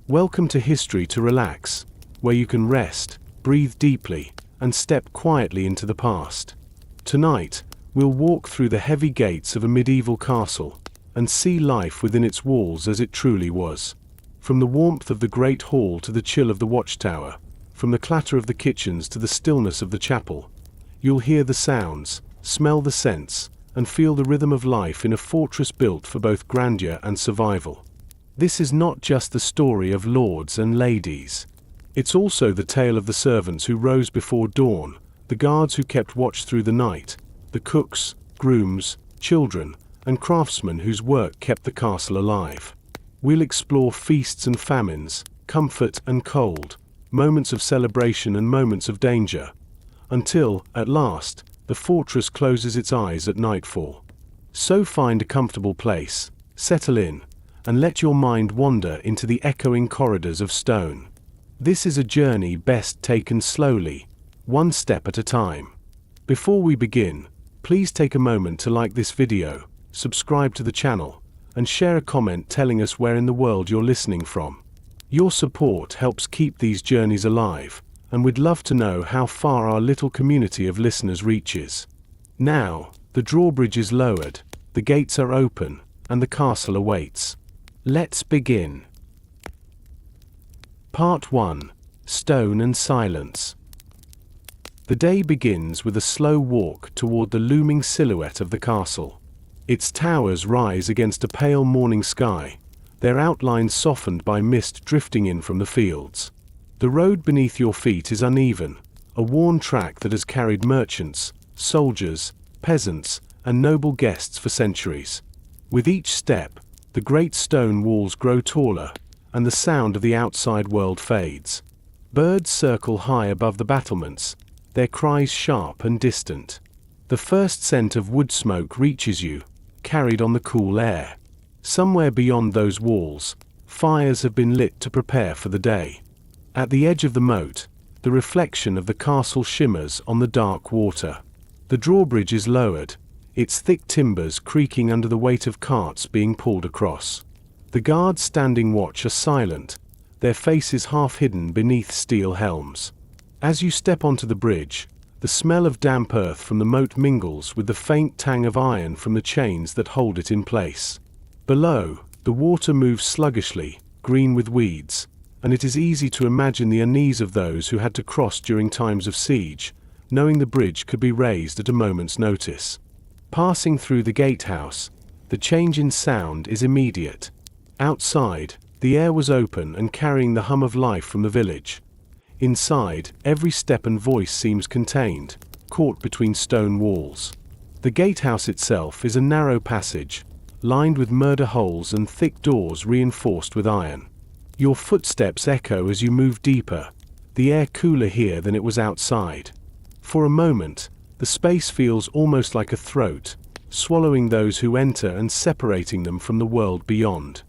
Welcome to History to Relax, where you can rest, breathe deeply, and step quietly into the past. Tonight, we'll walk through the heavy gates of a medieval castle and see life within its walls as it truly was. From the warmth of the great hall to the chill of the watchtower, from the clatter of the kitchens to the stillness of the chapel, you'll hear the sounds, smell the scents, and feel the rhythm of life in a fortress built for both grandeur and survival. This is not just the story of lords and ladies. It's also the tale of the servants who rose before dawn, the guards who kept watch through the night, the cooks, grooms, children, and craftsmen whose work kept the castle alive. We'll explore feasts and famines, comfort and cold, moments of celebration and moments of danger, until, at last, the fortress closes its eyes at nightfall. So find a comfortable place, settle in, and let your mind wander into the echoing corridors of stone. This is a journey best taken slowly, one step at a time. Before we begin, please take a moment to like this video, subscribe to the channel, and share a comment telling us where in the world you're listening from. Your support helps keep these journeys alive, and we'd love to know how far our little community of listeners reaches. Now, the drawbridge is lowered, the gates are open, and the castle awaits. Let's begin. Part 1. Stone and Silence. The day begins with a slow walk toward the looming silhouette of the castle. Its towers rise against a pale morning sky, their outlines softened by mist drifting in from the fields. The road beneath your feet is uneven, a worn track that has carried merchants, soldiers, peasants, and noble guests for centuries. With each step, the great stone walls grow taller, and the sound of the outside world fades. Birds circle high above the battlements, their cries sharp and distant. The first scent of wood smoke reaches you, carried on the cool air. Somewhere beyond those walls, fires have been lit to prepare for the day. At the edge of the moat, the reflection of the castle shimmers on the dark water. The drawbridge is lowered, its thick timbers creaking under the weight of carts being pulled across. The guards standing watch are silent, their faces half hidden beneath steel helms. As you step onto the bridge, the smell of damp earth from the moat mingles with the faint tang of iron from the chains that hold it in place. Below, the water moves sluggishly, green with weeds, and it is easy to imagine the unease of those who had to cross during times of siege, knowing the bridge could be raised at a moment's notice. Passing through the gatehouse, the change in sound is immediate. Outside, the air was open and carrying the hum of life from the village. Inside, every step and voice seems contained, caught between stone walls. The gatehouse itself is a narrow passage, lined with murder holes and thick doors reinforced with iron. Your footsteps echo as you move deeper, the air cooler here than it was outside. For a moment, the space feels almost like a throat, swallowing those who enter and separating them from the world beyond.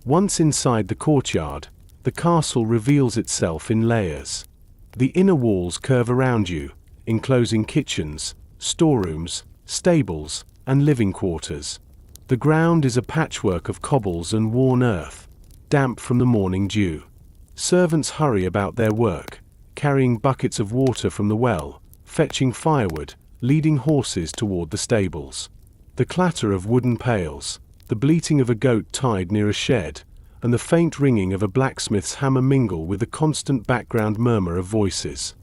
Once inside the courtyard, the castle reveals itself in layers. The inner walls curve around you, enclosing kitchens, storerooms, stables, and living quarters. The ground is a patchwork of cobbles and worn earth, damp from the morning dew. Servants hurry about their work, carrying buckets of water from the well, fetching firewood, leading horses toward the stables. The clatter of wooden pails, the bleating of a goat tied near a shed, and the faint ringing of a blacksmith's hammer mingle with the constant background murmur of voices.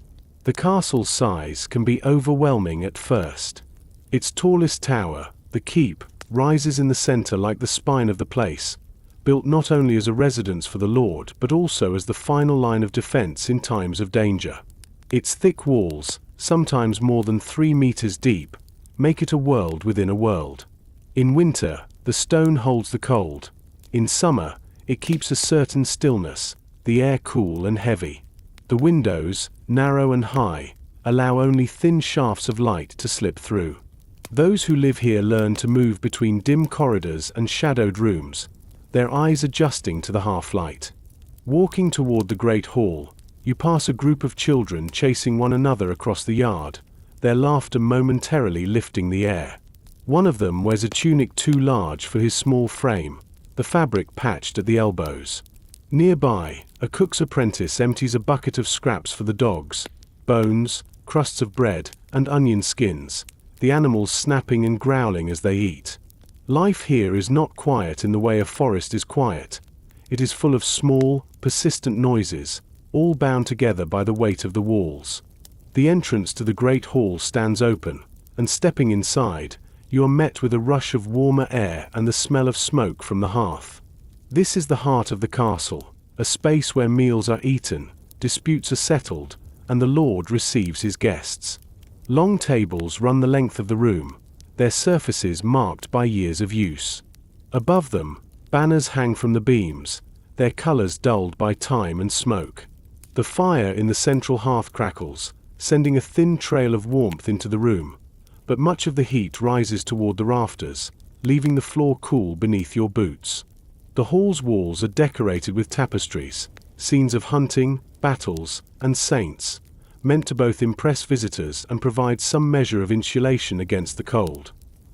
The castle's size can be overwhelming at first. Its tallest tower, the keep, rises in the center like the spine of the place, built not only as a residence for the lord but also as the final line of defense in times of danger. Its thick walls, sometimes more than 3 meters deep, make it a world within a world. In winter, the stone holds the cold. In summer, it keeps a certain stillness, the air cool and heavy. The windows, narrow and high, allow only thin shafts of light to slip through. Those who live here learn to move between dim corridors and shadowed rooms, their eyes adjusting to the half-light. Walking toward the great hall, you pass a group of children chasing one another across the yard, their laughter momentarily lifting the air. One of them wears a tunic too large for his small frame, the fabric patched at the elbows. Nearby, a cook's apprentice empties a bucket of scraps for the dogs: bones, crusts of bread, and onion skins, the animals snapping and growling as they eat. Life here is not quiet in the way a forest is quiet. It is full of small, persistent noises, all bound together by the weight of the walls. The entrance to the great hall stands open, and stepping inside, you are met with a rush of warmer air and the smell of smoke from the hearth. This is the heart of the castle, a space where meals are eaten, disputes are settled, and the lord receives his guests. Long tables run the length of the room, their surfaces marked by years of use. Above them, banners hang from the beams, their colors dulled by time and smoke. The fire in the central hearth crackles, sending a thin trail of warmth into the room, but much of the heat rises toward the rafters, leaving the floor cool beneath your boots. The hall's walls are decorated with tapestries, scenes of hunting, battles, and saints, meant to both impress visitors and provide some measure of insulation against the cold.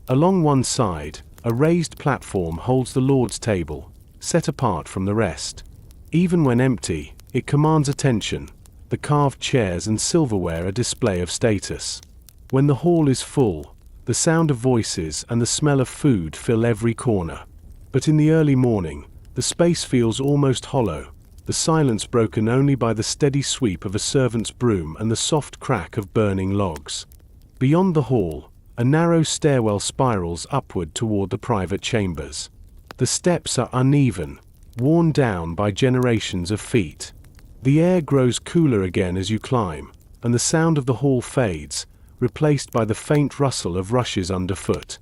Along one side, a raised platform holds the Lord's table, set apart from the rest. Even when empty, it commands attention. The carved chairs and silverware a display of status. When the hall is full, the sound of voices and the smell of food fill every corner. But in the early morning, the space feels almost hollow, the silence broken only by the steady sweep of a servant's broom and the soft crack of burning logs. Beyond the hall, a narrow stairwell spirals upward toward the private chambers. The steps are uneven, worn down by generations of feet. The air grows cooler again as you climb, and the sound of the hall fades, replaced by the faint rustle of rushes underfoot.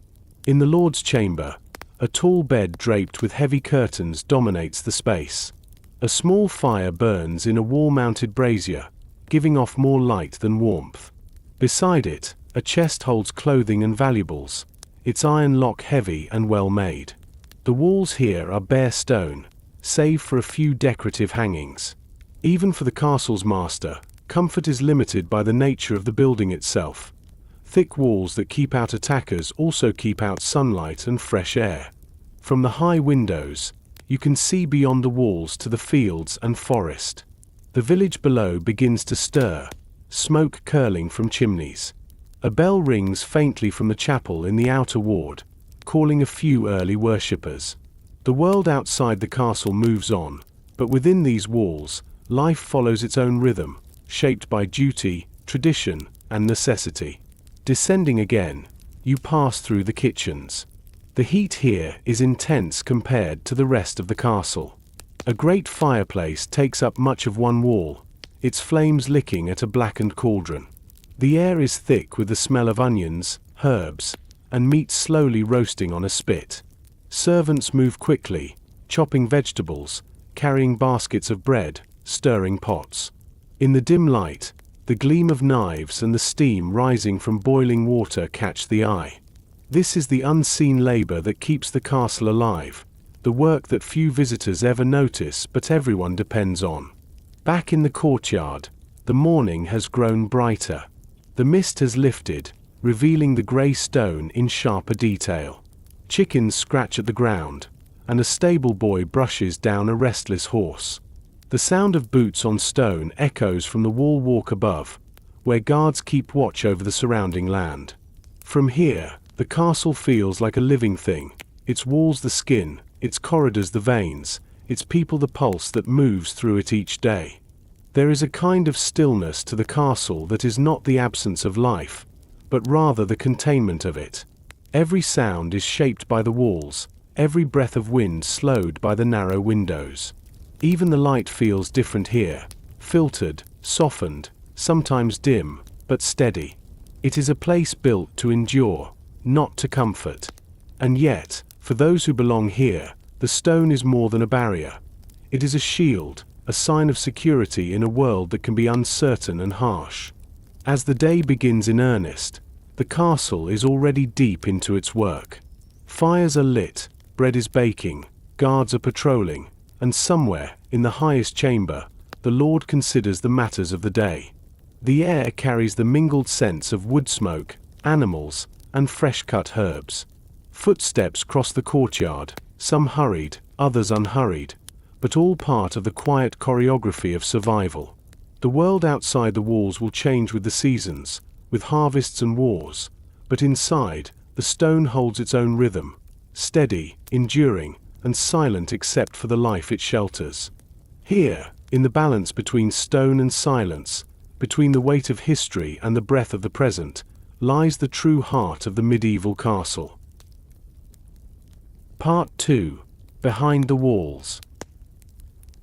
In the Lord's chamber, a tall bed draped with heavy curtains dominates the space. A small fire burns in a wall-mounted brazier, giving off more light than warmth. Beside it, a chest holds clothing and valuables, its iron lock heavy and well made. The walls here are bare stone, save for a few decorative hangings. Even for the castle's master, comfort is limited by the nature of the building itself. Thick walls that keep out attackers also keep out sunlight and fresh air. From the high windows, you can see beyond the walls to the fields and forest. The village below begins to stir, smoke curling from chimneys. A bell rings faintly from the chapel in the outer ward, calling a few early worshippers. The world outside the castle moves on, but within these walls, life follows its own rhythm, shaped by duty, tradition, and necessity. Descending again, you pass through the kitchens. The heat here is intense compared to the rest of the castle. A great fireplace takes up much of one wall, its flames licking at a blackened cauldron. The air is thick with the smell of onions, herbs, and meat slowly roasting on a spit. Servants move quickly, chopping vegetables, carrying baskets of bread, stirring pots. In the dim light, the gleam of knives and the steam rising from boiling water catch the eye. This is the unseen labor that keeps the castle alive, the work that few visitors ever notice but everyone depends on. Back in the courtyard, the morning has grown brighter. The mist has lifted, revealing the grey stone in sharper detail. Chickens scratch at the ground, and a stable boy brushes down a restless horse. The sound of boots on stone echoes from the wall walk above, where guards keep watch over the surrounding land. From here, the castle feels like a living thing, its walls the skin, its corridors the veins, its people the pulse that moves through it each day. There is a kind of stillness to the castle that is not the absence of life, but rather the containment of it. Every sound is shaped by the walls, every breath of wind slowed by the narrow windows. Even the light feels different here, filtered, softened, sometimes dim, but steady. It is a place built to endure, not to comfort. And yet, for those who belong here, the stone is more than a barrier. It is a shield, a sign of security in a world that can be uncertain and harsh. As the day begins in earnest, the castle is already deep into its work. Fires are lit, bread is baking, guards are patrolling, and somewhere, in the highest chamber, the Lord considers the matters of the day. The air carries the mingled scents of wood smoke, animals, and fresh-cut herbs. Footsteps cross the courtyard, some hurried, others unhurried, but all part of the quiet choreography of survival. The world outside the walls will change with the seasons, with harvests and wars, but inside, the stone holds its own rhythm, steady, enduring, and silent except for the life it shelters. Here, in the balance between stone and silence, between the weight of history and the breath of the present, lies the true heart of the medieval castle. Part 2. Behind the Walls.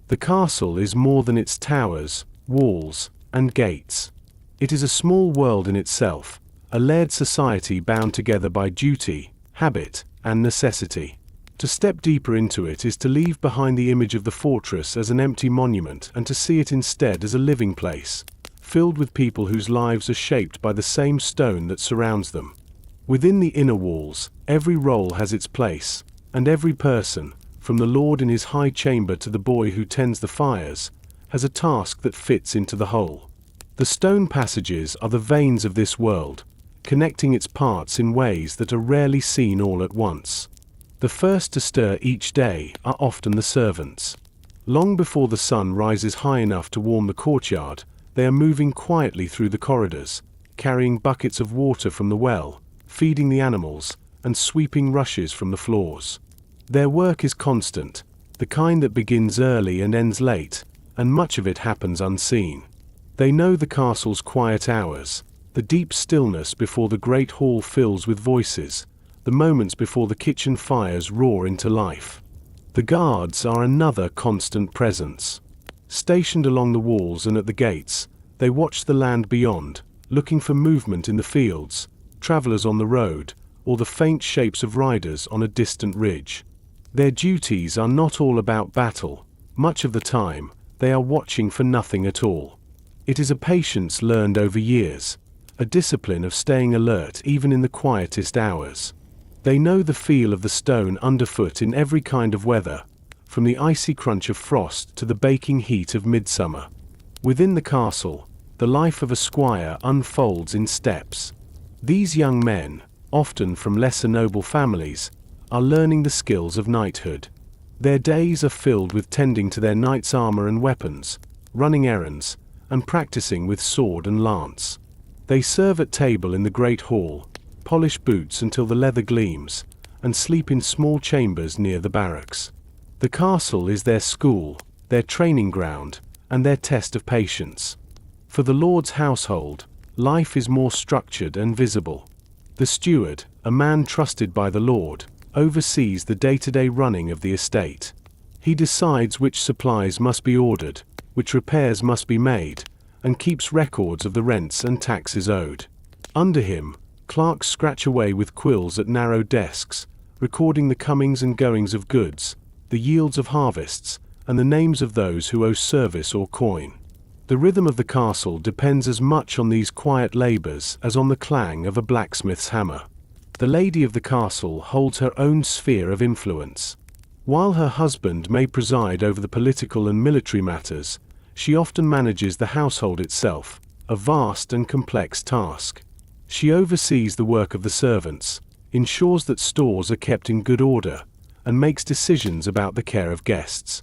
The castle is more than its towers, walls, and gates. It is a small world in itself, a layered society bound together by duty, habit, and necessity. To step deeper into it is to leave behind the image of the fortress as an empty monument and to see it instead as a living place, filled with people whose lives are shaped by the same stone that surrounds them. Within the inner walls, every role has its place, and every person, from the lord in his high chamber to the boy who tends the fires, has a task that fits into the whole. The stone passages are the veins of this world, connecting its parts in ways that are rarely seen all at once. The first to stir each day are often the servants. Long before the sun rises high enough to warm the courtyard, they are moving quietly through the corridors, carrying buckets of water from the well, feeding the animals, and sweeping rushes from the floors. Their work is constant, the kind that begins early and ends late, and much of it happens unseen. They know the castle's quiet hours, the deep stillness before the great hall fills with voices, the moments before the kitchen fires roar into life. The guards are another constant presence. Stationed along the walls and at the gates, they watch the land beyond, looking for movement in the fields, travelers on the road, or the faint shapes of riders on a distant ridge. Their duties are not all about battle. Much of the time, they are watching for nothing at all. It is a patience learned over years, a discipline of staying alert even in the quietest hours. They know the feel of the stone underfoot in every kind of weather, from the icy crunch of frost to the baking heat of midsummer. Within the castle, the life of a squire unfolds in steps. These young men, often from lesser noble families, are learning the skills of knighthood. Their days are filled with tending to their knight's armor and weapons, running errands, and practicing with sword and lance. They serve at table in the great hall, polish boots until the leather gleams, and sleep in small chambers near the barracks. The castle is their school, their training ground, and their test of patience. For the lord's household, life is more structured and visible. The steward, a man trusted by the lord, oversees the day-to-day running of the estate. He decides which supplies must be ordered, which repairs must be made, and keeps records of the rents and taxes owed. Under him, clerks scratch away with quills at narrow desks, recording the comings and goings of goods, the yields of harvests, and the names of those who owe service or coin. The rhythm of the castle depends as much on these quiet labors as on the clang of a blacksmith's hammer. The lady of the castle holds her own sphere of influence. While her husband may preside over the political and military matters, she often manages the household itself, a vast and complex task. She oversees the work of the servants, ensures that stores are kept in good order, and makes decisions about the care of guests.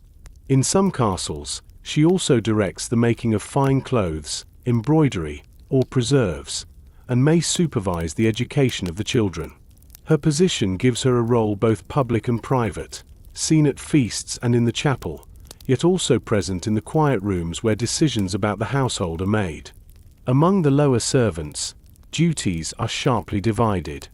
In some castles, she also directs the making of fine clothes, embroidery, or preserves, and may supervise the education of the children. Her position gives her a role both public and private, seen at feasts and in the chapel, yet also present in the quiet rooms where decisions about the household are made. Among the lower servants, duties are sharply divided.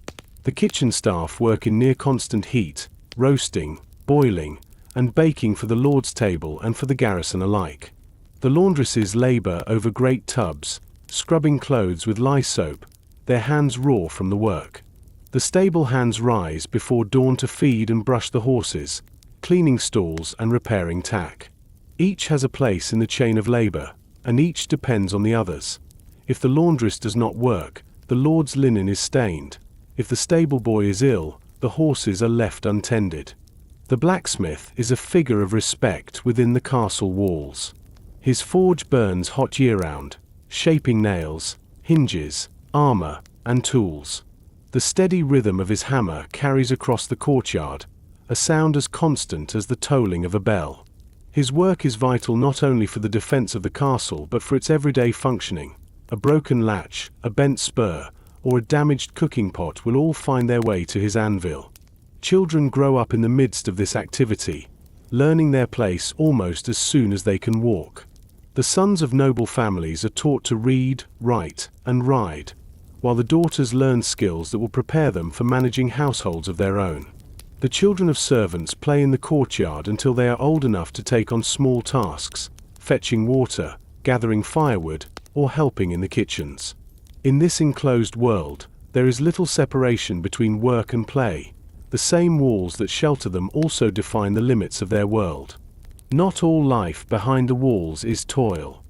The kitchen staff work in near constant heat, roasting, boiling, and baking for the lord's table and for the garrison alike. The laundresses labor over great tubs, scrubbing clothes with lye soap, their hands raw from the work. The stable hands rise before dawn to feed and brush the horses, cleaning stalls and repairing tack. Each has a place in the chain of labor, and each depends on the others. If the laundress does not work, the lord's linen is stained. If the stable boy is ill, the horses are left untended. The blacksmith is a figure of respect within the castle walls. His forge burns hot year-round, shaping nails, hinges, armor, and tools. The steady rhythm of his hammer carries across the courtyard, a sound as constant as the tolling of a bell. His work is vital not only for the defense of the castle but for its everyday functioning. A broken latch, a bent spur, or a damaged cooking pot will all find their way to his anvil. Children grow up in the midst of this activity, learning their place almost as soon as they can walk. The sons of noble families are taught to read, write, and ride, while the daughters learn skills that will prepare them for managing households of their own. The children of servants play in the courtyard until they are old enough to take on small tasks, fetching water, gathering firewood, or helping in the kitchens. In this enclosed world, there is little separation between work and play. The same walls that shelter them also define the limits of their world. Not all life behind the walls is toil.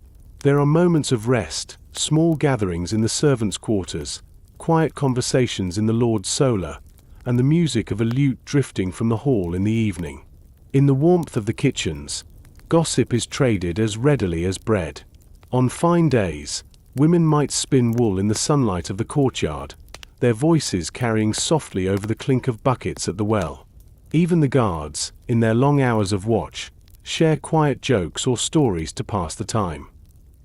There are moments of rest, small gatherings in the servants' quarters, quiet conversations in the Lord's solar, and the music of a lute drifting from the hall in the evening. In the warmth of the kitchens, gossip is traded as readily as bread. On fine days, women might spin wool in the sunlight of the courtyard, their voices carrying softly over the clink of buckets at the well. Even the guards, in their long hours of watch, share quiet jokes or stories to pass the time.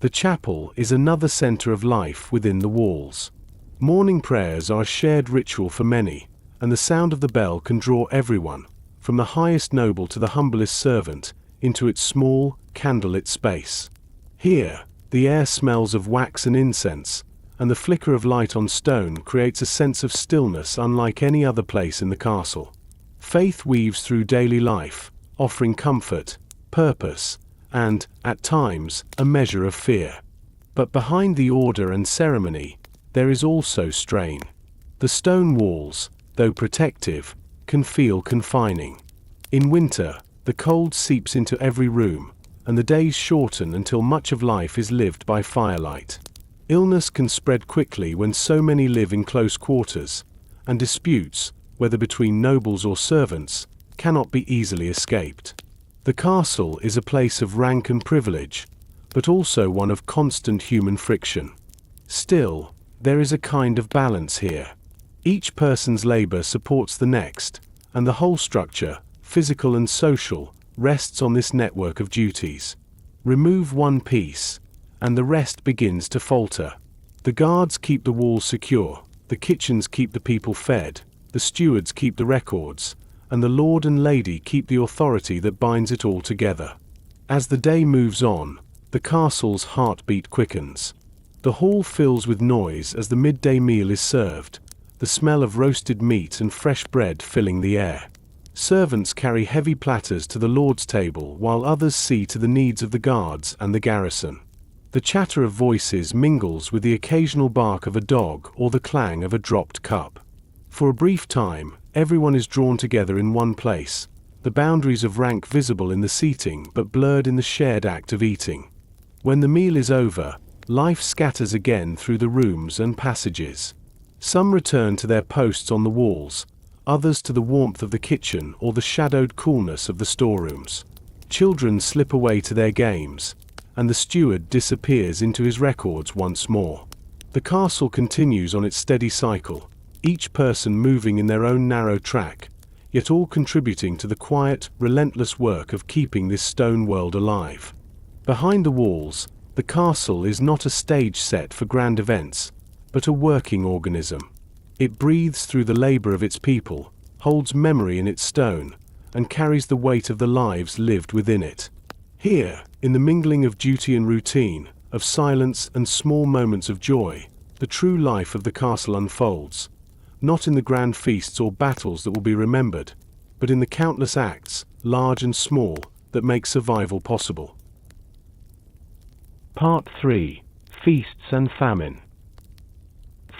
The chapel is another center of life within the walls. Morning prayers are a shared ritual for many, and the sound of the bell can draw everyone, from the highest noble to the humblest servant, into its small, candlelit space. Here, the air smells of wax and incense, and the flicker of light on stone creates a sense of stillness unlike any other place in the castle. Faith weaves through daily life, offering comfort, purpose, and, at times, a measure of fear. But behind the order and ceremony, there is also strain. The stone walls, though protective, can feel confining. In winter, the cold seeps into every room, and the days shorten until much of life is lived by firelight. Illness can spread quickly when so many live in close quarters, and disputes, whether between nobles or servants, cannot be easily escaped. The castle is a place of rank and privilege, but also one of constant human friction. Still, there is a kind of balance here. Each person's labor supports the next, and the whole structure, physical and social, rests on this network of duties. Remove one piece, and the rest begins to falter. The guards keep the walls secure, the kitchens keep the people fed, the stewards keep the records, and the lord and lady keep the authority that binds it all together. As the day moves on, the castle's heartbeat quickens. The hall fills with noise as the midday meal is served, the smell of roasted meat and fresh bread filling the air. Servants carry heavy platters to the lord's table while others see to the needs of the guards and the garrison. The chatter of voices mingles with the occasional bark of a dog or the clang of a dropped cup. For a brief time, everyone is drawn together in one place, the boundaries of rank visible in the seating but blurred in the shared act of eating. When the meal is over, life scatters again through the rooms and passages. Some return to their posts on the walls, others to the warmth of the kitchen or the shadowed coolness of the storerooms. Children slip away to their games, and the steward disappears into his records once more. The castle continues on its steady cycle, each person moving in their own narrow track, yet all contributing to the quiet, relentless work of keeping this stone world alive. Behind the walls, the castle is not a stage set for grand events, but a working organism. It breathes through the labor of its people, holds memory in its stone, and carries the weight of the lives lived within it. Here, in the mingling of duty and routine, of silence and small moments of joy, the true life of the castle unfolds, not in the grand feasts or battles that will be remembered, but in the countless acts, large and small, that make survival possible. Part 3. Feasts and Famine.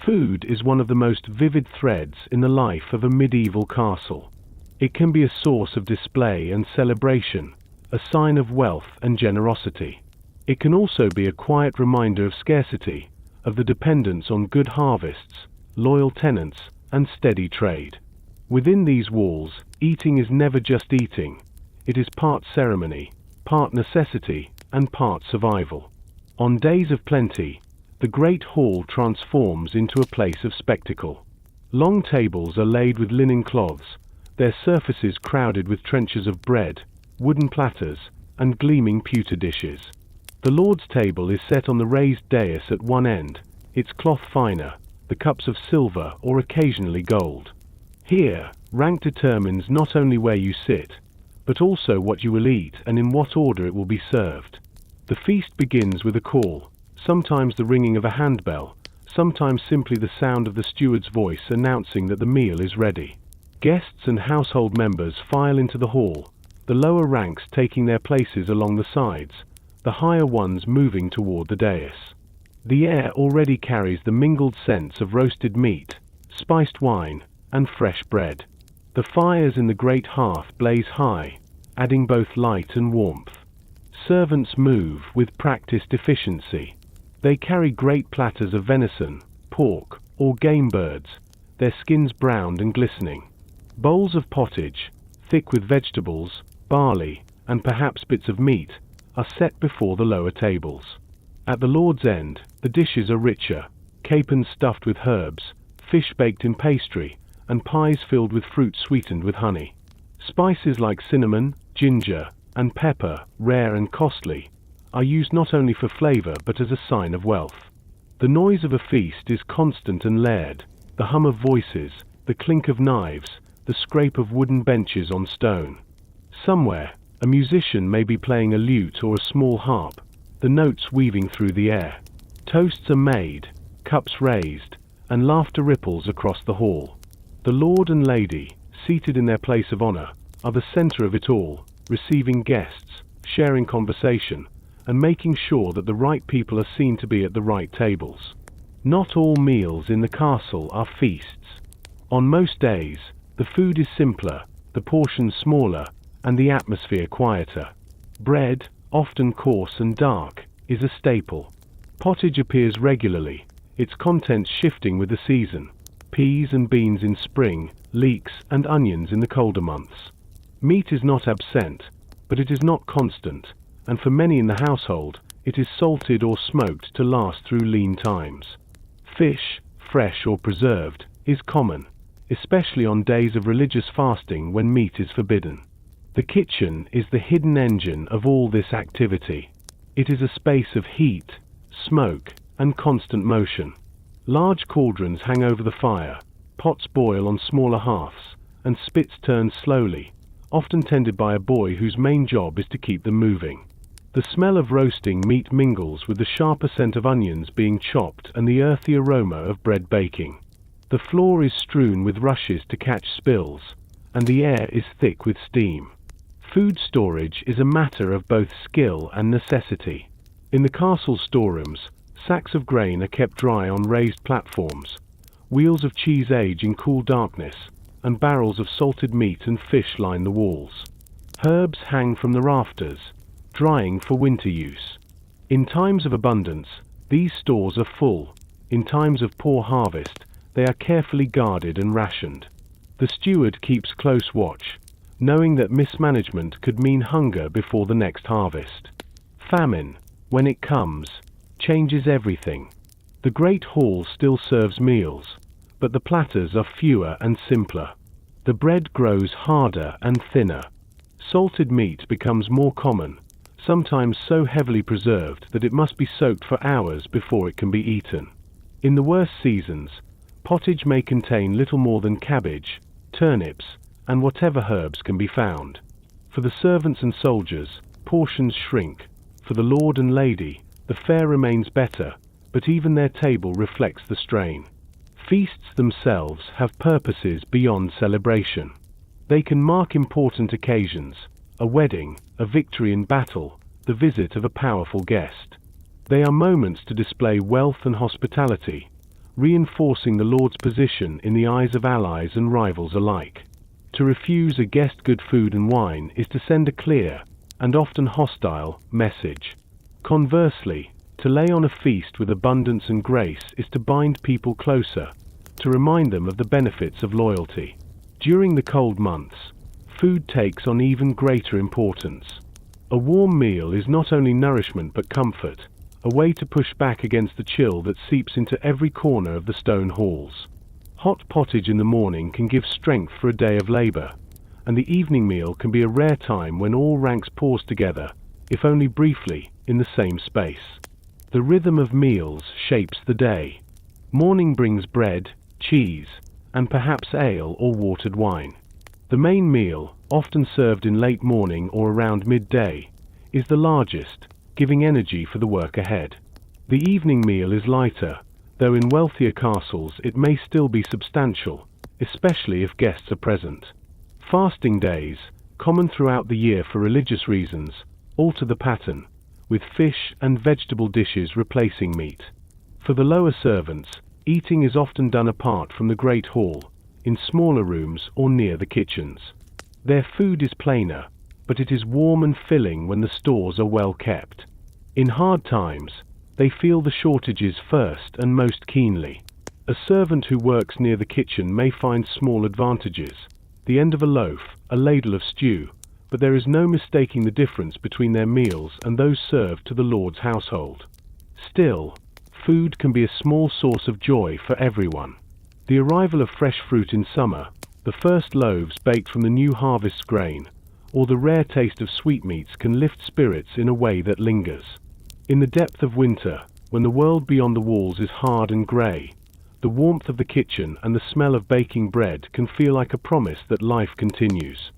Food is one of the most vivid threads in the life of a medieval castle. It can be a source of display and celebration, a sign of wealth and generosity. It can also be a quiet reminder of scarcity, of the dependence on good harvests, loyal tenants, and steady trade. Within these walls, eating is never just eating. It is part ceremony, part necessity, and part survival. On days of plenty, the great hall transforms into a place of spectacle. Long tables are laid with linen cloths, their surfaces crowded with trenchers of bread, wooden platters, and gleaming pewter dishes. The Lord's table is set on the raised dais at one end, its cloth finer, the cups of silver or occasionally gold. Here, rank determines not only where you sit, but also what you will eat and in what order it will be served. The feast begins with a call, sometimes the ringing of a handbell, sometimes simply the sound of the steward's voice announcing that the meal is ready. Guests and household members file into the hall, the lower ranks taking their places along the sides, the higher ones moving toward the dais. The air already carries the mingled scents of roasted meat, spiced wine, and fresh bread. The fires in the great hearth blaze high, adding both light and warmth. Servants move with practiced efficiency. They carry great platters of venison, pork, or game birds, their skins browned and glistening. Bowls of pottage, thick with vegetables, barley, and perhaps bits of meat, are set before the lower tables. At the Lord's end, the dishes are richer, capons stuffed with herbs, fish baked in pastry, and pies filled with fruit sweetened with honey. Spices like cinnamon, ginger, and pepper, rare and costly, are used not only for flavor but as a sign of wealth. The noise of a feast is constant and layered, the hum of voices, the clink of knives, the scrape of wooden benches on stone. Somewhere, a musician may be playing a lute or a small harp, the notes weaving through the air. Toasts are made, cups raised, and laughter ripples across the hall. The Lord and Lady, seated in their place of honor, are the center of it all, receiving guests, sharing conversation, and making sure that the right people are seen to be at the right tables. Not all meals in the castle are feasts. On most days, the food is simpler, the portions smaller, and the atmosphere quieter. Bread, often coarse and dark, is a staple. Pottage appears regularly, its contents shifting with the season. Peas and beans in spring, leeks and onions in the colder months. Meat is not absent, but it is not constant, and for many in the household, it is salted or smoked to last through lean times. Fish, fresh or preserved, is common, especially on days of religious fasting when meat is forbidden. The kitchen is the hidden engine of all this activity. It is a space of heat, smoke, and constant motion. Large cauldrons hang over the fire, pots boil on smaller hearths, and spits turn slowly, often tended by a boy whose main job is to keep them moving. The smell of roasting meat mingles with the sharper scent of onions being chopped and the earthy aroma of bread baking. The floor is strewn with rushes to catch spills, and the air is thick with steam. Food storage is a matter of both skill and necessity. In the castle storerooms, sacks of grain are kept dry on raised platforms, wheels of cheese age in cool darkness, and barrels of salted meat and fish line the walls. Herbs hang from the rafters, drying for winter use. In times of abundance, these stores are full. In times of poor harvest, they are carefully guarded and rationed. The steward keeps close watch, knowing that mismanagement could mean hunger before the next harvest. Famine, when it comes, changes everything. The great hall still serves meals, but the platters are fewer and simpler. The bread grows harder and thinner. Salted meat becomes more common, sometimes so heavily preserved that it must be soaked for hours before it can be eaten. In the worst seasons, pottage may contain little more than cabbage, turnips, and whatever herbs can be found. For the servants and soldiers, portions shrink. For the lord and lady, the fare remains better, but even their table reflects the strain. Feasts themselves have purposes beyond celebration. They can mark important occasions, a wedding, a victory in battle, the visit of a powerful guest. They are moments to display wealth and hospitality, reinforcing the Lord's position in the eyes of allies and rivals alike. To refuse a guest good food and wine is to send a clear, and often hostile, message. Conversely, to lay on a feast with abundance and grace is to bind people closer, to remind them of the benefits of loyalty. During the cold months, food takes on even greater importance. A warm meal is not only nourishment but comfort, a way to push back against the chill that seeps into every corner of the stone halls. Hot pottage in the morning can give strength for a day of labor, and the evening meal can be a rare time when all ranks pause together, if only briefly, in the same space. The rhythm of meals shapes the day. Morning brings bread, cheese, and perhaps ale or watered wine. The main meal, often served in late morning or around midday, is the largest, giving energy for the work ahead. The evening meal is lighter, though in wealthier castles it may still be substantial, especially if guests are present. Fasting days, common throughout the year for religious reasons, alter the pattern, with fish and vegetable dishes replacing meat. For the lower servants, eating is often done apart from the great hall, in smaller rooms or near the kitchens. Their food is plainer, but it is warm and filling when the stores are well kept. In hard times, they feel the shortages first and most keenly. A servant who works near the kitchen may find small advantages, the end of a loaf, a ladle of stew, but there is no mistaking the difference between their meals and those served to the Lord's household. Still, food can be a small source of joy for everyone. The arrival of fresh fruit in summer, the first loaves baked from the new harvest's grain, or the rare taste of sweetmeats can lift spirits in a way that lingers. In the depth of winter, when the world beyond the walls is hard and grey, the warmth of the kitchen and the smell of baking bread can feel like a promise that life continues.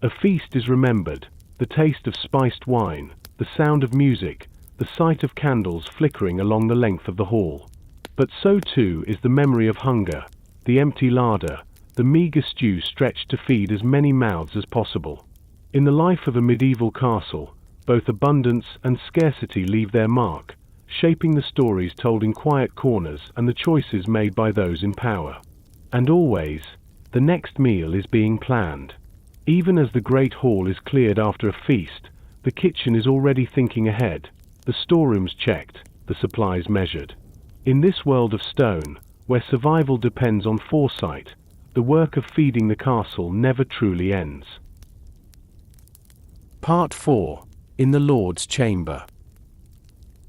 A feast is remembered, the taste of spiced wine, the sound of music, the sight of candles flickering along the length of the hall. But so too is the memory of hunger, the empty larder, the meagre stew stretched to feed as many mouths as possible. In the life of a medieval castle, both abundance and scarcity leave their mark, shaping the stories told in quiet corners and the choices made by those in power. And always, the next meal is being planned. Even as the great hall is cleared after a feast, the kitchen is already thinking ahead, the storerooms checked, the supplies measured. In this world of stone, where survival depends on foresight, the work of feeding the castle never truly ends. Part 4. In the Lord's Chamber.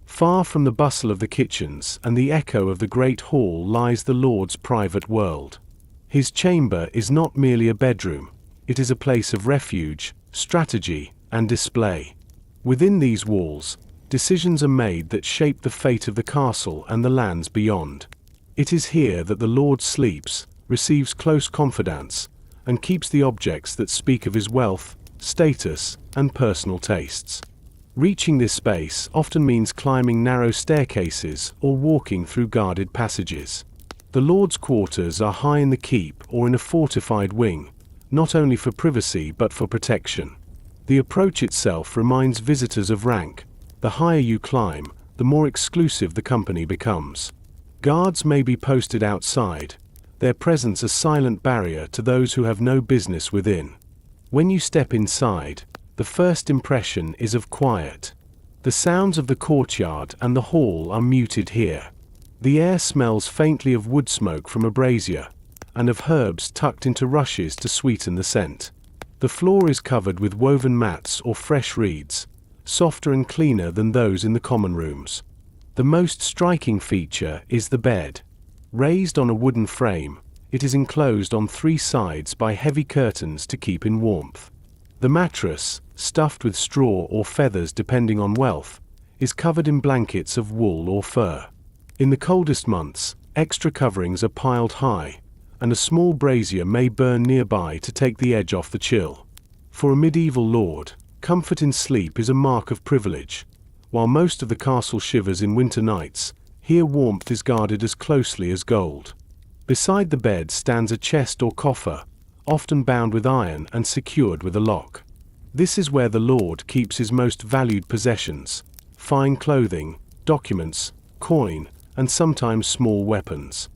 Far from the bustle of the kitchens and the echo of the great hall lies the Lord's private world. His chamber is not merely a bedroom, it is a place of refuge, strategy, and display. Within these walls, decisions are made that shape the fate of the castle and the lands beyond. It is here that the Lord sleeps, receives close confidence, and keeps the objects that speak of his wealth, status, and personal tastes. Reaching this space often means climbing narrow staircases or walking through guarded passages. The Lord's quarters are high in the keep or in a fortified wing, not only for privacy but for protection. The approach itself reminds visitors of rank. The higher you climb, the more exclusive the company becomes. Guards may be posted outside, their presence a silent barrier to those who have no business within. When you step inside, the first impression is of quiet. The sounds of the courtyard and the hall are muted here. The air smells faintly of wood smoke from a brazier, and of herbs tucked into rushes to sweeten the scent. The floor is covered with woven mats or fresh reeds, softer and cleaner than those in the common rooms. The most striking feature is the bed. Raised on a wooden frame, it is enclosed on three sides by heavy curtains to keep in warmth. The mattress, stuffed with straw or feathers depending on wealth, is covered in blankets of wool or fur. In the coldest months, extra coverings are piled high, and a small brazier may burn nearby to take the edge off the chill. For a medieval lord, comfort in sleep is a mark of privilege. While most of the castle shivers in winter nights, here warmth is guarded as closely as gold. Beside the bed stands a chest or coffer, often bound with iron and secured with a lock. This is where the lord keeps his most valued possessions: fine clothing, documents, coin, and sometimes small weapons.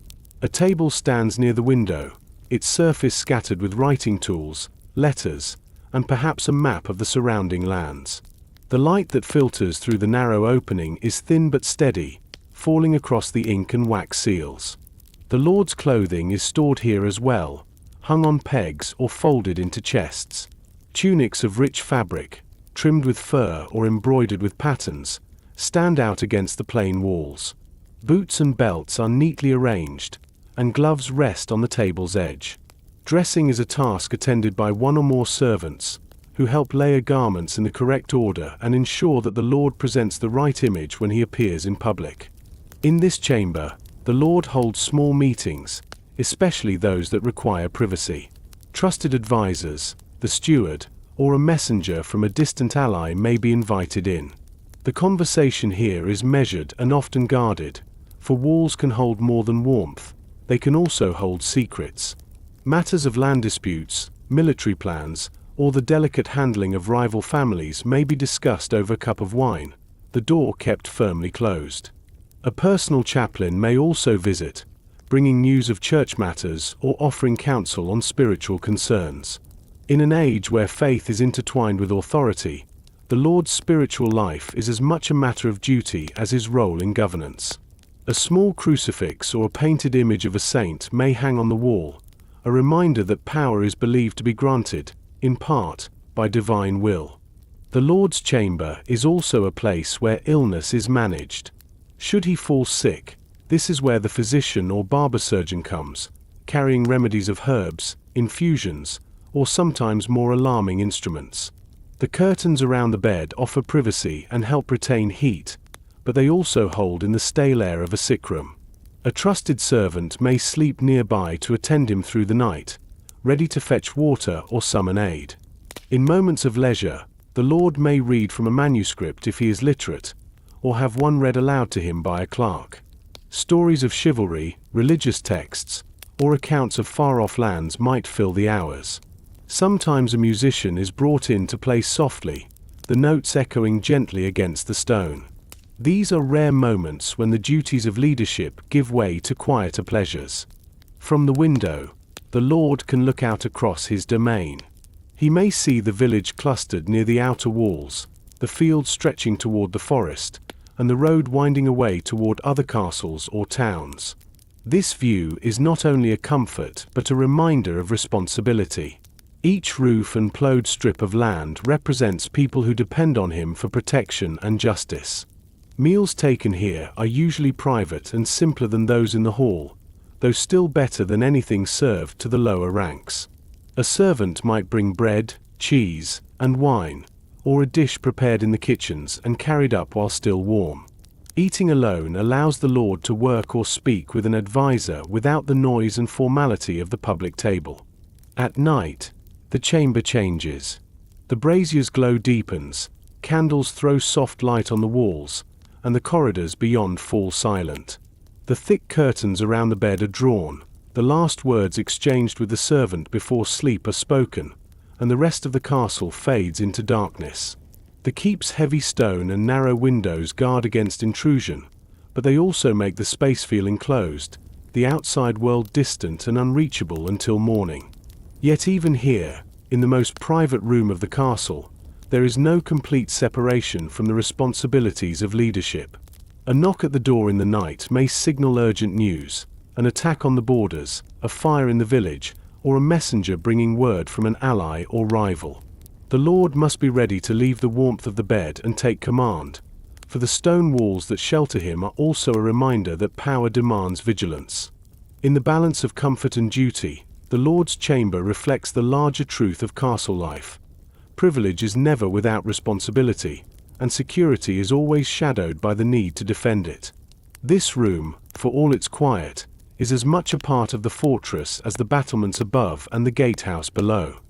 A table stands near the window, its surface scattered with writing tools, letters, and perhaps a map of the surrounding lands. The light that filters through the narrow opening is thin but steady, falling across the ink and wax seals. The Lord's clothing is stored here as well, hung on pegs or folded into chests. Tunics of rich fabric, trimmed with fur or embroidered with patterns, stand out against the plain walls. Boots and belts are neatly arranged, and gloves rest on the table's edge. Dressing is a task attended by one or more servants, who help layer garments in the correct order and ensure that the Lord presents the right image when he appears in public. In this chamber, the Lord holds small meetings, especially those that require privacy. Trusted advisors, the steward, or a messenger from a distant ally may be invited in. The conversation here is measured and often guarded, for walls can hold more than warmth. They can also hold secrets. Matters of land disputes, military plans, or the delicate handling of rival families may be discussed over a cup of wine, the door kept firmly closed. A personal chaplain may also visit, bringing news of church matters or offering counsel on spiritual concerns. In an age where faith is intertwined with authority, the Lord's spiritual life is as much a matter of duty as his role in governance. A small crucifix or a painted image of a saint may hang on the wall, a reminder that power is believed to be granted, in part, by divine will. The Lord's chamber is also a place where illness is managed. Should he fall sick, this is where the physician or barber surgeon comes, carrying remedies of herbs, infusions, or sometimes more alarming instruments. The curtains around the bed offer privacy and help retain heat, but they also hold in the stale air of a sick room. A trusted servant may sleep nearby to attend him through the night, ready to fetch water or summon aid. In moments of leisure, the Lord may read from a manuscript if he is literate, or have one read aloud to him by a clerk. Stories of chivalry, religious texts, or accounts of far-off lands might fill the hours. Sometimes a musician is brought in to play softly, the notes echoing gently against the stone. These are rare moments when the duties of leadership give way to quieter pleasures. From the window, the Lord can look out across his domain. He may see the village clustered near the outer walls, the fields stretching toward the forest, and the road winding away toward other castles or towns. This view is not only a comfort but a reminder of responsibility. Each roof and plowed strip of land represents people who depend on him for protection and justice. Meals taken here are usually private and simpler than those in the hall, though still better than anything served to the lower ranks. A servant might bring bread, cheese, and wine, or a dish prepared in the kitchens and carried up while still warm. Eating alone allows the Lord to work or speak with an advisor without the noise and formality of the public table. At night, the chamber changes. The brazier's glow deepens, candles throw soft light on the walls, and the corridors beyond fall silent. The thick curtains around the bed are drawn, the last words exchanged with the servant before sleep are spoken, and the rest of the castle fades into darkness. The keep's heavy stone and narrow windows guard against intrusion, but they also make the space feel enclosed, the outside world distant and unreachable until morning. Yet even here, in the most private room of the castle, there is no complete separation from the responsibilities of leadership. A knock at the door in the night may signal urgent news, an attack on the borders, a fire in the village, or a messenger bringing word from an ally or rival. The Lord must be ready to leave the warmth of the bed and take command, for the stone walls that shelter him are also a reminder that power demands vigilance. In the balance of comfort and duty, the Lord's chamber reflects the larger truth of castle life. Privilege is never without responsibility, and security is always shadowed by the need to defend it. This room, for all its quiet, is as much a part of the fortress as the battlements above and the gatehouse below.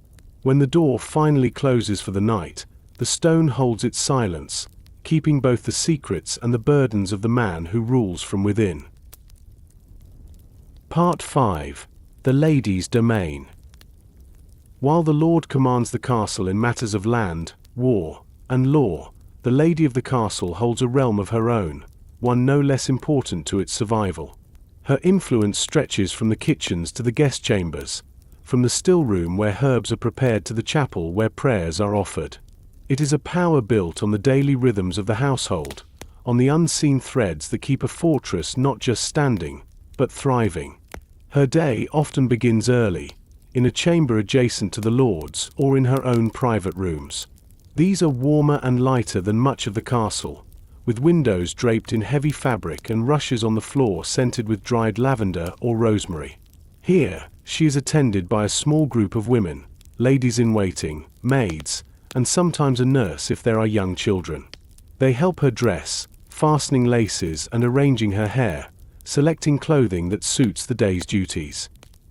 When the door finally closes for the night, the stone holds its silence, keeping both the secrets and the burdens of the man who rules from within. Part 5. The Lady's Domain. While the Lord commands the castle in matters of land, war, and law, the lady of the castle holds a realm of her own, one no less important to its survival. Her influence stretches from the kitchens to the guest chambers, from the still room where herbs are prepared to the chapel where prayers are offered. It is a power built on the daily rhythms of the household, on the unseen threads that keep a fortress not just standing, but thriving. Her day often begins early, in a chamber adjacent to the Lord's or in her own private rooms. These are warmer and lighter than much of the castle, with windows draped in heavy fabric and rushes on the floor scented with dried lavender or rosemary. Here, she is attended by a small group of women, ladies-in-waiting, maids, and sometimes a nurse if there are young children. They help her dress, fastening laces and arranging her hair, selecting clothing that suits the day's duties.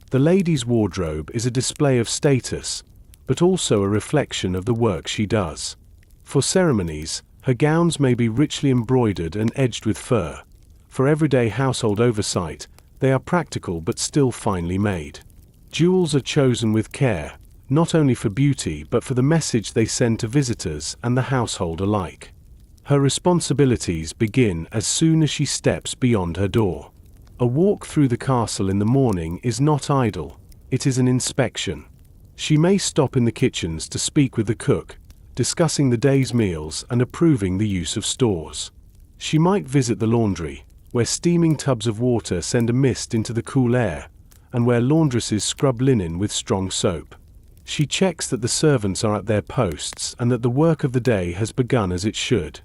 The lady's wardrobe is a display of status, but also a reflection of the work she does. For ceremonies, her gowns may be richly embroidered and edged with fur. For everyday household oversight, they are practical but still finely made. Jewels are chosen with care, not only for beauty but for the message they send to visitors and the household alike. Her responsibilities begin as soon as she steps beyond her door. A walk through the castle in the morning is not idle, it is an inspection. She may stop in the kitchens to speak with the cook, discussing the day's meals and approving the use of stores. She might visit the laundry, where steaming tubs of water send a mist into the cool air, and where laundresses scrub linen with strong soap. She checks that the servants are at their posts and that the work of the day has begun as it should.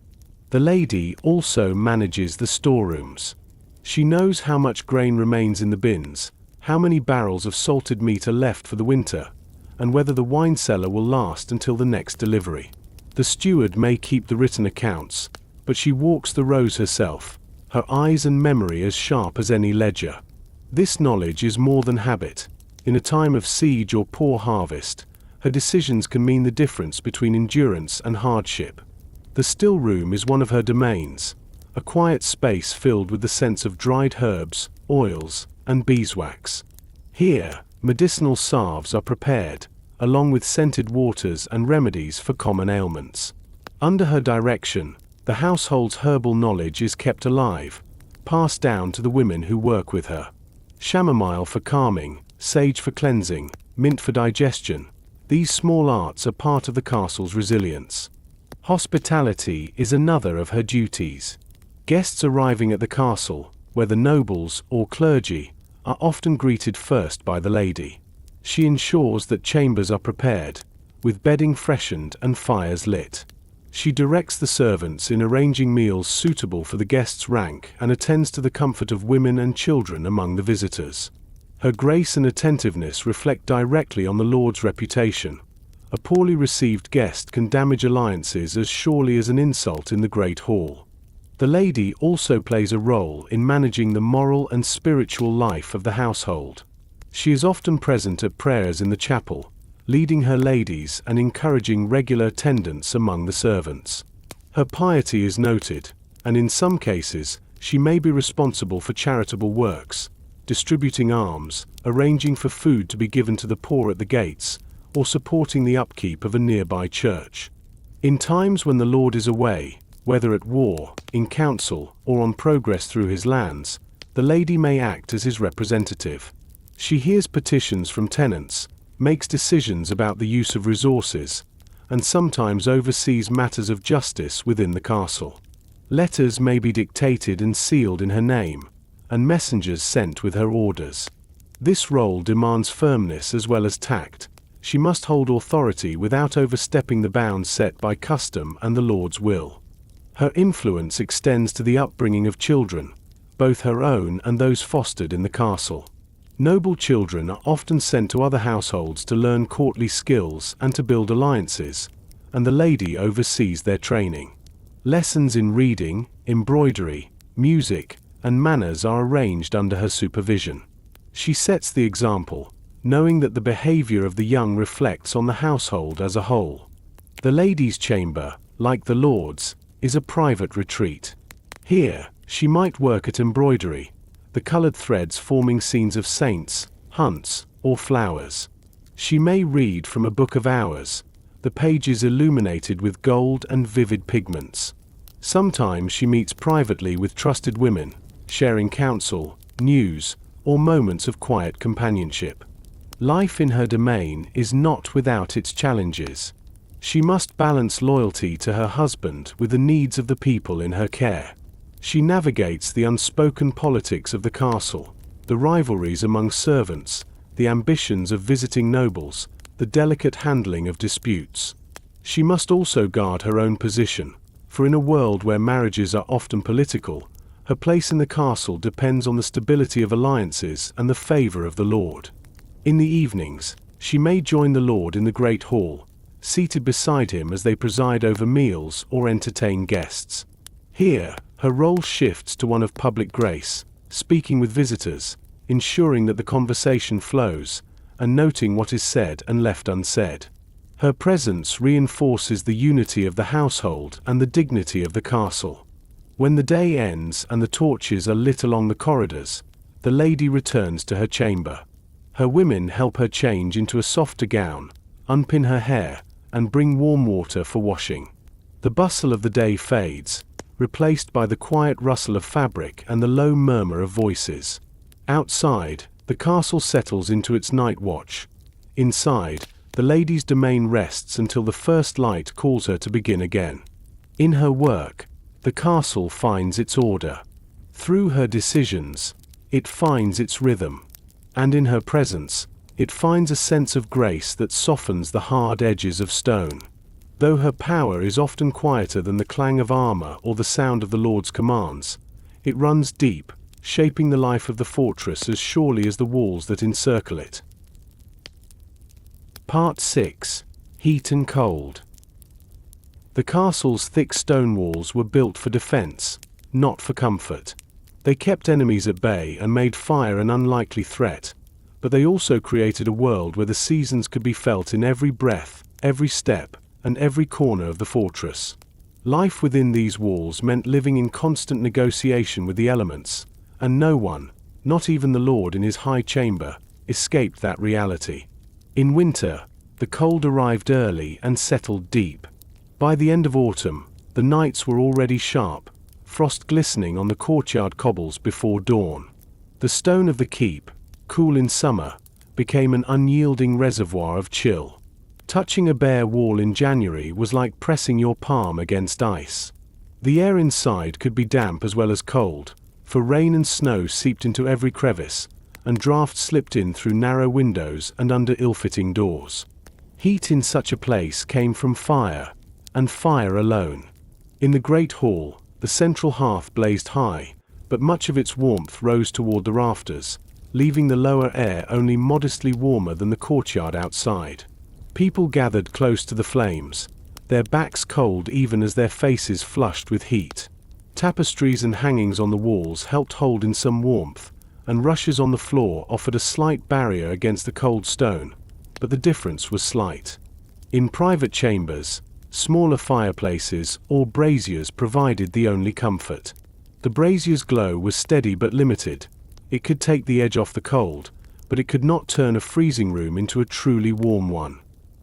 The lady also manages the storerooms. She knows how much grain remains in the bins, how many barrels of salted meat are left for the winter, and whether the wine cellar will last until the next delivery. The steward may keep the written accounts, but she walks the rows herself, her eyes and memory as sharp as any ledger. This knowledge is more than habit. In a time of siege or poor harvest, her decisions can mean the difference between endurance and hardship. The still room is one of her domains, a quiet space filled with the scents of dried herbs, oils, and beeswax. Here, medicinal salves are prepared, along with scented waters and remedies for common ailments. Under her direction, the household's herbal knowledge is kept alive, passed down to the women who work with her. Chamomile for calming, sage for cleansing, mint for digestion, these small arts are part of the castle's resilience. Hospitality is another of her duties. Guests arriving at the castle, whether nobles or clergy, are often greeted first by the lady. She ensures that chambers are prepared, with bedding freshened and fires lit. She directs the servants in arranging meals suitable for the guests' rank and attends to the comfort of women and children among the visitors. Her grace and attentiveness reflect directly on the Lord's reputation. A poorly received guest can damage alliances as surely as an insult in the Great Hall. The lady also plays a role in managing the moral and spiritual life of the household. She is often present at prayers in the chapel, leading her ladies and encouraging regular attendance among the servants. Her piety is noted, and in some cases, she may be responsible for charitable works, distributing alms, arranging for food to be given to the poor at the gates, or supporting the upkeep of a nearby church. In times when the Lord is away, whether at war, in council, or on progress through his lands, the lady may act as his representative. She hears petitions from tenants, makes decisions about the use of resources, and sometimes oversees matters of justice within the castle. Letters may be dictated and sealed in her name, and messengers sent with her orders. This role demands firmness as well as tact. She must hold authority without overstepping the bounds set by custom and the Lord's will. Her influence extends to the upbringing of children, both her own and those fostered in the castle. Noble children are often sent to other households to learn courtly skills and to build alliances, and the lady oversees their training. Lessons in reading, embroidery, music, and manners are arranged under her supervision. She sets the example, knowing that the behavior of the young reflects on the household as a whole. The ladies' chamber, like the Lord's, is a private retreat. Here, she might work at embroidery, the colored threads forming scenes of saints, hunts, or flowers. She may read from a book of hours, the pages illuminated with gold and vivid pigments. Sometimes she meets privately with trusted women, sharing counsel, news, or moments of quiet companionship. Life in her domain is not without its challenges. She must balance loyalty to her husband with the needs of the people in her care. She navigates the unspoken politics of the castle, the rivalries among servants, the ambitions of visiting nobles, the delicate handling of disputes. She must also guard her own position, for in a world where marriages are often political, her place in the castle depends on the stability of alliances and the favor of the Lord. In the evenings, she may join the Lord in the Great Hall, seated beside him as they preside over meals or entertain guests. Here, her role shifts to one of public grace, speaking with visitors, ensuring that the conversation flows, and noting what is said and left unsaid. Her presence reinforces the unity of the household and the dignity of the castle. When the day ends and the torches are lit along the corridors, the lady returns to her chamber. Her women help her change into a softer gown, unpin her hair, and bring warm water for washing. The bustle of the day fades, replaced by the quiet rustle of fabric and the low murmur of voices. Outside, the castle settles into its night watch. Inside, the lady's domain rests until the first light calls her to begin again. In her work, the castle finds its order. Through her decisions, it finds its rhythm. And in her presence, it finds a sense of grace that softens the hard edges of stone. Though her power is often quieter than the clang of armor or the sound of the Lord's commands, it runs deep, shaping the life of the fortress as surely as the walls that encircle it. Part 6. Heat and Cold. The castle's thick stone walls were built for defense, not for comfort. They kept enemies at bay and made fire an unlikely threat, but they also created a world where the seasons could be felt in every breath, every step, and every corner of the fortress. Life within these walls meant living in constant negotiation with the elements, and no one, not even the Lord in his high chamber, escaped that reality. In winter, the cold arrived early and settled deep. By the end of autumn, the nights were already sharp, frost glistening on the courtyard cobbles before dawn. The stone of the keep, cool in summer, became an unyielding reservoir of chill. Touching a bare wall in January was like pressing your palm against ice. The air inside could be damp as well as cold, for rain and snow seeped into every crevice, and draughts slipped in through narrow windows and under ill-fitting doors. Heat in such a place came from fire, and fire alone. In the great hall, the central hearth blazed high, but much of its warmth rose toward the rafters, leaving the lower air only modestly warmer than the courtyard outside. People gathered close to the flames, their backs cold even as their faces flushed with heat. Tapestries and hangings on the walls helped hold in some warmth, and rushes on the floor offered a slight barrier against the cold stone, but the difference was slight. In private chambers, smaller fireplaces or braziers provided the only comfort. The brazier's glow was steady but limited. It could take the edge off the cold, but it could not turn a freezing room into a truly warm one.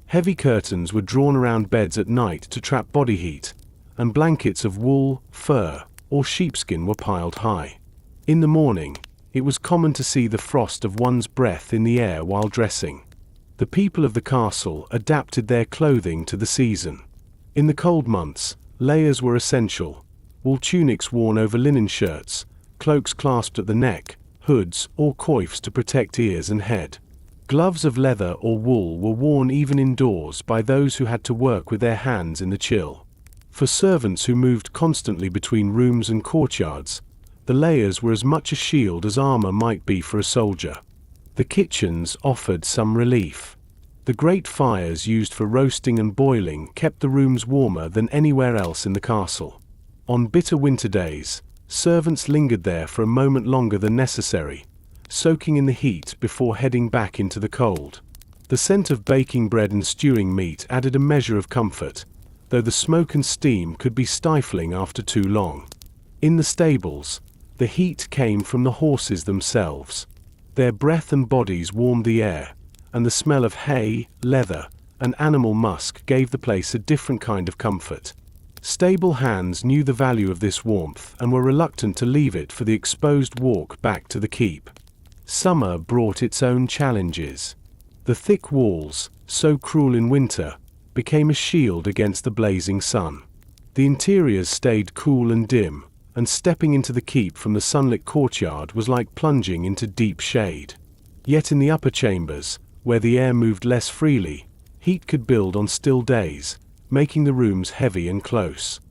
Heavy curtains were drawn around beds at night to trap body heat, and blankets of wool, fur, or sheepskin were piled high. In the morning, it was common to see the frost of one's breath in the air while dressing. The people of the castle adapted their clothing to the season. In the cold months, layers were essential: wool tunics worn over linen shirts, cloaks clasped at the neck, hoods or coifs to protect ears and head. Gloves of leather or wool were worn even indoors by those who had to work with their hands in the chill. For servants who moved constantly between rooms and courtyards, the layers were as much a shield as armor might be for a soldier. The kitchens offered some relief. The great fires used for roasting and boiling kept the rooms warmer than anywhere else in the castle. On bitter winter days, servants lingered there for a moment longer than necessary, soaking in the heat before heading back into the cold. The scent of baking bread and stewing meat added a measure of comfort, though the smoke and steam could be stifling after too long. In the stables, the heat came from the horses themselves. Their breath and bodies warmed the air, and the smell of hay, leather, and animal musk gave the place a different kind of comfort. Stable hands knew the value of this warmth and were reluctant to leave it for the exposed walk back to the keep. Summer brought its own challenges. The thick walls, so cruel in winter, became a shield against the blazing sun. The interiors stayed cool and dim, and stepping into the keep from the sunlit courtyard was like plunging into deep shade. Yet in the upper chambers, where the air moved less freely, heat could build on still days, making the rooms heavy and close.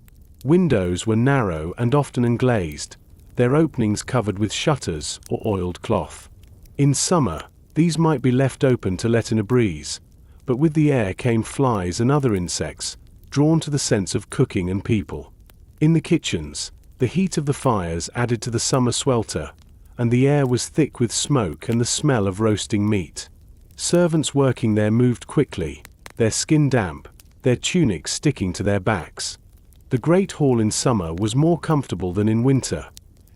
Windows were narrow and often unglazed, their openings covered with shutters or oiled cloth. In summer, these might be left open to let in a breeze, but with the air came flies and other insects, drawn to the sense of cooking and people. In the kitchens, the heat of the fires added to the summer swelter, and the air was thick with smoke and the smell of roasting meat. Servants working there moved quickly, their skin damp, their tunics sticking to their backs. The great hall in summer was more comfortable than in winter,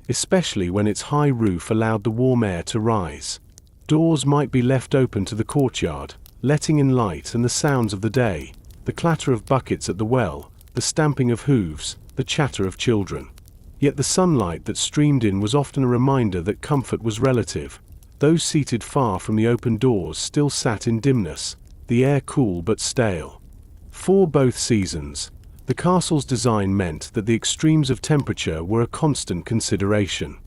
especially when its high roof allowed the warm air to rise. Doors might be left open to the courtyard, letting in light and the sounds of the day, the clatter of buckets at the well, the stamping of hooves, the chatter of children. Yet the sunlight that streamed in was often a reminder that comfort was relative. Those seated far from the open doors still sat in dimness, the air cool but stale. For both seasons, the castle's design meant that the extremes of temperature were a constant consideration.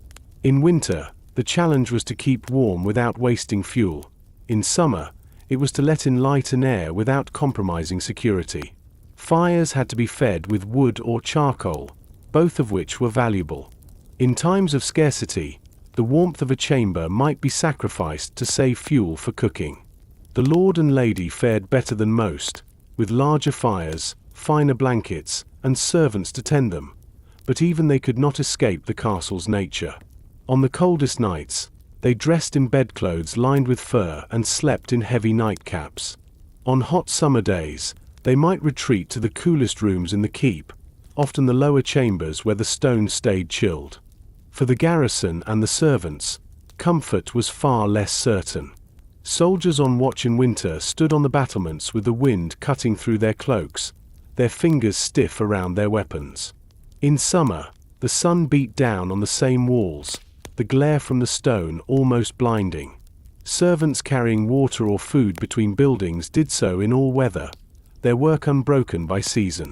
In winter, the challenge was to keep warm without wasting fuel. In summer, it was to let in light and air without compromising security. Fires had to be fed with wood or charcoal, both of which were valuable. In times of scarcity, the warmth of a chamber might be sacrificed to save fuel for cooking. The lord and lady fared better than most, with larger fires, finer blankets, and servants to tend them, but even they could not escape the castle's nature. On the coldest nights, they dressed in bedclothes lined with fur and slept in heavy nightcaps. On hot summer days, they might retreat to the coolest rooms in the keep, often the lower chambers where the stones stayed chilled. For the garrison and the servants, comfort was far less certain. Soldiers on watch in winter stood on the battlements with the wind cutting through their cloaks, their fingers stiff around their weapons. In summer, the sun beat down on the same walls, the glare from the stone almost blinding. Servants carrying water or food between buildings did so in all weather, their work unbroken by season.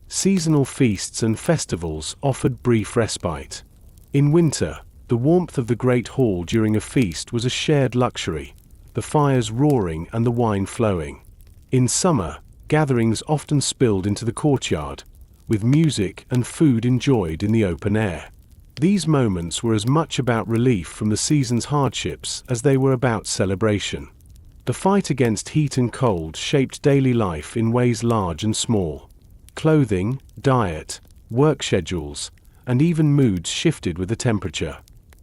Seasonal feasts and festivals offered brief respite. In winter, the warmth of the great hall during a feast was a shared luxury, the fires roaring and the wine flowing. In summer, gatherings often spilled into the courtyard, with music and food enjoyed in the open air. These moments were as much about relief from the season's hardships as they were about celebration. The fight against heat and cold shaped daily life in ways large and small. Clothing, diet, work schedules, and even moods shifted with the temperature.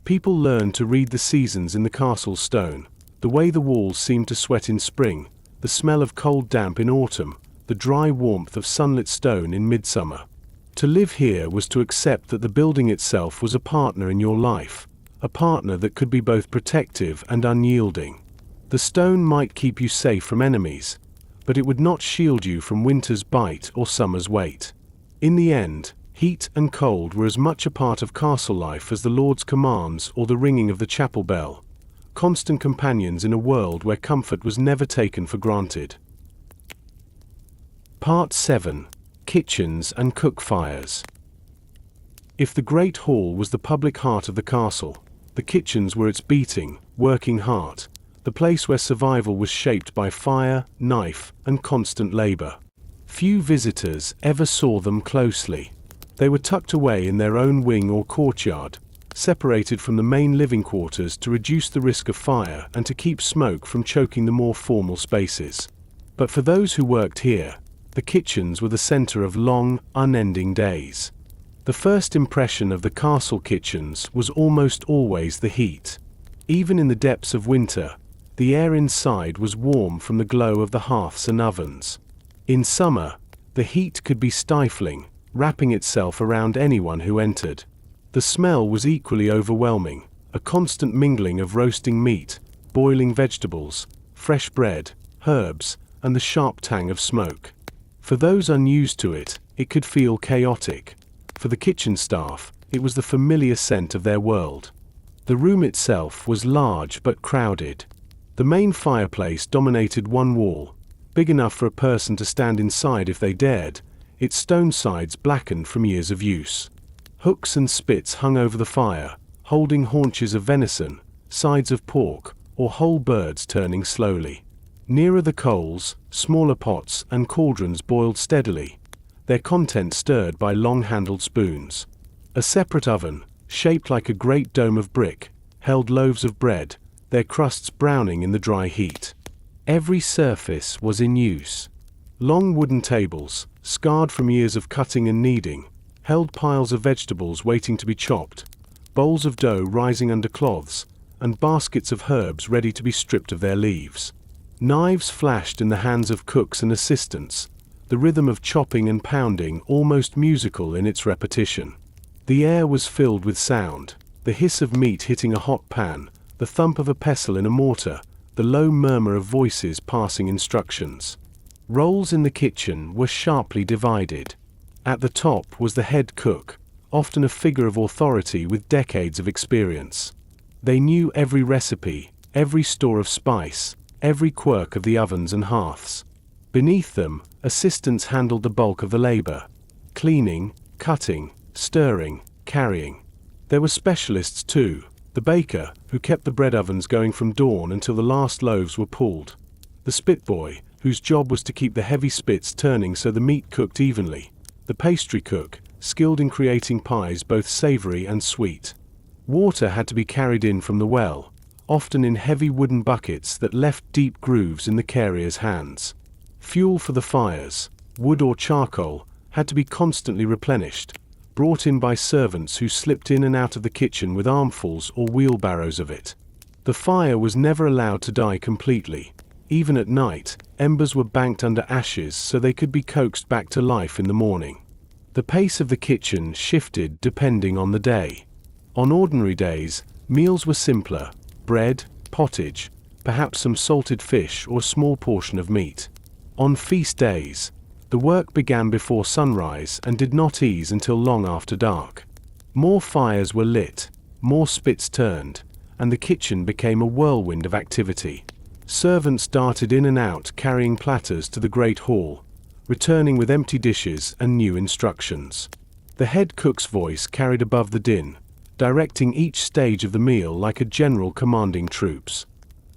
People learned to read the seasons in the castle stone, the way the walls seemed to sweat in spring, the smell of cold damp in autumn, the dry warmth of sunlit stone in midsummer. To live here was to accept that the building itself was a partner in your life, a partner that could be both protective and unyielding. The stone might keep you safe from enemies, but it would not shield you from winter's bite or summer's weight. In the end, heat and cold were as much a part of castle life as the lord's commands or the ringing of the chapel bell, constant companions in a world where comfort was never taken for granted. Part 7. Kitchens and Cookfires. If the great hall was the public heart of the castle, the kitchens were its beating, working heart, the place where survival was shaped by fire, knife, and constant labor. Few visitors ever saw them closely. They were tucked away in their own wing or courtyard, separated from the main living quarters to reduce the risk of fire and to keep smoke from choking the more formal spaces. But for those who worked here, the kitchens were the center of long, unending days. The first impression of the castle kitchens was almost always the heat. Even in the depths of winter, the air inside was warm from the glow of the hearths and ovens. In summer, the heat could be stifling, wrapping itself around anyone who entered. The smell was equally overwhelming, a constant mingling of roasting meat, boiling vegetables, fresh bread, herbs, and the sharp tang of smoke. For those unused to it, it could feel chaotic. For the kitchen staff, it was the familiar scent of their world. The room itself was large but crowded. The main fireplace dominated one wall, big enough for a person to stand inside if they dared, its stone sides blackened from years of use. Hooks and spits hung over the fire, holding haunches of venison, sides of pork, or whole birds turning slowly. Nearer the coals, smaller pots and cauldrons boiled steadily, their contents stirred by long-handled spoons. A separate oven, shaped like a great dome of brick, held loaves of bread, their crusts browning in the dry heat. Every surface was in use. Long wooden tables, scarred from years of cutting and kneading, held piles of vegetables waiting to be chopped, bowls of dough rising under cloths, and baskets of herbs ready to be stripped of their leaves. Knives flashed in the hands of cooks and assistants, the rhythm of chopping and pounding almost musical in its repetition. The air was filled with sound, the hiss of meat hitting a hot pan, the thump of a pestle in a mortar, the low murmur of voices passing instructions. Roles in the kitchen were sharply divided. At the top was the head cook, often a figure of authority with decades of experience. They knew every recipe, every store of spice, every quirk of the ovens and hearths. Beneath them, assistants handled the bulk of the labor: cleaning, cutting, stirring, carrying. There were specialists too: the baker, who kept the bread ovens going from dawn until the last loaves were pulled; the spit boy, whose job was to keep the heavy spits turning so the meat cooked evenly; the pastry cook, skilled in creating pies both savory and sweet. Water had to be carried in from the well, often in heavy wooden buckets that left deep grooves in the carrier's hands. Fuel for the fires, wood or charcoal, had to be constantly replenished, brought in by servants who slipped in and out of the kitchen with armfuls or wheelbarrows of it. The fire was never allowed to die completely. Even at night, embers were banked under ashes so they could be coaxed back to life in the morning. The pace of the kitchen shifted depending on the day. On ordinary days, meals were simpler: bread, pottage, perhaps some salted fish or a small portion of meat. On feast days, the work began before sunrise and did not ease until long after dark. More fires were lit, more spits turned, and the kitchen became a whirlwind of activity. Servants darted in and out carrying platters to the great hall, returning with empty dishes and new instructions. The head cook's voice carried above the din, directing each stage of the meal like a general commanding troops.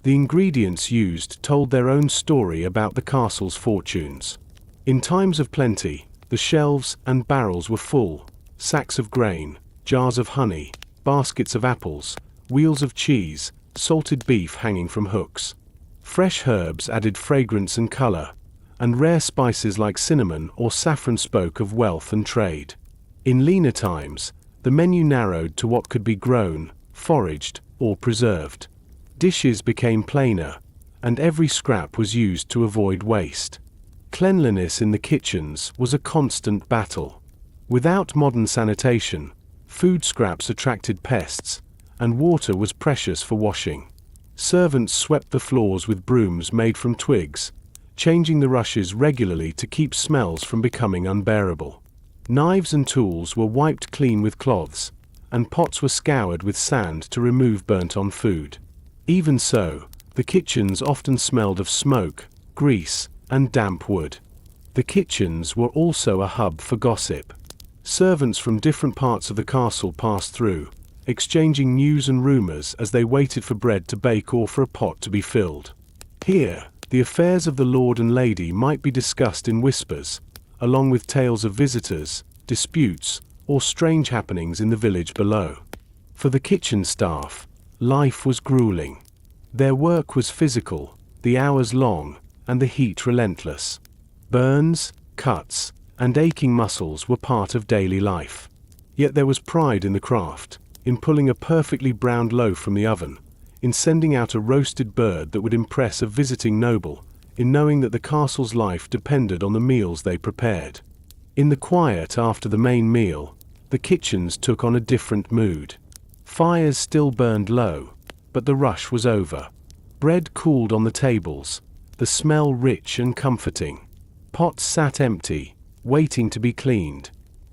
The ingredients used told their own story about the castle's fortunes. In times of plenty, the shelves and barrels were full: sacks of grain, jars of honey, baskets of apples, wheels of cheese, salted beef hanging from hooks. Fresh herbs added fragrance and color, and rare spices like cinnamon or saffron spoke of wealth and trade. In leaner times, the menu narrowed to what could be grown, foraged, or preserved. Dishes became plainer, and every scrap was used to avoid waste. Cleanliness in the kitchens was a constant battle. Without modern sanitation, food scraps attracted pests, and water was precious for washing. Servants swept the floors with brooms made from twigs, changing the rushes regularly to keep smells from becoming unbearable. Knives and tools were wiped clean with cloths, and pots were scoured with sand to remove burnt-on food. Even so, the kitchens often smelled of smoke, grease, and damp wood. The kitchens were also a hub for gossip. Servants from different parts of the castle passed through, exchanging news and rumors as they waited for bread to bake or for a pot to be filled. Here, the affairs of the lord and lady might be discussed in whispers, along with tales of visitors, disputes, or strange happenings in the village below. For the kitchen staff, life was grueling. Their work was physical, the hours long, and the heat relentless. Burns, cuts, and aching muscles were part of daily life. Yet there was pride in the craft, in pulling a perfectly browned loaf from the oven, in sending out a roasted bird that would impress a visiting noble, in knowing that the castle's life depended on the meals they prepared. In the quiet after the main meal, the kitchens took on a different mood. Fires still burned low, but the rush was over. Bread cooled on the tables, the smell rich and comforting. Pots sat empty, waiting to be cleaned.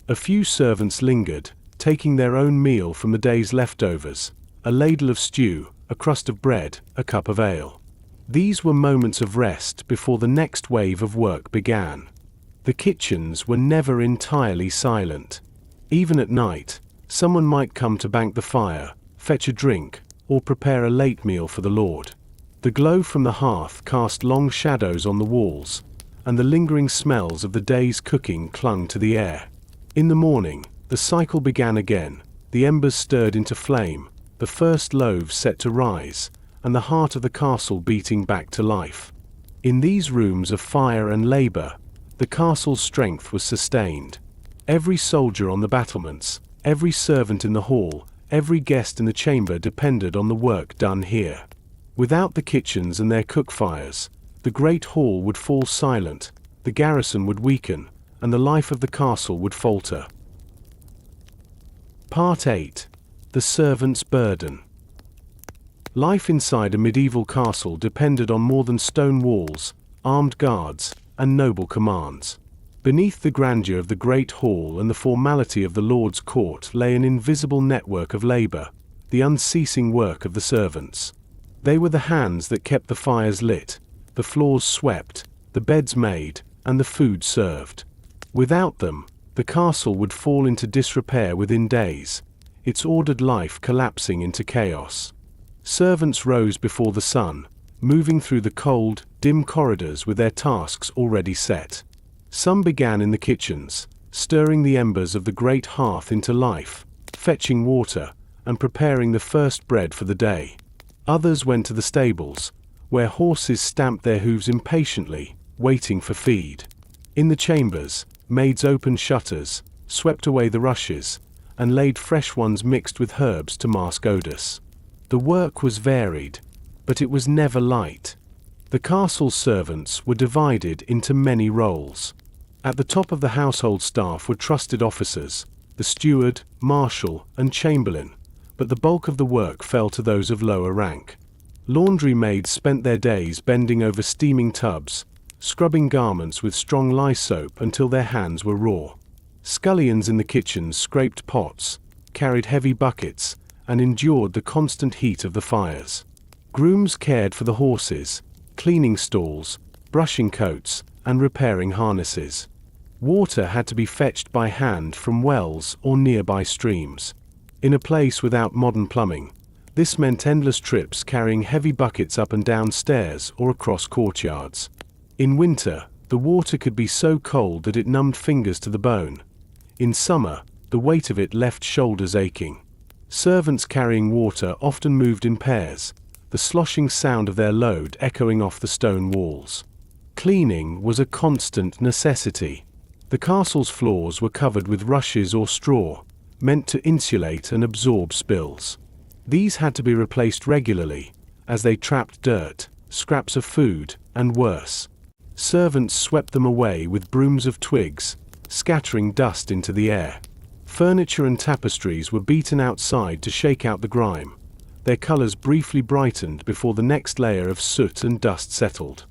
A few servants lingered, taking their own meal from the day's leftovers: a ladle of stew, a crust of bread, a cup of ale. These were moments of rest before the next wave of work began. The kitchens were never entirely silent. Even at night, someone might come to bank the fire, fetch a drink, or prepare a late meal for the lord. The glow from the hearth cast long shadows on the walls, and the lingering smells of the day's cooking clung to the air. In the morning, the cycle began again. The embers stirred into flame, the first loaves set to rise, and the heart of the castle beating back to life. In these rooms of fire and labor, the castle's strength was sustained. Every soldier on the battlements, every servant in the hall, every guest in the chamber depended on the work done here. Without the kitchens and their cook fires, the great hall would fall silent, the garrison would weaken, and the life of the castle would falter. Part 8. The Servant's Burden. Life inside a medieval castle depended on more than stone walls, armed guards, and noble commands. Beneath the grandeur of the great hall and the formality of the Lord's court lay an invisible network of labor, the unceasing work of the servants. They were the hands that kept the fires lit, the floors swept, the beds made, and the food served. Without them, the castle would fall into disrepair within days, its ordered life collapsing into chaos. Servants rose before the sun, moving through the cold, dim corridors with their tasks already set. Some began in the kitchens, stirring the embers of the great hearth into life, fetching water, and preparing the first bread for the day. Others went to the stables, where horses stamped their hooves impatiently, waiting for feed. In the chambers, maids opened shutters, swept away the rushes, and laid fresh ones mixed with herbs to mask odors. The work was varied, but it was never light. The castle's servants were divided into many roles. At the top of the household staff were trusted officers, the steward, marshal, and chamberlain, but the bulk of the work fell to those of lower rank. Laundry maids spent their days bending over steaming tubs, scrubbing garments with strong lye soap until their hands were raw. Scullions in the kitchens scraped pots, carried heavy buckets, and endured the constant heat of the fires. Grooms cared for the horses, cleaning stalls, brushing coats, and repairing harnesses. Water had to be fetched by hand from wells or nearby streams. In a place without modern plumbing, this meant endless trips carrying heavy buckets up and down stairs or across courtyards. In winter, the water could be so cold that it numbed fingers to the bone. In summer, the weight of it left shoulders aching. Servants carrying water often moved in pairs, the sloshing sound of their load echoing off the stone walls. Cleaning was a constant necessity. The castle's floors were covered with rushes or straw, meant to insulate and absorb spills. These had to be replaced regularly, as they trapped dirt, scraps of food, and worse. Servants swept them away with brooms of twigs, scattering dust into the air. Furniture and tapestries were beaten outside to shake out the grime. Their colors briefly brightened before the next layer of soot and dust settled.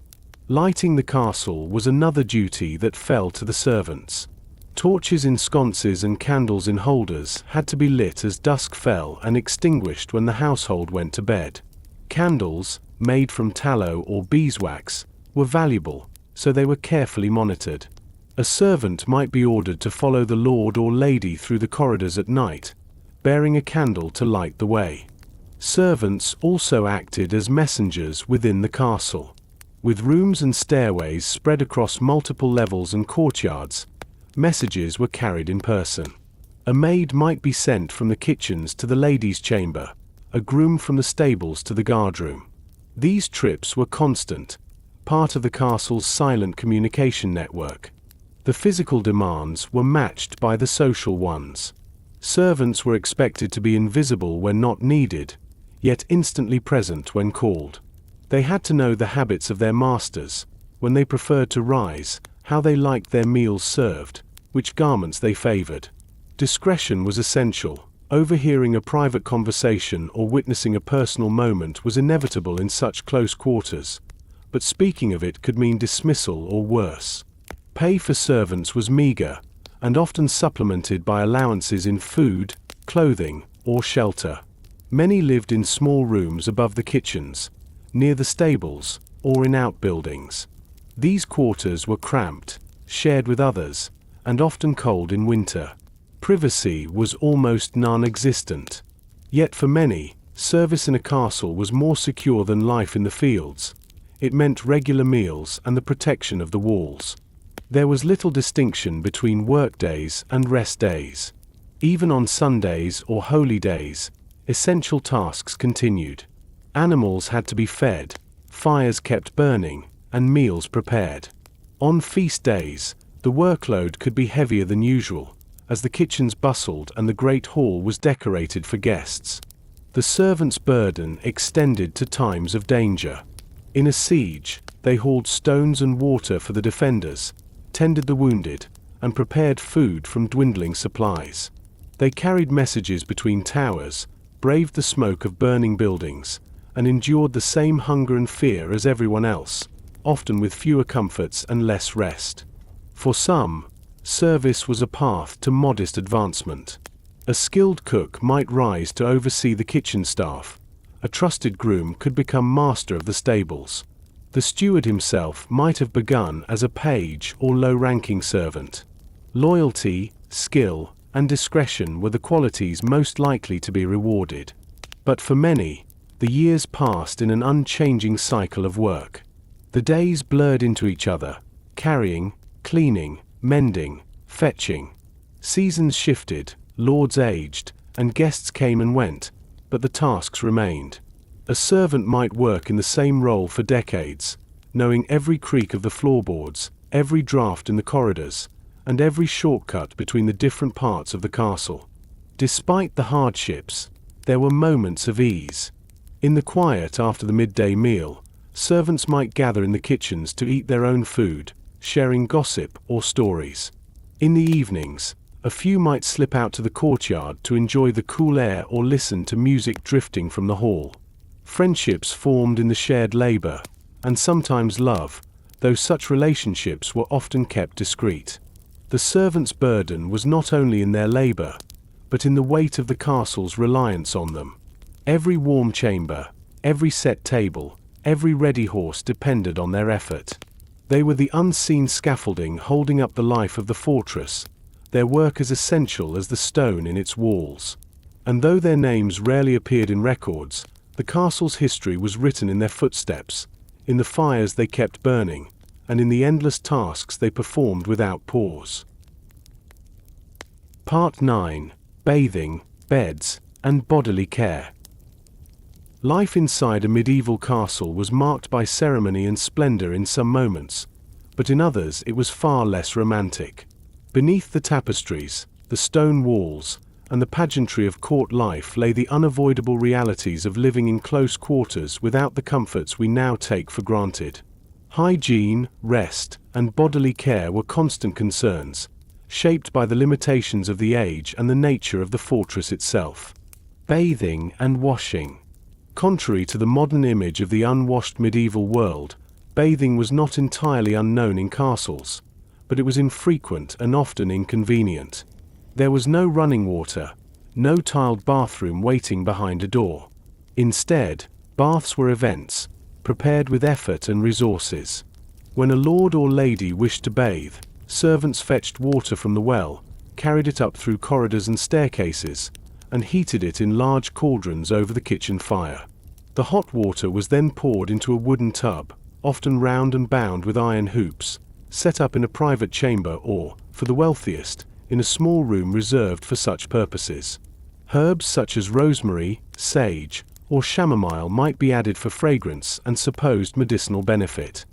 Lighting the castle was another duty that fell to the servants. Torches in sconces and candles in holders had to be lit as dusk fell and extinguished when the household went to bed. Candles, made from tallow or beeswax, were valuable, so they were carefully monitored. A servant might be ordered to follow the lord or lady through the corridors at night, bearing a candle to light the way. Servants also acted as messengers within the castle. With rooms and stairways spread across multiple levels and courtyards, messages were carried in person. A maid might be sent from the kitchens to the ladies' chamber, a groom from the stables to the guardroom. These trips were constant, part of the castle's silent communication network. The physical demands were matched by the social ones. Servants were expected to be invisible when not needed, yet instantly present when called. They had to know the habits of their masters, when they preferred to rise, how they liked their meals served, which garments they favored. Discretion was essential. Overhearing a private conversation or witnessing a personal moment was inevitable in such close quarters, but speaking of it could mean dismissal or worse. Pay for servants was meager, and often supplemented by allowances in food, clothing, or shelter. Many lived in small rooms above the kitchens, near the stables, or in outbuildings. These quarters were cramped, shared with others, and often cold in winter. Privacy was almost non-existent. Yet for many, service in a castle was more secure than life in the fields. It meant regular meals and the protection of the walls. There was little distinction between work days and rest days. Even on Sundays or holy days, essential tasks continued. Animals had to be fed, fires kept burning, and meals prepared. On feast days, the workload could be heavier than usual, as the kitchens bustled and the great hall was decorated for guests. The servants' burden extended to times of danger. In a siege, they hauled stones and water for the defenders, tended the wounded, and prepared food from dwindling supplies. They carried messages between towers, braved the smoke of burning buildings, and endured the same hunger and fear as everyone else, often with fewer comforts and less rest. For some, service was a path to modest advancement. A skilled cook might rise to oversee the kitchen staff. A trusted groom could become master of the stables. The steward himself might have begun as a page or low-ranking servant. Loyalty, skill, and discretion were the qualities most likely to be rewarded. But for many, the years passed in an unchanging cycle of work. The days blurred into each other, carrying, cleaning, mending, fetching. Seasons shifted, lords aged, and guests came and went, but the tasks remained. A servant might work in the same role for decades, knowing every creak of the floorboards, every draught in the corridors, and every shortcut between the different parts of the castle. Despite the hardships, there were moments of ease. In the quiet after the midday meal, servants might gather in the kitchens to eat their own food, sharing gossip or stories. In the evenings, a few might slip out to the courtyard to enjoy the cool air or listen to music drifting from the hall. Friendships formed in the shared labor, and sometimes love, though such relationships were often kept discreet. The servants' burden was not only in their labor, but in the weight of the castle's reliance on them. Every warm chamber, every set table, every ready horse depended on their effort. They were the unseen scaffolding holding up the life of the fortress, their work as essential as the stone in its walls. And though their names rarely appeared in records, the castle's history was written in their footsteps, in the fires they kept burning, and in the endless tasks they performed without pause. Part 9. Bathing, Beds, and Bodily Care. Life inside a medieval castle was marked by ceremony and splendor in some moments, but in others it was far less romantic. Beneath the tapestries, the stone walls, and the pageantry of court life lay the unavoidable realities of living in close quarters without the comforts we now take for granted. Hygiene, rest, and bodily care were constant concerns, shaped by the limitations of the age and the nature of the fortress itself. Bathing and washing. Contrary to the modern image of the unwashed medieval world, bathing was not entirely unknown in castles, but it was infrequent and often inconvenient. There was no running water, no tiled bathroom waiting behind a door. Instead, baths were events, prepared with effort and resources. When a lord or lady wished to bathe, servants fetched water from the well, carried it up through corridors and staircases, and heated it in large cauldrons over the kitchen fire. The hot water was then poured into a wooden tub, often round and bound with iron hoops, set up in a private chamber or, for the wealthiest, in a small room reserved for such purposes. Herbs such as rosemary, sage, or chamomile might be added for fragrance and supposed medicinal benefit.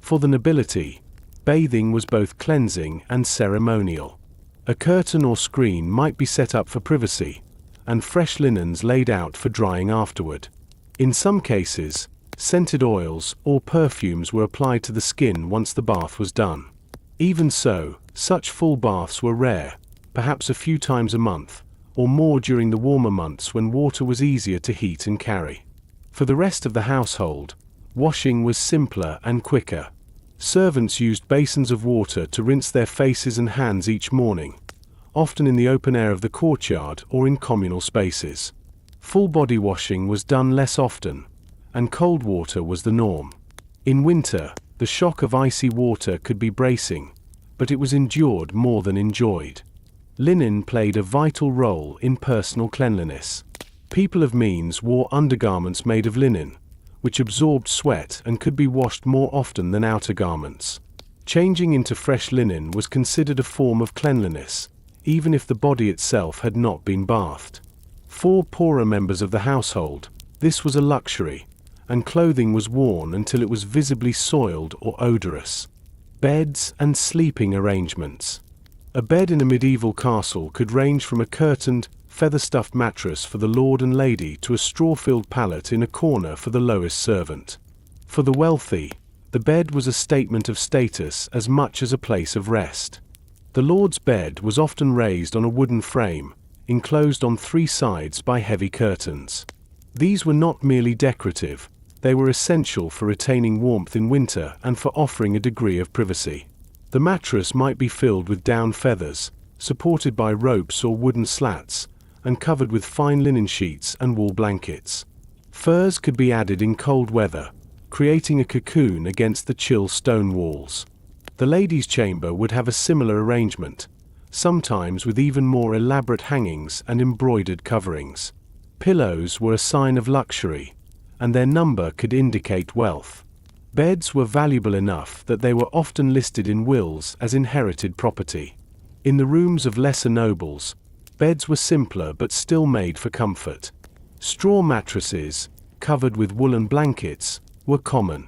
For the nobility, bathing was both cleansing and ceremonial. A curtain or screen might be set up for privacy, and fresh linens laid out for drying afterward. In some cases, scented oils or perfumes were applied to the skin once the bath was done. Even so, such full baths were rare, perhaps a few times a month, or more during the warmer months when water was easier to heat and carry. For the rest of the household, washing was simpler and quicker. Servants used basins of water to rinse their faces and hands each morning, often in the open air of the courtyard or in communal spaces. Full body washing was done less often, and cold water was the norm. In winter, the shock of icy water could be bracing, but it was endured more than enjoyed. Linen played a vital role in personal cleanliness. People of means wore undergarments made of linen, which absorbed sweat and could be washed more often than outer garments. Changing into fresh linen was considered a form of cleanliness, even if the body itself had not been bathed. For poorer members of the household, this was a luxury, and clothing was worn until it was visibly soiled or odorous. Beds and sleeping arrangements. A bed in a medieval castle could range from a curtained, feather-stuffed mattress for the lord and lady to a straw-filled pallet in a corner for the lowest servant. For the wealthy, the bed was a statement of status as much as a place of rest. The lord's bed was often raised on a wooden frame, enclosed on three sides by heavy curtains. These were not merely decorative, they were essential for retaining warmth in winter and for offering a degree of privacy. The mattress might be filled with down feathers, supported by ropes or wooden slats, and covered with fine linen sheets and wool blankets. Furs could be added in cold weather, creating a cocoon against the chill stone walls. The ladies' chamber would have a similar arrangement, sometimes with even more elaborate hangings and embroidered coverings. Pillows were a sign of luxury, and their number could indicate wealth. Beds were valuable enough that they were often listed in wills as inherited property. In the rooms of lesser nobles, beds were simpler but still made for comfort. Straw mattresses, covered with woolen blankets, were common.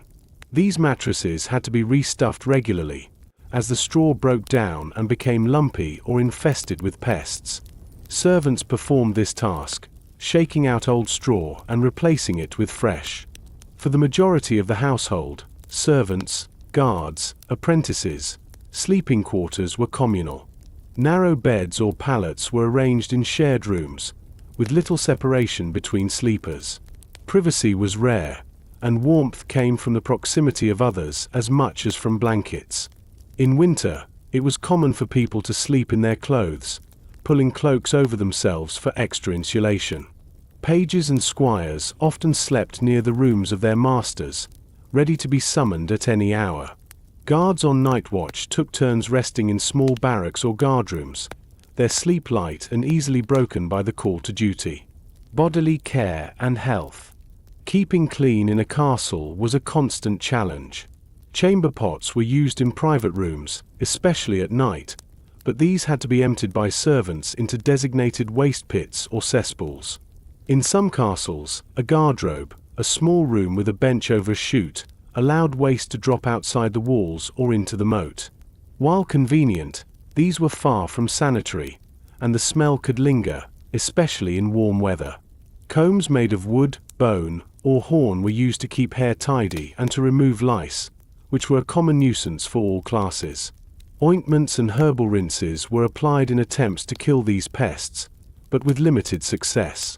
These mattresses had to be restuffed regularly, as the straw broke down and became lumpy or infested with pests. Servants performed this task, shaking out old straw and replacing it with fresh. For the majority of the household, servants, guards, apprentices, sleeping quarters were communal. Narrow beds or pallets were arranged in shared rooms, with little separation between sleepers. Privacy was rare, and warmth came from the proximity of others as much as from blankets. In winter, it was common for people to sleep in their clothes, pulling cloaks over themselves for extra insulation. Pages and squires often slept near the rooms of their masters, ready to be summoned at any hour. Guards on night watch took turns resting in small barracks or guardrooms, their sleep light and easily broken by the call to duty. Bodily care and health. Keeping clean in a castle was a constant challenge. Chamber pots were used in private rooms, especially at night, but these had to be emptied by servants into designated waste pits or cesspools. In some castles, a guardrobe, a small room with a bench over a chute, allowed waste to drop outside the walls or into the moat. While convenient, these were far from sanitary, and the smell could linger, especially in warm weather. Combs made of wood, bone, or horn were used to keep hair tidy and to remove lice, which were a common nuisance for all classes. Ointments and herbal rinses were applied in attempts to kill these pests, but with limited success.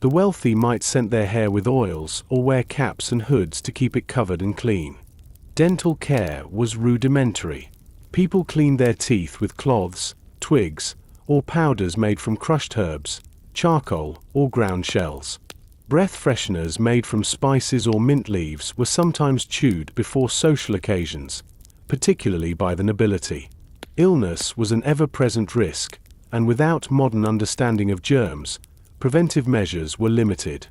The wealthy might scent their hair with oils or wear caps and hoods to keep it covered and clean. Dental care was rudimentary. People cleaned their teeth with cloths, twigs, or powders made from crushed herbs, charcoal, or ground shells. Breath fresheners made from spices or mint leaves were sometimes chewed before social occasions, particularly by the nobility. Illness was an ever-present risk, and without modern understanding of germs, preventive measures were limited.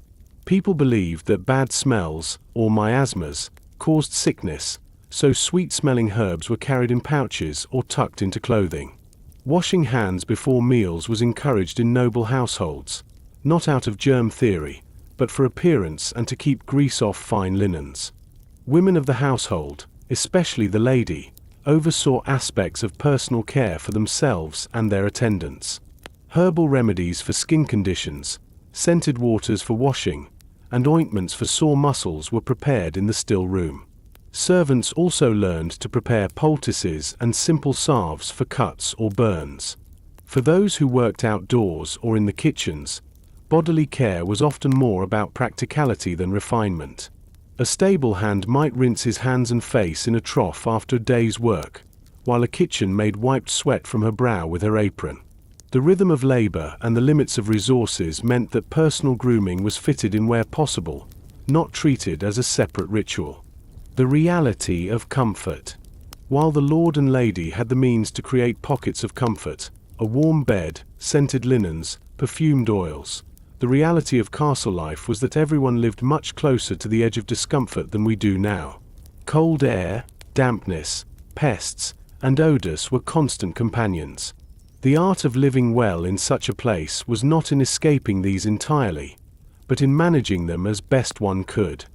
People believed that bad smells, or miasmas, caused sickness, so sweet-smelling herbs were carried in pouches or tucked into clothing. Washing hands before meals was encouraged in noble households, not out of germ theory, but for appearance and to keep grease off fine linens. Women of the household, especially the lady, oversaw aspects of personal care for themselves and their attendants. Herbal remedies for skin conditions, scented waters for washing, and ointments for sore muscles were prepared in the still room. Servants also learned to prepare poultices and simple salves for cuts or burns. For those who worked outdoors or in the kitchens, bodily care was often more about practicality than refinement. A stable hand might rinse his hands and face in a trough after a day's work, while a kitchen maid wiped sweat from her brow with her apron. The rhythm of labor and the limits of resources meant that personal grooming was fitted in where possible, not treated as a separate ritual. The reality of comfort. While the lord and lady had the means to create pockets of comfort, a warm bed, scented linens, perfumed oils, the reality of castle life was that everyone lived much closer to the edge of discomfort than we do now. Cold air, dampness, pests, and odors were constant companions. The art of living well in such a place was not in escaping these entirely, but in managing them as best one could.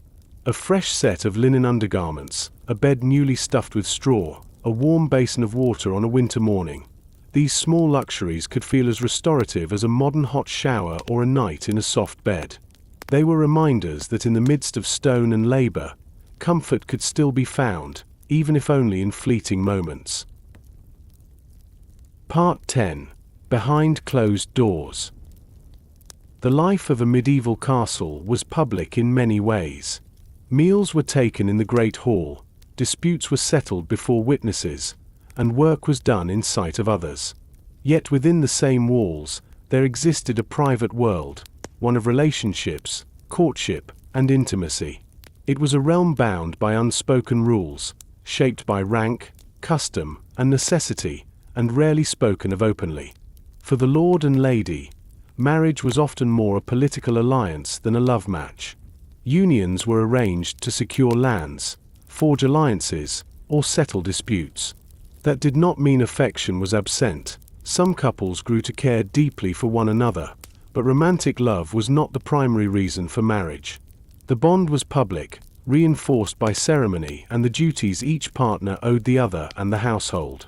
A fresh set of linen undergarments, a bed newly stuffed with straw, a warm basin of water on a winter morning. These small luxuries could feel as restorative as a modern hot shower or a night in a soft bed. They were reminders that in the midst of stone and labor, comfort could still be found, even if only in fleeting moments. Part 10. Behind Closed Doors. The life of a medieval castle was public in many ways. Meals were taken in the Great Hall, disputes were settled before witnesses, and work was done in sight of others. Yet within the same walls, there existed a private world, one of relationships, courtship, and intimacy. It was a realm bound by unspoken rules, shaped by rank, custom, and necessity, and rarely spoken of openly. For the lord and lady, marriage was often more a political alliance than a love match. Unions were arranged to secure lands, forge alliances, or settle disputes. That did not mean affection was absent. Some couples grew to care deeply for one another, but romantic love was not the primary reason for marriage. The bond was public, reinforced by ceremony and the duties each partner owed the other and the household.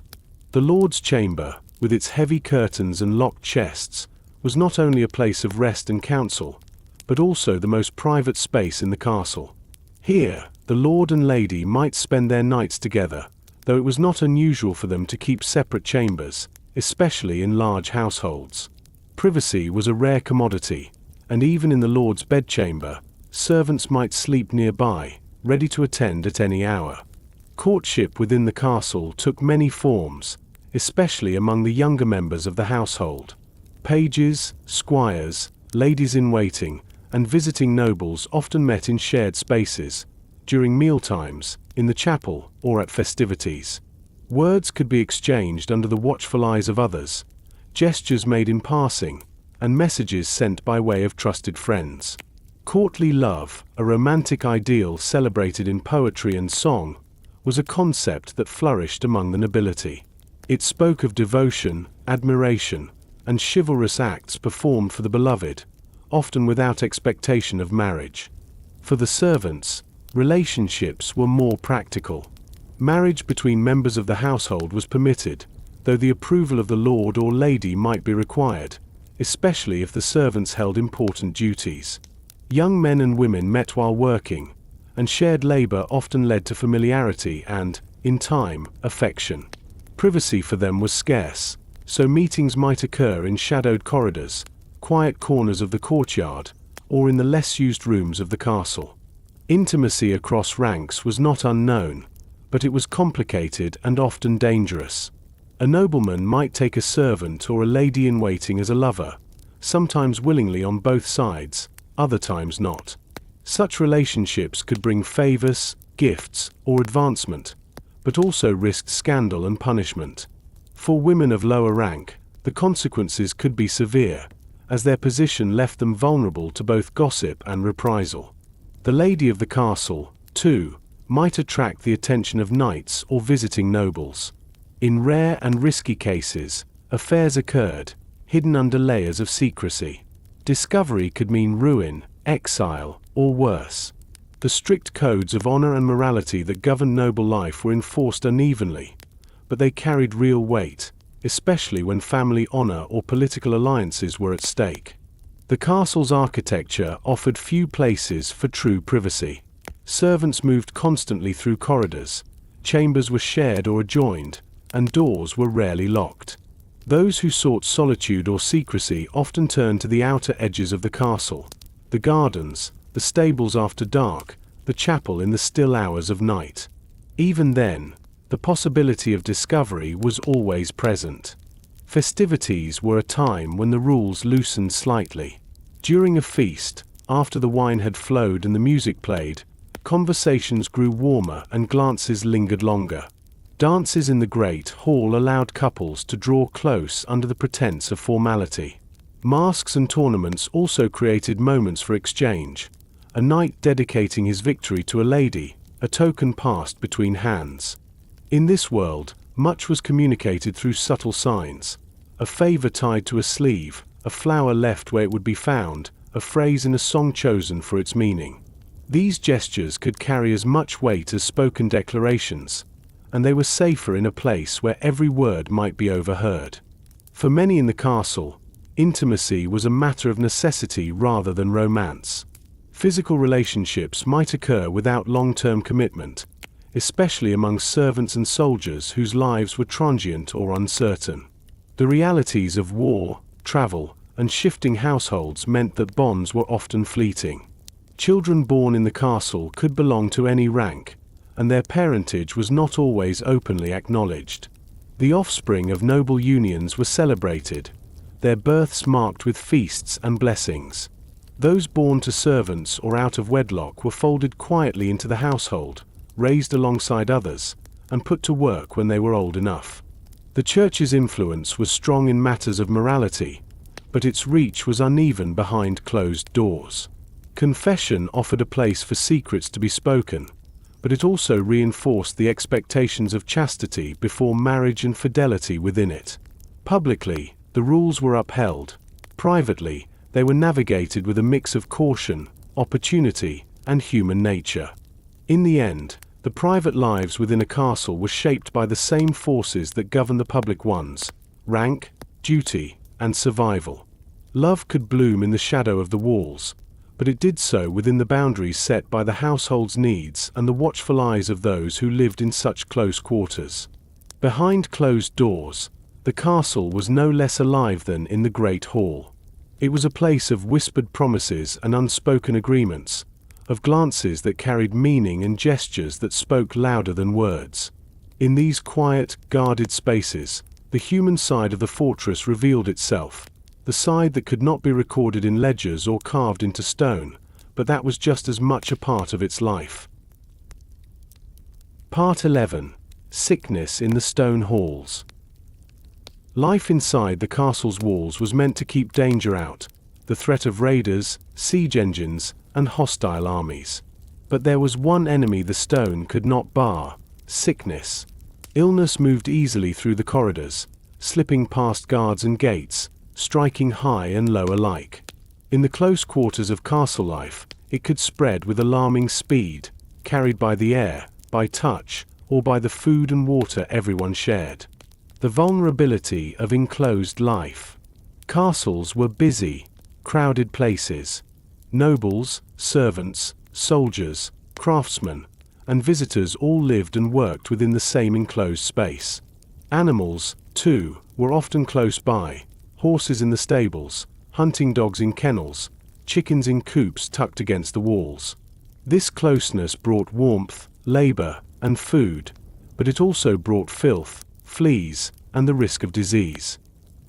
The Lord's chamber, with its heavy curtains and locked chests, was not only a place of rest and counsel, but also the most private space in the castle. Here, the lord and lady might spend their nights together, though it was not unusual for them to keep separate chambers, especially in large households. Privacy was a rare commodity, and even in the lord's bedchamber, servants might sleep nearby, ready to attend at any hour. Courtship within the castle took many forms, especially among the younger members of the household. Pages, squires, ladies-in-waiting, and visiting nobles often met in shared spaces, during mealtimes, in the chapel, or at festivities. Words could be exchanged under the watchful eyes of others, gestures made in passing, and messages sent by way of trusted friends. Courtly love, a romantic ideal celebrated in poetry and song, was a concept that flourished among the nobility. It spoke of devotion, admiration, and chivalrous acts performed for the beloved, often without expectation of marriage. For the servants, relationships were more practical. Marriage between members of the household was permitted, though the approval of the lord or lady might be required, especially if the servants held important duties. Young men and women met while working, and shared labor often led to familiarity and, in time, affection. Privacy for them was scarce, so meetings might occur in shadowed corridors, quiet corners of the courtyard, or in the less used rooms of the castle. Intimacy across ranks was not unknown, but it was complicated and often dangerous. A nobleman might take a servant or a lady-in-waiting as a lover, sometimes willingly on both sides, other times not. Such relationships could bring favors, gifts, or advancement, but also risked scandal and punishment. For women of lower rank, the consequences could be severe, as their position left them vulnerable to both gossip and reprisal. The lady of the castle, too, might attract the attention of knights or visiting nobles. In rare and risky cases, affairs occurred, hidden under layers of secrecy. Discovery could mean ruin, exile, or worse. The strict codes of honor and morality that governed noble life were enforced unevenly, but they carried real weight, especially when family honor or political alliances were at stake. The castle's architecture offered few places for true privacy. Servants moved constantly through corridors, chambers were shared or adjoined, and doors were rarely locked. Those who sought solitude or secrecy often turned to the outer edges of the castle, the gardens, the stables after dark, the chapel in the still hours of night. Even then, the possibility of discovery was always present. Festivities were a time when the rules loosened slightly. During a feast, after the wine had flowed and the music played, conversations grew warmer and glances lingered longer. Dances in the great hall allowed couples to draw close under the pretense of formality. Masks and tournaments also created moments for exchange, a knight dedicating his victory to a lady, a token passed between hands. In this world, much was communicated through subtle signs. A favor tied to a sleeve, a flower left where it would be found, a phrase in a song chosen for its meaning. These gestures could carry as much weight as spoken declarations, and they were safer in a place where every word might be overheard. For many in the castle, intimacy was a matter of necessity rather than romance. Physical relationships might occur without long-term commitment, especially among servants and soldiers whose lives were transient or uncertain. The realities of war, travel, and shifting households meant that bonds were often fleeting. Children born in the castle could belong to any rank, and their parentage was not always openly acknowledged. The offspring of noble unions were celebrated, their births marked with feasts and blessings. Those born to servants or out of wedlock were folded quietly into the household, raised alongside others, and put to work when they were old enough. The church's influence was strong in matters of morality, but its reach was uneven behind closed doors. Confession offered a place for secrets to be spoken, but it also reinforced the expectations of chastity before marriage and fidelity within it. Publicly, the rules were upheld. Privately, they were navigated with a mix of caution, opportunity, and human nature. In the end, the private lives within a castle were shaped by the same forces that govern the public ones: rank, duty, and survival. Love could bloom in the shadow of the walls, but it did so within the boundaries set by the household's needs and the watchful eyes of those who lived in such close quarters. Behind closed doors, the castle was no less alive than in the great hall. It was a place of whispered promises and unspoken agreements, of glances that carried meaning and gestures that spoke louder than words. In these quiet, guarded spaces, the human side of the fortress revealed itself, the side that could not be recorded in ledgers or carved into stone, but that was just as much a part of its life. Part 11. Sickness in the Stone Halls. Life inside the castle's walls was meant to keep danger out, the threat of raiders, siege engines, and hostile armies. But there was one enemy the stone could not bar: sickness. Illness moved easily through the corridors, slipping past guards and gates, striking high and low alike. In the close quarters of castle life, it could spread with alarming speed, carried by the air, by touch, or by the food and water everyone shared. The vulnerability of enclosed life. Castles were busy, crowded places. Nobles, servants, soldiers, craftsmen, and visitors all lived and worked within the same enclosed space. Animals, too, were often close by: horses in the stables, hunting dogs in kennels, chickens in coops tucked against the walls. This closeness brought warmth, labor, and food, but it also brought filth, fleas, and the risk of disease.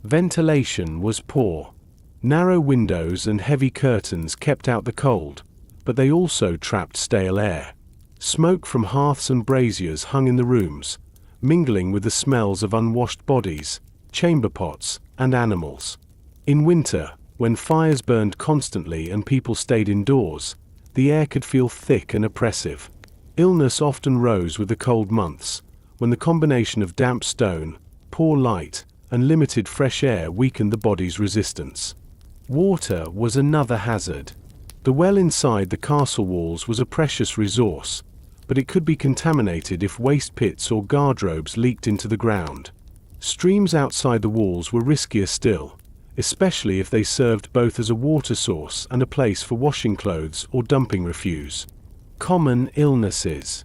Ventilation was poor. Narrow windows and heavy curtains kept out the cold, but they also trapped stale air. Smoke from hearths and braziers hung in the rooms, mingling with the smells of unwashed bodies, chamber pots, and animals. In winter, when fires burned constantly and people stayed indoors, the air could feel thick and oppressive. Illness often rose with the cold months, when the combination of damp stone, poor light, and limited fresh air weakened the body's resistance. Water was another hazard. The well inside the castle walls was a precious resource, but it could be contaminated if waste pits or guardrobes leaked into the ground. Streams outside the walls were riskier still, especially if they served both as a water source and a place for washing clothes or dumping refuse. Common illnesses.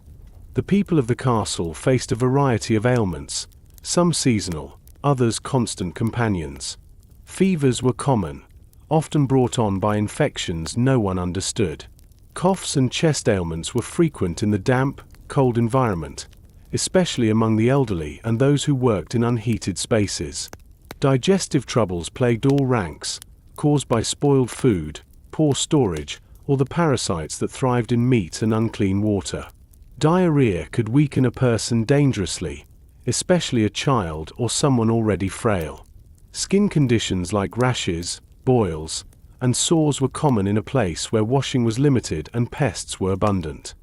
The people of the castle faced a variety of ailments, some seasonal, others constant companions. Fevers were common, often brought on by infections no one understood. Coughs and chest ailments were frequent in the damp, cold environment, especially among the elderly and those who worked in unheated spaces. Digestive troubles plagued all ranks, caused by spoiled food, poor storage, or the parasites that thrived in meat and unclean water. Diarrhea could weaken a person dangerously, especially a child or someone already frail. Skin conditions like rashes, boils, and sores were common in a place where washing was limited and pests were abundant.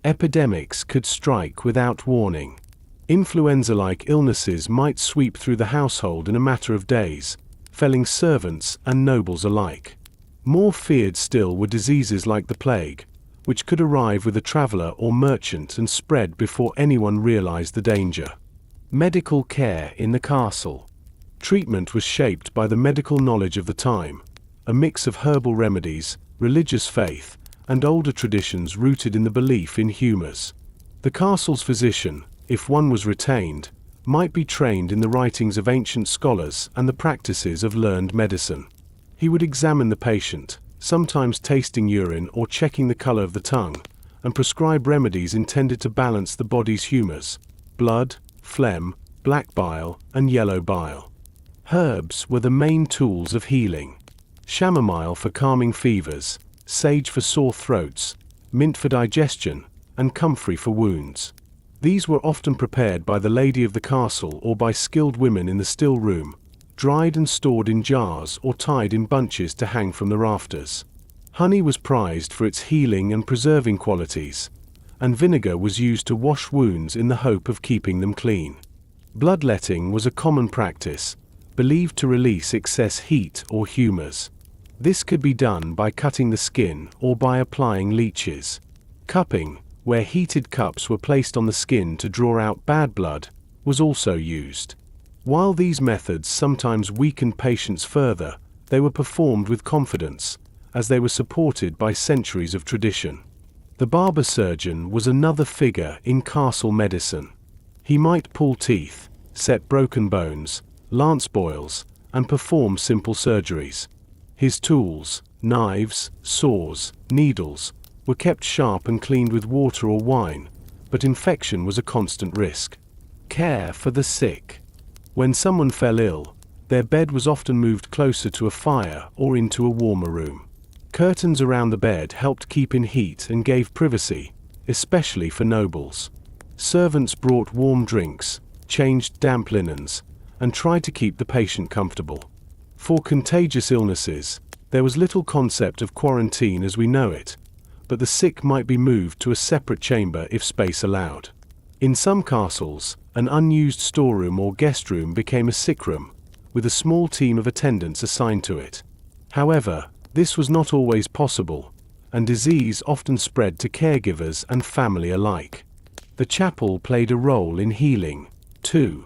Epidemics could strike without warning. Influenza-like illnesses might sweep through the household in a matter of days, felling servants and nobles alike. More feared still were diseases like the plague, which could arrive with a traveler or merchant and spread before anyone realized the danger. Medical care in the castle. Treatment was shaped by the medical knowledge of the time, a mix of herbal remedies, religious faith, and older traditions rooted in the belief in humors. The castle's physician, if one was retained, might be trained in the writings of ancient scholars and the practices of learned medicine. He would examine the patient, sometimes tasting urine or checking the color of the tongue, and prescribe remedies intended to balance the body's humors: blood, phlegm, black bile, and yellow bile. Herbs were the main tools of healing. Chamomile for calming fevers, sage for sore throats, mint for digestion, and comfrey for wounds. These were often prepared by the lady of the castle or by skilled women in the still room, dried and stored in jars or tied in bunches to hang from the rafters. Honey was prized for its healing and preserving qualities, and vinegar was used to wash wounds in the hope of keeping them clean. Bloodletting was a common practice, believed to release excess heat or humors. This could be done by cutting the skin or by applying leeches. Cupping, where heated cups were placed on the skin to draw out bad blood, was also used. While these methods sometimes weakened patients further, they were performed with confidence, as they were supported by centuries of tradition. The barber surgeon was another figure in castle medicine. He might pull teeth, set broken bones, lance boils, and perform simple surgeries. His tools, knives, saws, needles, were kept sharp and cleaned with water or wine, but infection was a constant risk. Care for the sick. When someone fell ill, their bed was often moved closer to a fire or into a warmer room. Curtains around the bed helped keep in heat and gave privacy, especially for nobles. Servants brought warm drinks, changed damp linens, and tried to keep the patient comfortable. For contagious illnesses, there was little concept of quarantine as we know it, but the sick might be moved to a separate chamber if space allowed. In some castles, an unused storeroom or guest room became a sick room, with a small team of attendants assigned to it. However, this was not always possible, and disease often spread to caregivers and family alike. The chapel played a role in healing, too.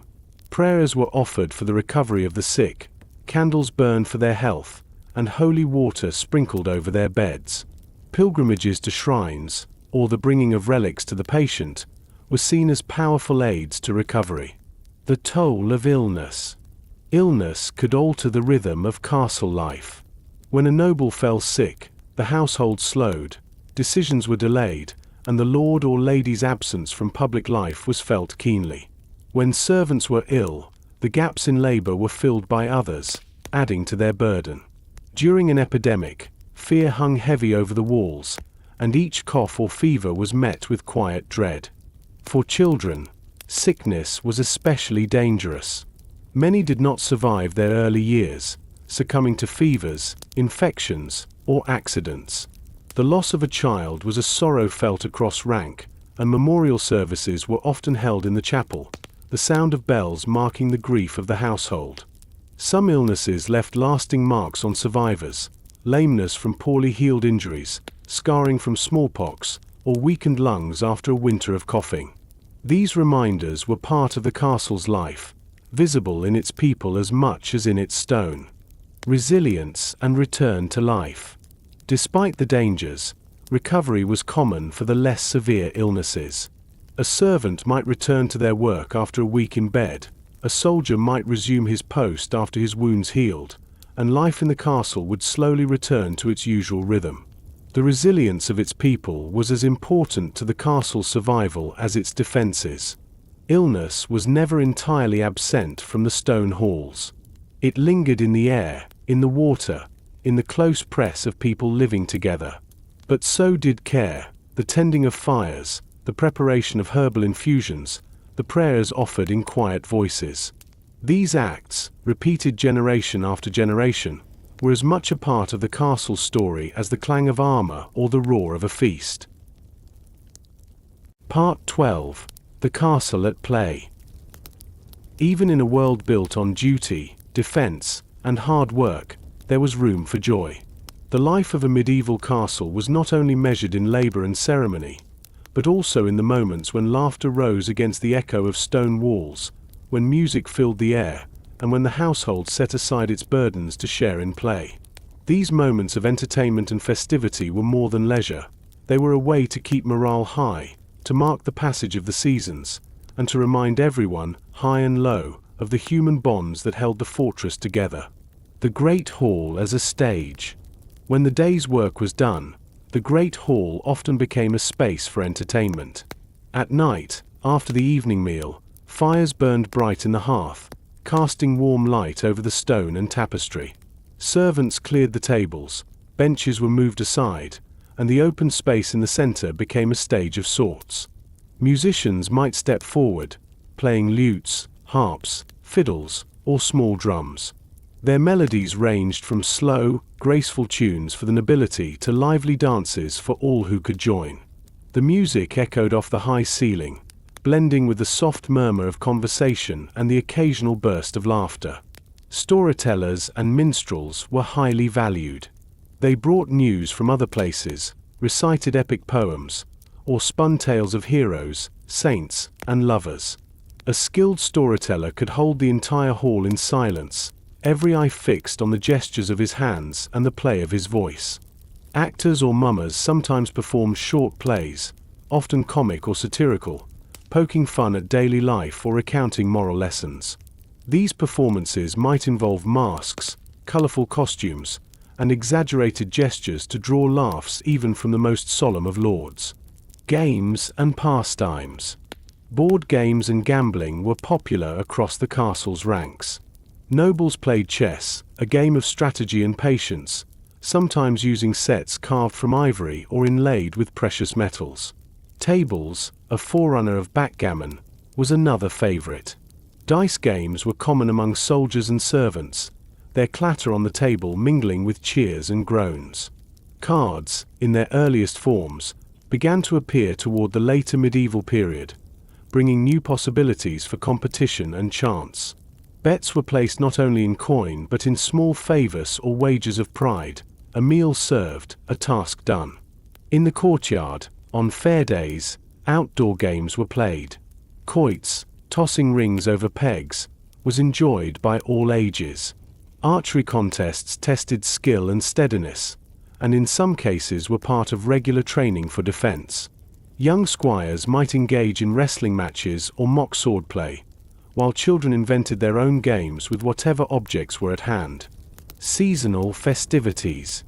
Prayers were offered for the recovery of the sick, candles burned for their health, and holy water sprinkled over their beds. Pilgrimages to shrines, or the bringing of relics to the patient, were seen as powerful aids to recovery. The toll of illness. Illness could alter the rhythm of castle life. When a noble fell sick, the household slowed, decisions were delayed, and the lord or lady's absence from public life was felt keenly. When servants were ill, the gaps in labor were filled by others, adding to their burden. During an epidemic, fear hung heavy over the walls, and each cough or fever was met with quiet dread. For children, sickness was especially dangerous. Many did not survive their early years, succumbing to fevers, infections, or accidents. The loss of a child was a sorrow felt across rank, and memorial services were often held in the chapel, the sound of bells marking the grief of the household. Some illnesses left lasting marks on survivors: lameness from poorly healed injuries, scarring from smallpox, or weakened lungs after a winter of coughing. These reminders were part of the castle's life, visible in its people as much as in its stone. Resilience and return to life. Despite the dangers, recovery was common for the less severe illnesses. A servant might return to their work after a week in bed, a soldier might resume his post after his wounds healed, and life in the castle would slowly return to its usual rhythm. The resilience of its people was as important to the castle's survival as its defenses. Illness was never entirely absent from the stone halls. It lingered in the air, in the water, in the close press of people living together. But so did care, the tending of fires, the preparation of herbal infusions, the prayers offered in quiet voices. These acts, repeated generation after generation, were as much a part of the castle's story as the clang of armor or the roar of a feast. Part 12. The Castle at Play. Even in a world built on duty, defense, and hard work, there was room for joy. The life of a medieval castle was not only measured in labor and ceremony, but also in the moments when laughter rose against the echo of stone walls, when music filled the air, and when the household set aside its burdens to share in play. These moments of entertainment and festivity were more than leisure. They were a way to keep morale high, to mark the passage of the seasons, and to remind everyone, high and low, of the human bonds that held the fortress together. The Great Hall as a stage. When the day's work was done, the Great Hall often became a space for entertainment. At night, after the evening meal, fires burned bright in the hearth, casting warm light over the stone and tapestry. Servants cleared the tables, benches were moved aside, and the open space in the center became a stage of sorts. Musicians might step forward, playing lutes, harps, fiddles, or small drums. Their melodies ranged from slow, graceful tunes for the nobility to lively dances for all who could join. The music echoed off the high ceiling, blending with the soft murmur of conversation and the occasional burst of laughter. Storytellers and minstrels were highly valued. They brought news from other places, recited epic poems, or spun tales of heroes, saints, and lovers. A skilled storyteller could hold the entire hall in silence, every eye fixed on the gestures of his hands and the play of his voice. Actors or mummers sometimes performed short plays, often comic or satirical, poking fun at daily life or recounting moral lessons. These performances might involve masks, colorful costumes, and exaggerated gestures to draw laughs even from the most solemn of lords. Games and pastimes. Board games and gambling were popular across the castle's ranks. Nobles played chess, a game of strategy and patience, sometimes using sets carved from ivory or inlaid with precious metals. Tables, a forerunner of backgammon, was another favorite. Dice games were common among soldiers and servants, their clatter on the table mingling with cheers and groans. Cards, in their earliest forms, began to appear toward the later medieval period, bringing new possibilities for competition and chance. Bets were placed not only in coin but in small favors or wagers of pride, a meal served, a task done. In the courtyard, on fair days, outdoor games were played. Quoits, tossing rings over pegs, was enjoyed by all ages. Archery contests tested skill and steadiness, and in some cases were part of regular training for defense. Young squires might engage in wrestling matches or mock swordplay, while children invented their own games with whatever objects were at hand. Seasonal festivities.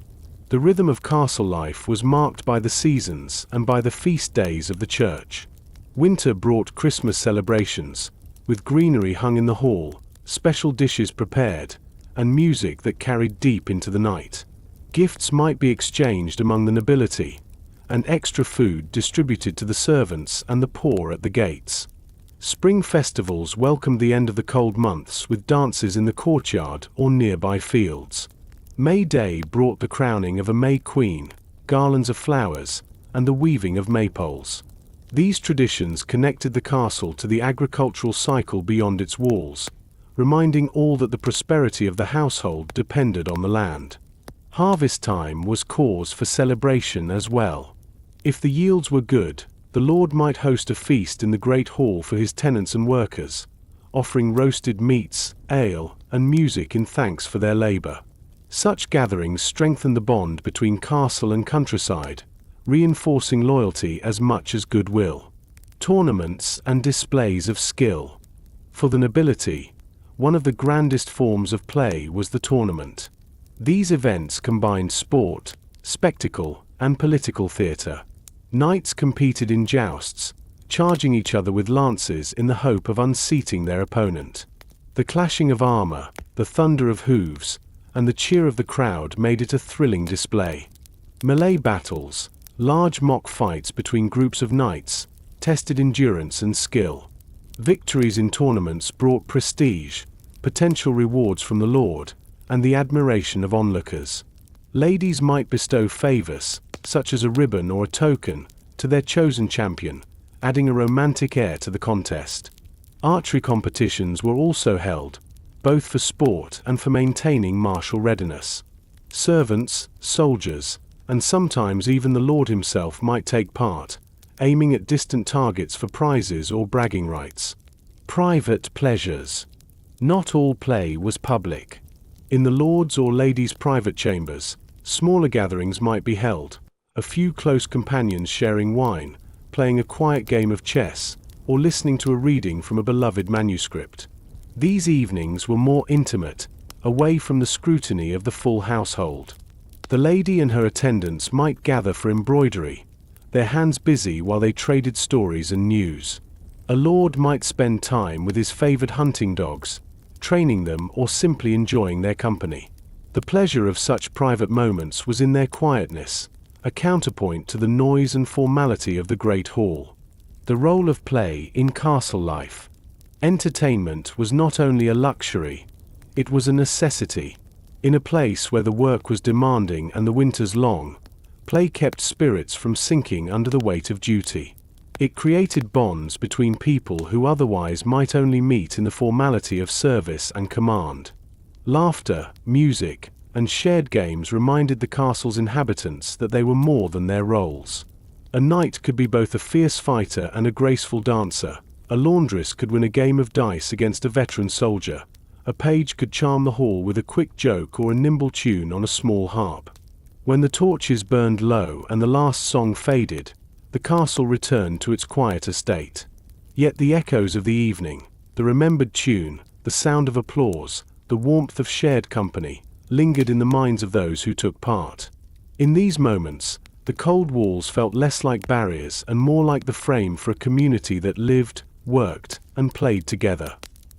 The rhythm of castle life was marked by the seasons and by the feast days of the church. Winter brought Christmas celebrations, with greenery hung in the hall, special dishes prepared, and music that carried deep into the night. Gifts might be exchanged among the nobility, and extra food distributed to the servants and the poor at the gates. Spring festivals welcomed the end of the cold months with dances in the courtyard or nearby fields. May Day brought the crowning of a May Queen, garlands of flowers, and the weaving of maypoles. These traditions connected the castle to the agricultural cycle beyond its walls, reminding all that the prosperity of the household depended on the land. Harvest time was cause for celebration as well. If the yields were good, the lord might host a feast in the great hall for his tenants and workers, offering roasted meats, ale, and music in thanks for their labor. Such gatherings strengthened the bond between castle and countryside, reinforcing loyalty as much as goodwill. Tournaments and displays of skill. For the nobility, one of the grandest forms of play was the tournament. These events combined sport, spectacle, and political theater. Knights competed in jousts, charging each other with lances in the hope of unseating their opponent. The clashing of armor, the thunder of hooves, and the cheer of the crowd made it a thrilling display. Melee battles, large mock fights between groups of knights, tested endurance and skill. Victories in tournaments brought prestige, potential rewards from the lord, and the admiration of onlookers. Ladies might bestow favors, such as a ribbon or a token, to their chosen champion, adding a romantic air to the contest. Archery competitions were also held, both for sport and for maintaining martial readiness. Servants, soldiers, and sometimes even the Lord himself might take part, aiming at distant targets for prizes or bragging rights. Private pleasures. Not all play was public. In the lords' or ladies' private chambers, smaller gatherings might be held, a few close companions sharing wine, playing a quiet game of chess, or listening to a reading from a beloved manuscript. These evenings were more intimate, away from the scrutiny of the full household. The lady and her attendants might gather for embroidery, their hands busy while they traded stories and news. A lord might spend time with his favored hunting dogs, training them or simply enjoying their company. The pleasure of such private moments was in their quietness, a counterpoint to the noise and formality of the great hall. The role of play in castle life. Entertainment was not only a luxury, it was a necessity. In a place where the work was demanding and the winters long, play kept spirits from sinking under the weight of duty. It created bonds between people who otherwise might only meet in the formality of service and command. Laughter, music, and shared games reminded the castle's inhabitants that they were more than their roles. A knight could be both a fierce fighter and a graceful dancer. A laundress could win a game of dice against a veteran soldier. A page could charm the hall with a quick joke or a nimble tune on a small harp. When the torches burned low and the last song faded, the castle returned to its quieter state. Yet the echoes of the evening, the remembered tune, the sound of applause, the warmth of shared company, lingered in the minds of those who took part. In these moments, the cold walls felt less like barriers and more like the frame for a community that lived, worked, and played together.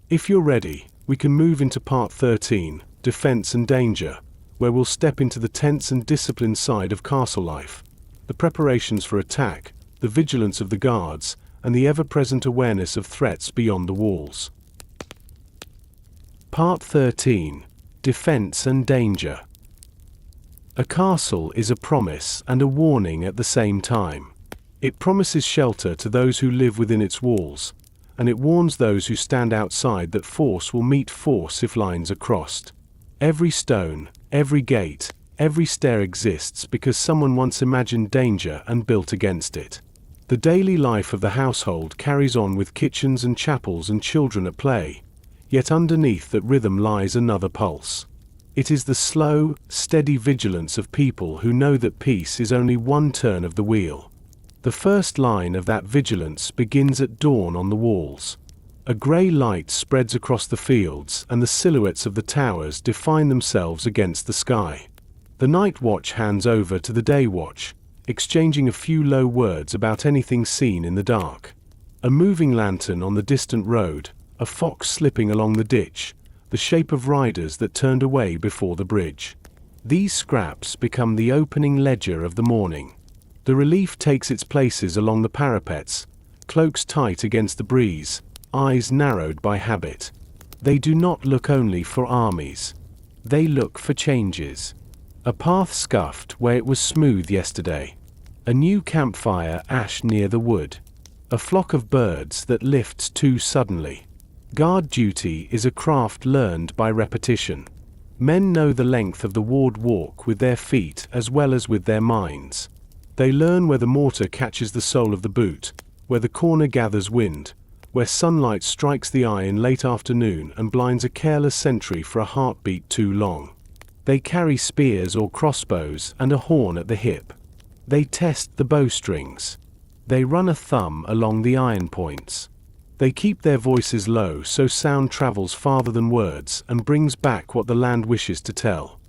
If you're ready, we can move into part 13, Defense and Danger, where we'll step into the tense and disciplined side of castle life. The preparations for attack, the vigilance of the guards, and the ever-present awareness of threats beyond the walls. Part 13. Defense and Danger. A castle is a promise and a warning at the same time. It promises shelter to those who live within its walls, and it warns those who stand outside that force will meet force if lines are crossed. Every stone, every gate, every stair exists because someone once imagined danger and built against it. The daily life of the household carries on with kitchens and chapels and children at play, yet underneath that rhythm lies another pulse. It is the slow, steady vigilance of people who know that peace is only one turn of the wheel. The first line of that vigilance begins at dawn on the walls. A grey light spreads across the fields and the silhouettes of the towers define themselves against the sky. The night watch hands over to the day watch, exchanging a few low words about anything seen in the dark. A moving lantern on the distant road, a fox slipping along the ditch, the shape of riders that turned away before the bridge. These scraps become the opening ledger of the morning. The relief takes its places along the parapets, cloaks tight against the breeze, eyes narrowed by habit. They do not look only for armies. They look for changes. A path scuffed where it was smooth yesterday. A new campfire ash near the wood. A flock of birds that lifts too suddenly. Guard duty is a craft learned by repetition. Men know the length of the ward walk with their feet as well as with their minds. They learn where the mortar catches the sole of the boot, where the corner gathers wind, where sunlight strikes the eye in late afternoon and blinds a careless sentry for a heartbeat too long. They carry spears or crossbows and a horn at the hip. They test the bowstrings. They run a thumb along the iron points. They keep their voices low so sound travels farther than words and brings back what the land wishes to tell.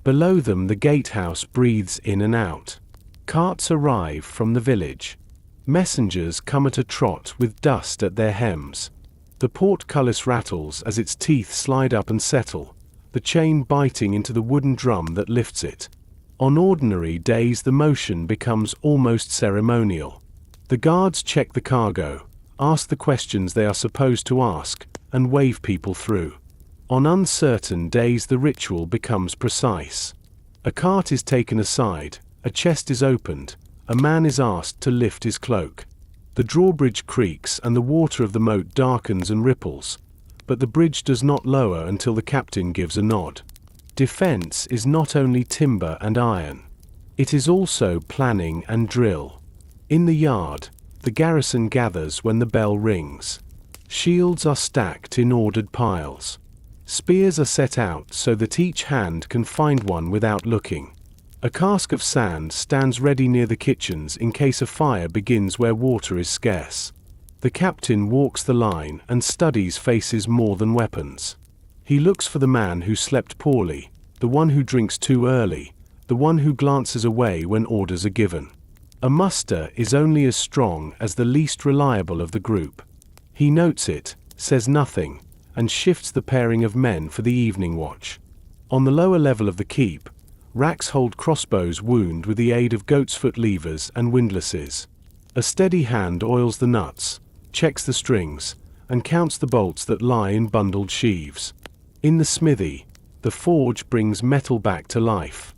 Below them the gatehouse breathes in and out. Carts arrive from the village. Messengers come at a trot with dust at their hems. The portcullis rattles as its teeth slide up and settle, the chain biting into the wooden drum that lifts it. On ordinary days the motion becomes almost ceremonial. The guards check the cargo, ask the questions they are supposed to ask, and wave people through. On uncertain days the ritual becomes precise. A cart is taken aside, a chest is opened, a man is asked to lift his cloak. The drawbridge creaks and the water of the moat darkens and ripples, but the bridge does not lower until the captain gives a nod. Defense is not only timber and iron. It is also planning and drill. In the yard, the garrison gathers when the bell rings. Shields are stacked in ordered piles. Spears are set out so that each hand can find one without looking. A cask of sand stands ready near the kitchens in case a fire begins where water is scarce. The captain walks the line and studies faces more than weapons. He looks for the man who slept poorly, the one who drinks too early, the one who glances away when orders are given. A muster is only as strong as the least reliable of the group. He notes it, says nothing, and shifts the pairing of men for the evening watch. On the lower level of the keep, racks hold crossbows wound with the aid of goat's foot levers and windlasses. A steady hand oils the nuts, checks the strings, and counts the bolts that lie in bundled sheaves. In the smithy, the forge brings metal back to life.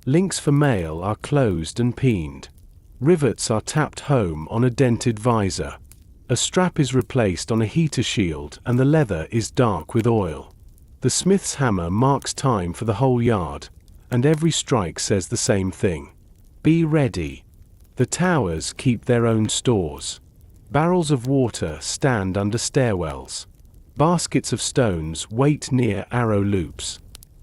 Links for mail are closed and peened. Rivets are tapped home on a dented visor. A strap is replaced on a heater shield and the leather is dark with oil. The smith's hammer marks time for the whole yard, and every strike says the same thing. Be ready. The towers keep their own stores. Barrels of water stand under stairwells. Baskets of stones wait near arrow loops.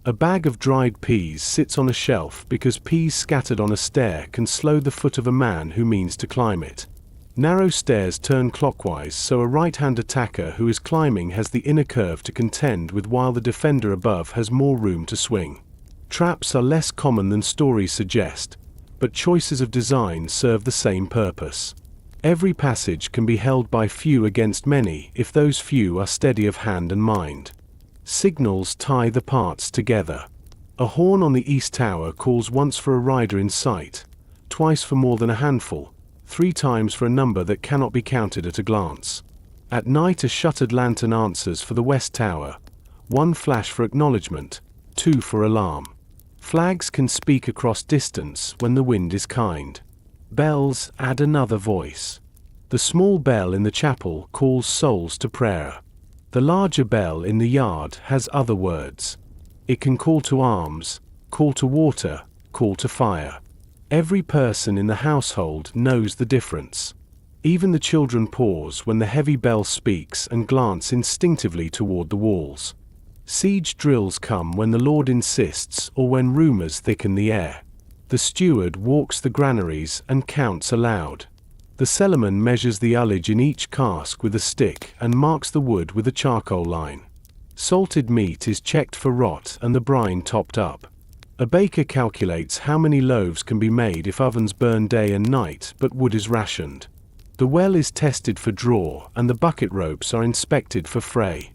A bag of dried peas sits on a shelf because peas scattered on a stair can slow the foot of a man who means to climb it. Narrow stairs turn clockwise so a right-hand attacker who is climbing has the inner curve to contend with while the defender above has more room to swing. Traps are less common than stories suggest, but choices of design serve the same purpose. Every passage can be held by few against many if those few are steady of hand and mind. Signals tie the parts together. A horn on the east tower calls once for a rider in sight, twice for more than a handful, 3 times for a number that cannot be counted at a glance. At night a shuttered lantern answers for the west tower, 1 flash for acknowledgement, 2 for alarm. Flags can speak across distance when the wind is kind. Bells add another voice. The small bell in the chapel calls souls to prayer. The larger bell in the yard has other words. It can call to arms, call to water, call to fire. Every person in the household knows the difference. Even the children pause when the heavy bell speaks and glance instinctively toward the walls. Siege drills come when the Lord insists or when rumors thicken the air. The steward walks the granaries and counts aloud. The cellarman measures the ullage in each cask with a stick and marks the wood with a charcoal line. Salted meat is checked for rot and the brine topped up. A baker calculates how many loaves can be made if ovens burn day and night but wood is rationed. The well is tested for draw and the bucket ropes are inspected for fray.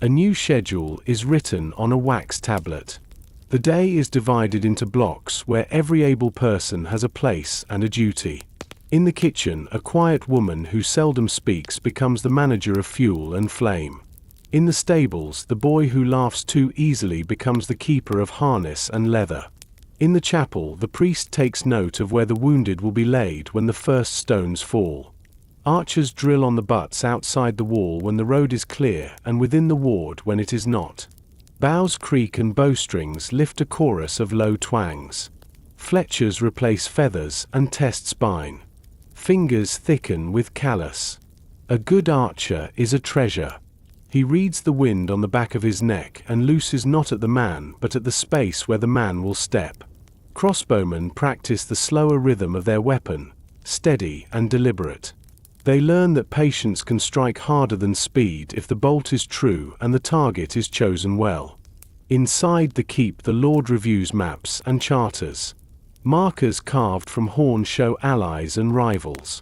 A new schedule is written on a wax tablet. The day is divided into blocks where every able person has a place and a duty. In the kitchen, a quiet woman who seldom speaks becomes the manager of fuel and flame. In the stables, the boy who laughs too easily becomes the keeper of harness and leather. In the chapel, the priest takes note of where the wounded will be laid when the first stones fall. Archers drill on the butts outside the wall when the road is clear and within the ward when it is not. Bows creak and bowstrings lift a chorus of low twangs. Fletchers replace feathers and test spine. Fingers thicken with callus. A good archer is a treasure. He reads the wind on the back of his neck and looses not at the man but at the space where the man will step. Crossbowmen practice the slower rhythm of their weapon, steady and deliberate. They learn that patience can strike harder than speed if the bolt is true and the target is chosen well. Inside the keep the Lord reviews maps and charters. Markers carved from horn show allies and rivals.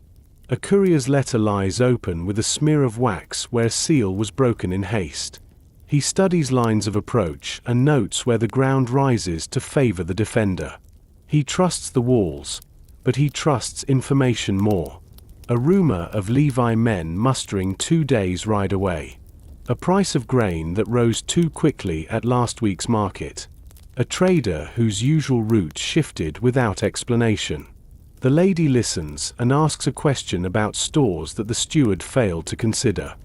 A courier's letter lies open with a smear of wax where seal was broken in haste. He studies lines of approach and notes where the ground rises to favor the defender. He trusts the walls, but he trusts information more. A rumor of Levi men mustering 2 days' ride away. A price of grain that rose too quickly at last week's market. A trader whose usual route shifted without explanation. The lady listens and asks a question about stores that the steward failed to consider.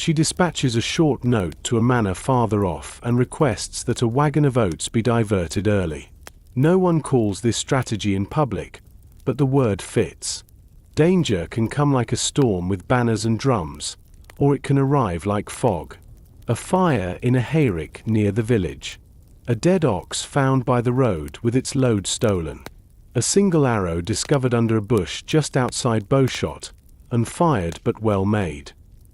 She dispatches a short note to a manor farther off and requests that a wagon of oats be diverted early. No one calls this strategy in public, but the word fits. Danger can come like a storm with banners and drums, or it can arrive like fog. A fire in a hayrick near the village. A dead ox found by the road with its load stolen. A single arrow discovered under a bush just outside bowshot, unfired but well made.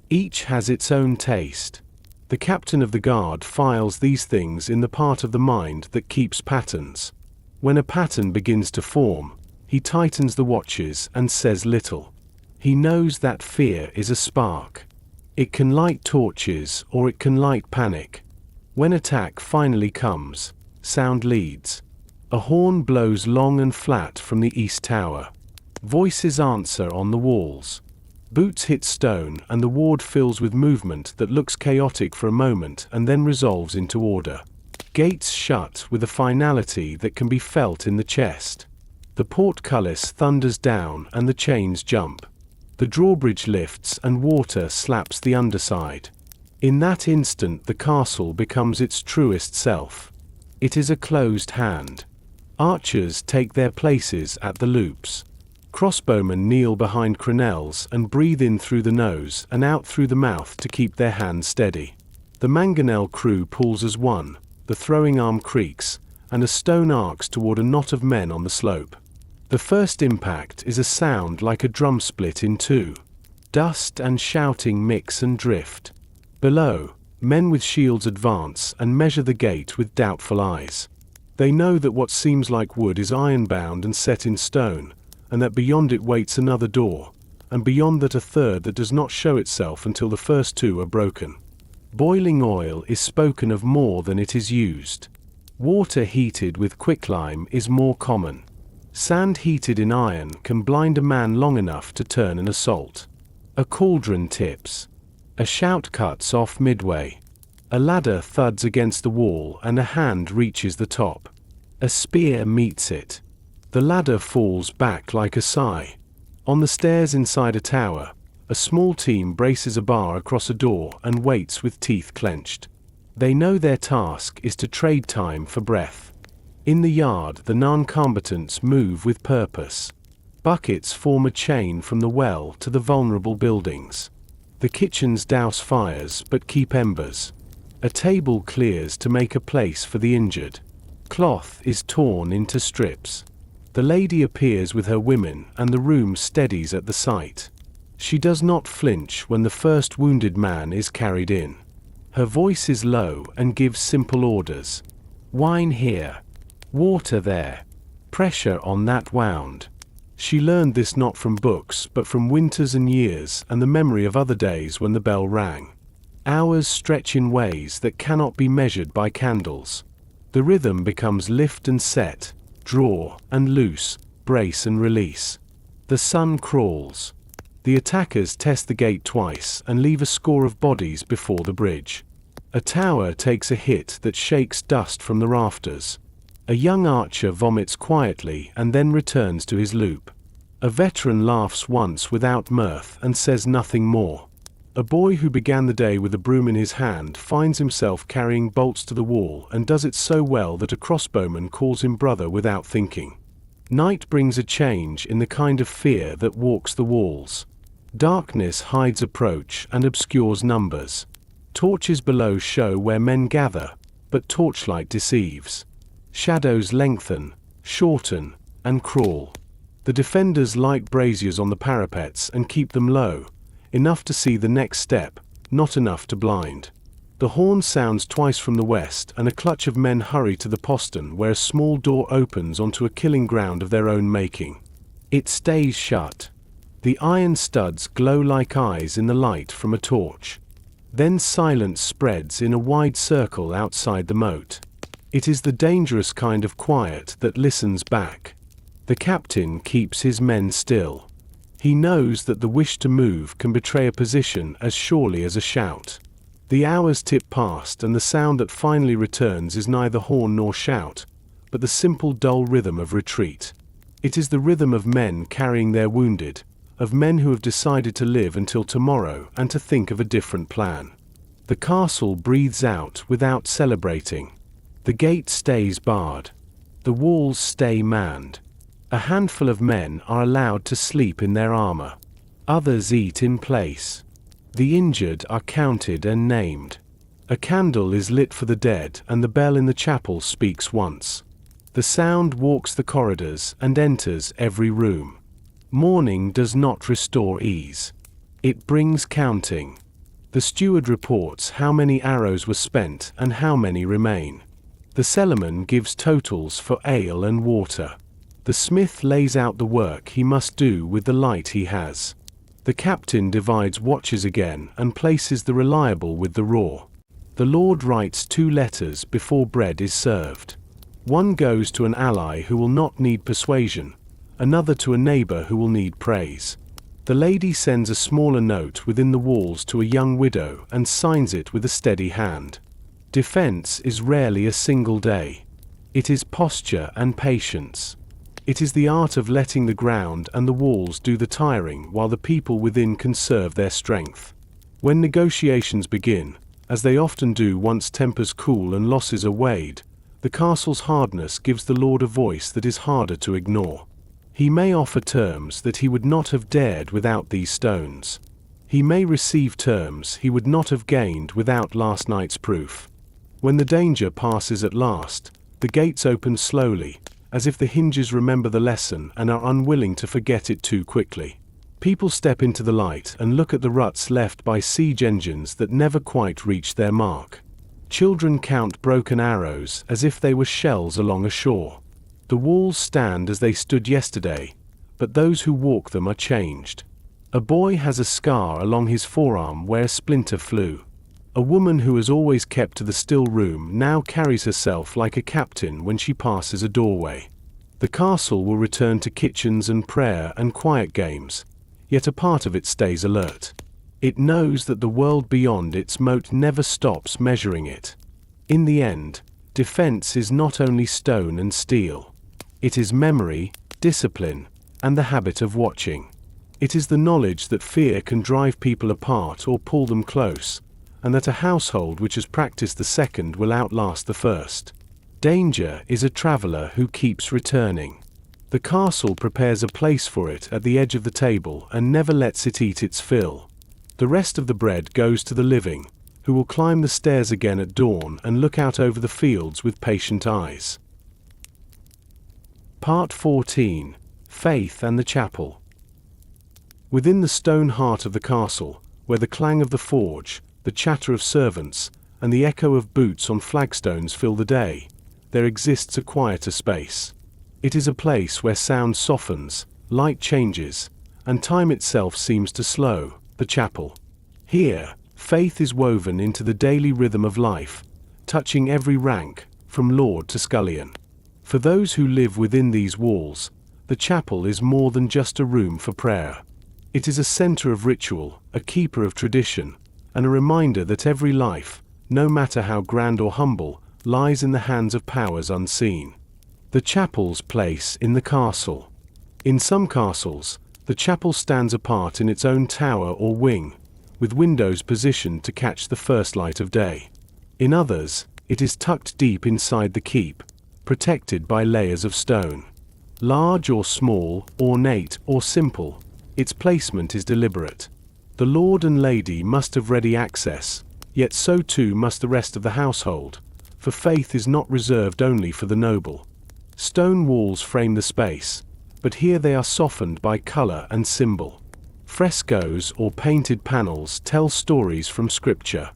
Each has its own taste. The captain of the guard files these things in the part of the mind that keeps patterns. When a pattern begins to form, he tightens the watches and says little. He knows that fear is a spark. It can light torches or it can light panic. When attack finally comes, sound leads. A horn blows long and flat from the east tower. Voices answer on the walls. Boots hit stone and the ward fills with movement that looks chaotic for a moment and then resolves into order. Gates shut with a finality that can be felt in the chest. The portcullis thunders down and the chains jump. The drawbridge lifts and water slaps the underside. In that instant the castle becomes its truest self. It is a closed hand. Archers take their places at the loops. Crossbowmen kneel behind crenelles and breathe in through the nose and out through the mouth to keep their hands steady. The mangonel crew pulls as one, the throwing arm creaks, and a stone arcs toward a knot of men on the slope. The first impact is a sound like a drum split in two. Dust and shouting mix and drift. Below, men with shields advance and measure the gate with doubtful eyes. They know that what seems like wood is iron-bound and set in stone, and that beyond it waits another door, and beyond that a third that does not show itself until the first two are broken. Boiling oil is spoken of more than it is used. Water heated with quicklime is more common. Sand heated in iron can blind a man long enough to turn an assault. A cauldron tips. A shout cuts off midway. A ladder thuds against the wall and a hand reaches the top. A spear meets it. The ladder falls back like a sigh. On the stairs inside a tower, a small team braces a bar across a door and waits with teeth clenched. They know their task is to trade time for breath. In the yard, the non-combatants move with purpose. Buckets form a chain from the well to the vulnerable buildings. The kitchens douse fires but keep embers. A table clears to make a place for the injured. Cloth is torn into strips. The lady appears with her women and the room steadies at the sight. She does not flinch when the first wounded man is carried in. Her voice is low and gives simple orders. Wine here. Water there. Pressure on that wound. She learned this not from books but from winters and years and the memory of other days when the bell rang. Hours stretch in ways that cannot be measured by candles. The rhythm becomes lift and set, draw and loose, brace and release. The sun crawls. The attackers test the gate twice and leave a score of bodies before the bridge. A tower takes a hit that shakes dust from the rafters. A young archer vomits quietly and then returns to his loop. A veteran laughs once without mirth and says nothing more. A boy who began the day with a broom in his hand finds himself carrying bolts to the wall and does it so well that a crossbowman calls him brother without thinking. Night brings a change in the kind of fear that walks the walls. Darkness hides approach and obscures numbers. Torches below show where men gather, but torchlight deceives. Shadows lengthen, shorten, and crawl. The defenders light braziers on the parapets and keep them low, enough to see the next step, not enough to blind. The horn sounds twice from the west and a clutch of men hurry to the postern where a small door opens onto a killing ground of their own making. It stays shut. The iron studs glow like eyes in the light from a torch. Then silence spreads in a wide circle outside the moat. It is the dangerous kind of quiet that listens back. The captain keeps his men still. He knows that the wish to move can betray a position as surely as a shout. The hours tip past and the sound that finally returns is neither horn nor shout, but the simple dull rhythm of retreat. It is the rhythm of men carrying their wounded, of men who have decided to live until tomorrow and to think of a different plan. The castle breathes out without celebrating. The gate stays barred. The walls stay manned. A handful of men are allowed to sleep in their armor. Others eat in place. The injured are counted and named. A candle is lit for the dead, and the bell in the chapel speaks once. The sound walks the corridors and enters every room. Mourning does not restore ease. It brings counting. The steward reports how many arrows were spent and how many remain. The cellarman gives totals for ale and water. The smith lays out the work he must do with the light he has. The captain divides watches again and places the reliable with the raw. The Lord writes 2 letters before bread is served. One goes to an ally who will not need persuasion, another to a neighbor who will need praise. The lady sends a smaller note within the walls to a young widow and signs it with a steady hand. Defense is rarely a single day. It is posture and patience. It is the art of letting the ground and the walls do the tiring while the people within conserve their strength. When negotiations begin, as they often do once tempers cool and losses are weighed, the castle's hardness gives the Lord a voice that is harder to ignore. He may offer terms that he would not have dared without these stones. He may receive terms he would not have gained without last night's proof. When the danger passes at last, the gates open slowly, as if the hinges remember the lesson and are unwilling to forget it too quickly. People step into the light and look at the ruts left by siege engines that never quite reach their mark. Children count broken arrows as if they were shells along a shore. The walls stand as they stood yesterday, but those who walk them are changed. A boy has a scar along his forearm where a splinter flew. A woman who has always kept to the still room now carries herself like a captain when she passes a doorway. The castle will return to kitchens and prayer and quiet games, yet a part of it stays alert. It knows that the world beyond its moat never stops measuring it. In the end, defense is not only stone and steel. It is memory, discipline, and the habit of watching. It is the knowledge that fear can drive people apart or pull them close, and that a household which has practiced the second will outlast the first. Danger is a traveler who keeps returning. The castle prepares a place for it at the edge of the table and never lets it eat its fill. The rest of the bread goes to the living, who will climb the stairs again at dawn and look out over the fields with patient eyes. Part 14. Faith and the Chapel. Within the stone heart of the castle, where the clang of the forge, the chatter of servants, and the echo of boots on flagstones fill the day, there exists a quieter space. It is a place where sound softens, light changes, and time itself seems to slow, the chapel. Here, faith is woven into the daily rhythm of life, touching every rank, from lord to scullion. For those who live within these walls, the chapel is more than just a room for prayer. It is a center of ritual, a keeper of tradition, and a reminder that every life, no matter how grand or humble, lies in the hands of powers unseen. The chapel's place in the castle. In some castles, the chapel stands apart in its own tower or wing, with windows positioned to catch the first light of day. In others, it is tucked deep inside the keep, protected by layers of stone. Large or small, ornate or simple, its placement is deliberate. The lord and lady must have ready access, yet so too must the rest of the household, for faith is not reserved only for the noble. Stone walls frame the space, but here they are softened by color and symbol. Frescoes or painted panels tell stories from scripture.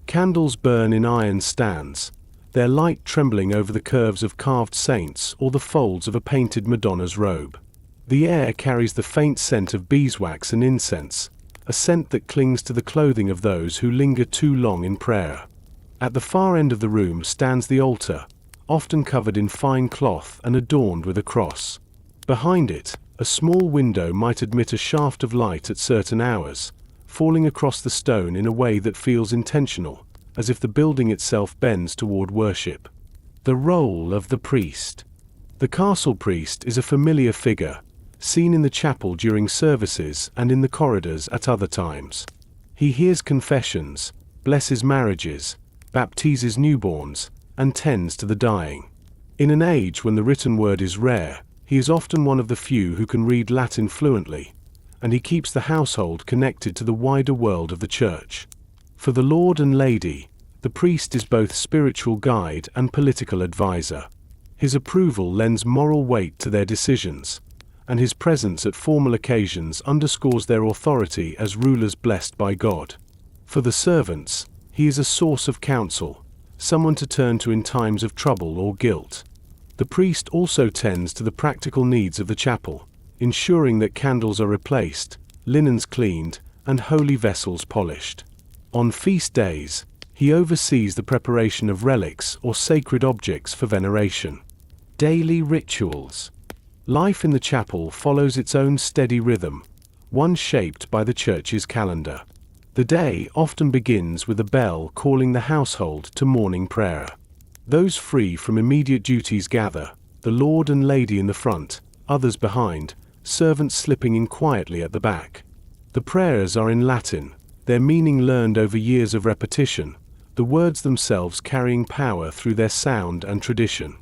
Candles burn in iron stands, their light trembling over the curves of carved saints or the folds of a painted Madonna's robe. The air carries the faint scent of beeswax and incense, a scent that clings to the clothing of those who linger too long in prayer. At the far end of the room stands the altar, often covered in fine cloth and adorned with a cross. Behind it, a small window might admit a shaft of light at certain hours, falling across the stone in a way that feels intentional, as if the building itself bends toward worship. The role of the priest. The castle priest is a familiar figure, seen in the chapel during services and in the corridors at other times. He hears confessions, blesses marriages, baptizes newborns, and tends to the dying. In an age when the written word is rare, he is often one of the few who can read Latin fluently, and he keeps the household connected to the wider world of the church. For the Lord and Lady, the priest is both spiritual guide and political advisor. His approval lends moral weight to their decisions, and his presence at formal occasions underscores their authority as rulers blessed by God. For the servants, he is a source of counsel, someone to turn to in times of trouble or guilt. The priest also tends to the practical needs of the chapel, ensuring that candles are replaced, linens cleaned, and holy vessels polished. On feast days, he oversees the preparation of relics or sacred objects for veneration. Daily rituals. Life in the chapel follows its own steady rhythm, one shaped by the church's calendar. The day often begins with a bell calling the household to morning prayer. Those free from immediate duties gather, the Lord and Lady in the front, others behind, servants slipping in quietly at the back. The prayers are in Latin, their meaning learned over years of repetition, the words themselves carrying power through their sound and tradition.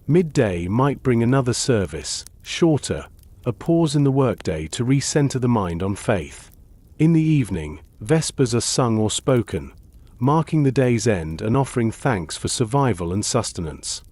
Midday might bring another service, shorter, a pause in the workday to recenter the mind on faith. In the evening, vespers are sung or spoken, marking the day's end and offering thanks for survival and sustenance.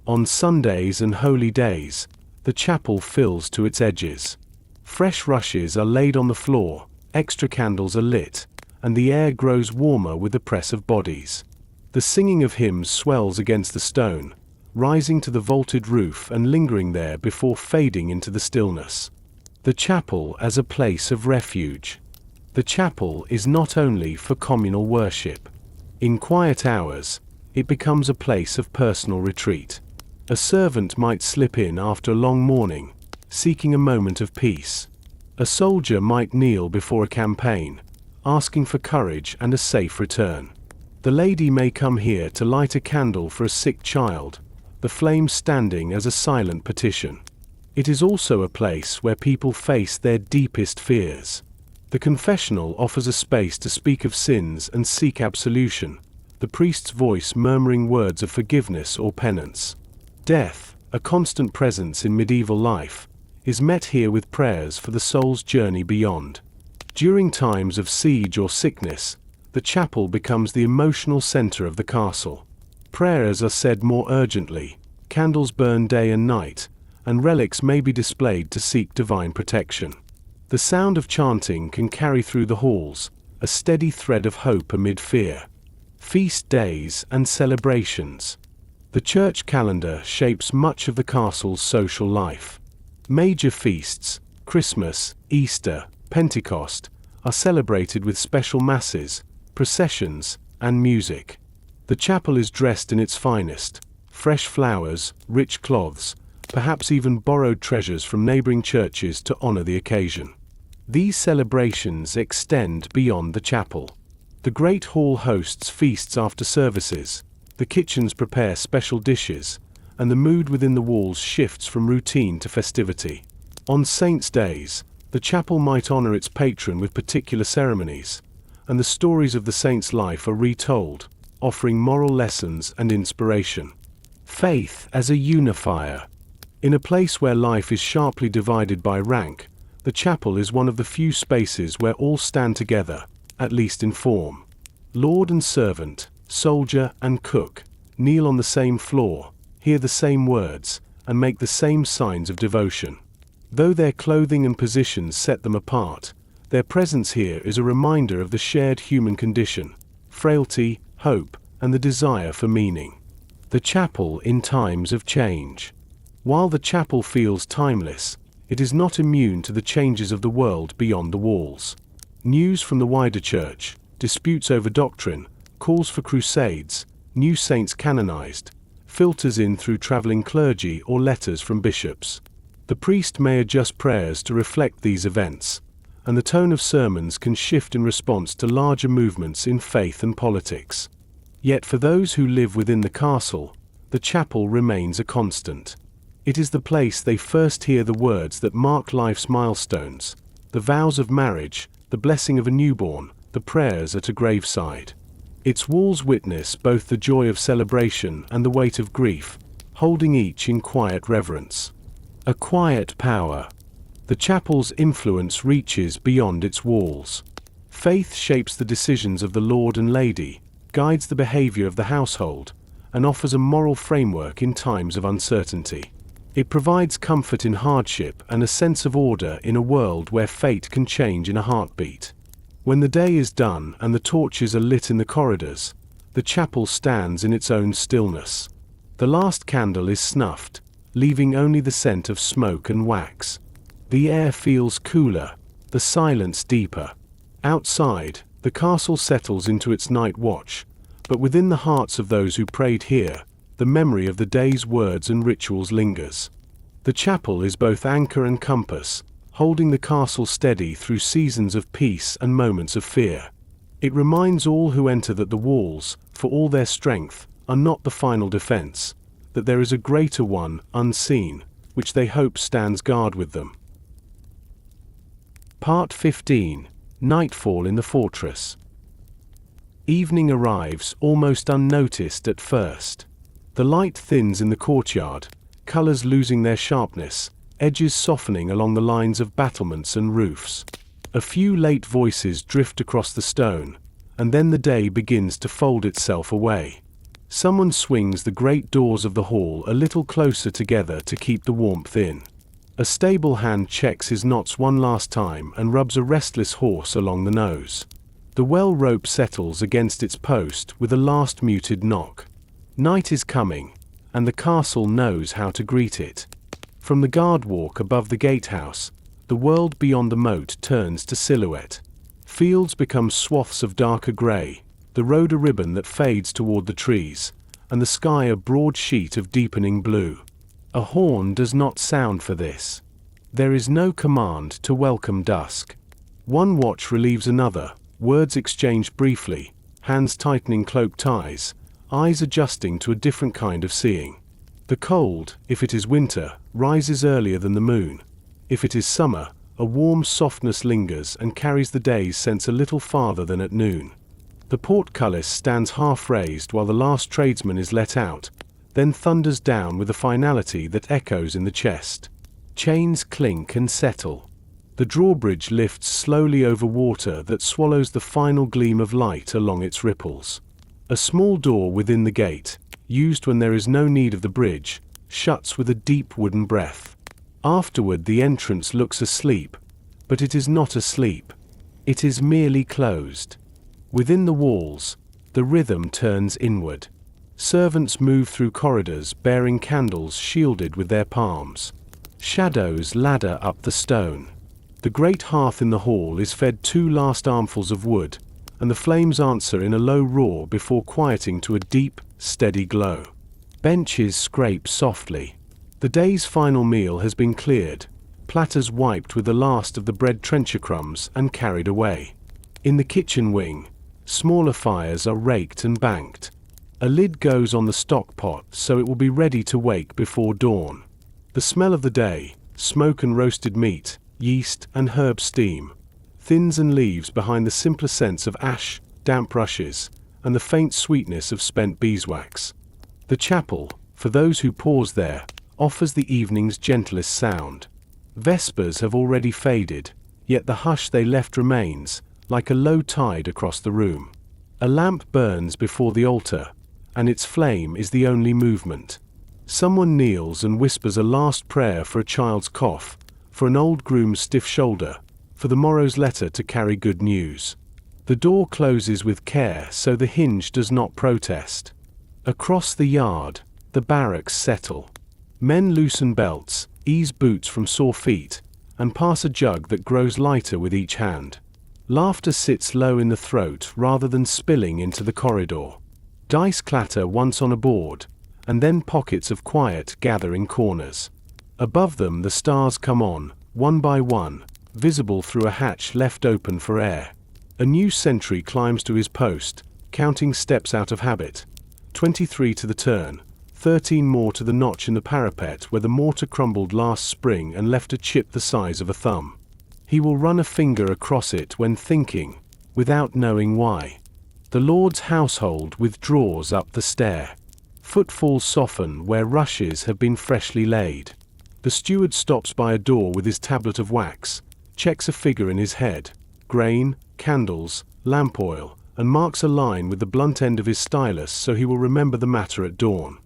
On Sundays and holy days, the chapel fills to its edges. Fresh rushes are laid on the floor, extra candles are lit, and the air grows warmer with the press of bodies. The singing of hymns swells against the stone, rising to the vaulted roof and lingering there before fading into the stillness. The chapel as a place of refuge. The chapel is not only for communal worship. In quiet hours, it becomes a place of personal retreat. A servant might slip in after a long morning, seeking a moment of peace. A soldier might kneel before a campaign, asking for courage and a safe return. The lady may come here to light a candle for a sick child, the flame standing as a silent petition. It is also a place where people face their deepest fears. The confessional offers a space to speak of sins and seek absolution, the priest's voice murmuring words of forgiveness or penance. Death, a constant presence in medieval life, is met here with prayers for the soul's journey beyond. During times of siege or sickness, the chapel becomes the emotional center of the castle. Prayers are said more urgently, candles burn day and night, and relics may be displayed to seek divine protection. The sound of chanting can carry through the halls, a steady thread of hope amid fear. Feast days and celebrations. The church calendar shapes much of the castle's social life. Major feasts, Christmas, Easter, Pentecost, are celebrated with special masses, processions, and music. The chapel is dressed in its finest, fresh flowers, rich cloths, perhaps even borrowed treasures from neighboring churches to honor the occasion. These celebrations extend beyond the chapel. The great hall hosts feasts after services, the kitchens prepare special dishes, and the mood within the walls shifts from routine to festivity. On saints' days, the chapel might honor its patron with particular ceremonies, and the stories of the saint's life are retold, offering moral lessons and inspiration. Faith as a unifier. In a place where life is sharply divided by rank, the chapel is one of the few spaces where all stand together, at least in form. Lord and servant, soldier and cook, kneel on the same floor, hear the same words, and make the same signs of devotion. Though their clothing and positions set them apart, their presence here is a reminder of the shared human condition, frailty, hope, and the desire for meaning. The chapel in times of change. While the chapel feels timeless, it is not immune to the changes of the world beyond the walls. News from the wider church, disputes over doctrine, calls for crusades, new saints canonized, filters in through traveling clergy or letters from bishops. The priest may adjust prayers to reflect these events, and the tone of sermons can shift in response to larger movements in faith and politics. Yet for those who live within the castle, the chapel remains a constant. It is the place they first hear the words that mark life's milestones, the vows of marriage, the blessing of a newborn, the prayers at a graveside. Its walls witness both the joy of celebration and the weight of grief, holding each in quiet reverence. A quiet power. The chapel's influence reaches beyond its walls. Faith shapes the decisions of the Lord and Lady, guides the behavior of the household, and offers a moral framework in times of uncertainty. It provides comfort in hardship and a sense of order in a world where fate can change in a heartbeat. When the day is done and the torches are lit in the corridors, the chapel stands in its own stillness. The last candle is snuffed, leaving only the scent of smoke and wax. The air feels cooler, the silence deeper. Outside, the castle settles into its night watch, but within the hearts of those who prayed here, the memory of the day's words and rituals lingers. The chapel is both anchor and compass, holding the castle steady through seasons of peace and moments of fear. It reminds all who enter that the walls, for all their strength, are not the final defense, that there is a greater one, unseen, which they hope stands guard with them. Part 15. Nightfall in the Fortress. Evening arrives almost unnoticed at first. The light thins in the courtyard, colors losing their sharpness, edges softening along the lines of battlements and roofs. A few late voices drift across the stone, and then the day begins to fold itself away. Someone swings the great doors of the hall a little closer together to keep the warmth in. A stable hand checks his knots one last time and rubs a restless horse along the nose. The well rope settles against its post with a last muted knock. Night is coming, and the castle knows how to greet it. From the guard walk above the gatehouse, the world beyond the moat turns to silhouette. Fields become swaths of darker grey, the road a ribbon that fades toward the trees, and the sky a broad sheet of deepening blue. A horn does not sound for this. There is no command to welcome dusk. One watch relieves another, words exchanged briefly, hands tightening cloak ties, eyes adjusting to a different kind of seeing. The cold, if it is winter, rises earlier than the moon. If it is summer, a warm softness lingers and carries the day's sense a little farther than at noon. The portcullis stands half-raised while the last tradesman is let out, then thunders down with a finality that echoes in the chest. Chains clink and settle. The drawbridge lifts slowly over water that swallows the final gleam of light along its ripples. A small door within the gate, used when there is no need of the bridge, shuts with a deep wooden breath. Afterward the entrance looks asleep, but it is not asleep. It is merely closed. Within the walls, the rhythm turns inward. Servants move through corridors bearing candles shielded with their palms. Shadows ladder up the stone. The great hearth in the hall is fed 2 last armfuls of wood, and the flames answer in a low roar before quieting to a deep, steady glow. Benches scrape softly. The day's final meal has been cleared, platters wiped with the last of the bread trencher crumbs and carried away. In the kitchen wing, smaller fires are raked and banked. A lid goes on the stock pot so it will be ready to wake before dawn. The smell of the day, smoke and roasted meat, yeast and herb steam, thins and leaves behind the simpler scents of ash, damp rushes, and the faint sweetness of spent beeswax. The chapel, for those who pause there, offers the evening's gentlest sound. Vespers have already faded, yet the hush they left remains, like a low tide across the room. A lamp burns before the altar, and its flame is the only movement. Someone kneels and whispers a last prayer for a child's cough, for an old groom's stiff shoulder, for the morrow's letter to carry good news. The door closes with care so the hinge does not protest. Across the yard, the barracks settle. Men loosen belts, ease boots from sore feet, and pass a jug that grows lighter with each hand. Laughter sits low in the throat rather than spilling into the corridor. Dice clatter once on a board, and then pockets of quiet gather in corners. Above them the stars come on, one by one, visible through a hatch left open for air. A new sentry climbs to his post, counting steps out of habit. 23 to the turn, 13 more to the notch in the parapet where the mortar crumbled last spring and left a chip the size of a thumb. He will run a finger across it when thinking, without knowing why. The Lord's household withdraws up the stair. Footfalls soften where rushes have been freshly laid. The steward stops by a door with his tablet of wax, checks a figure in his head, grain, candles, lamp oil, and marks a line with the blunt end of his stylus so he will remember the matter at dawn.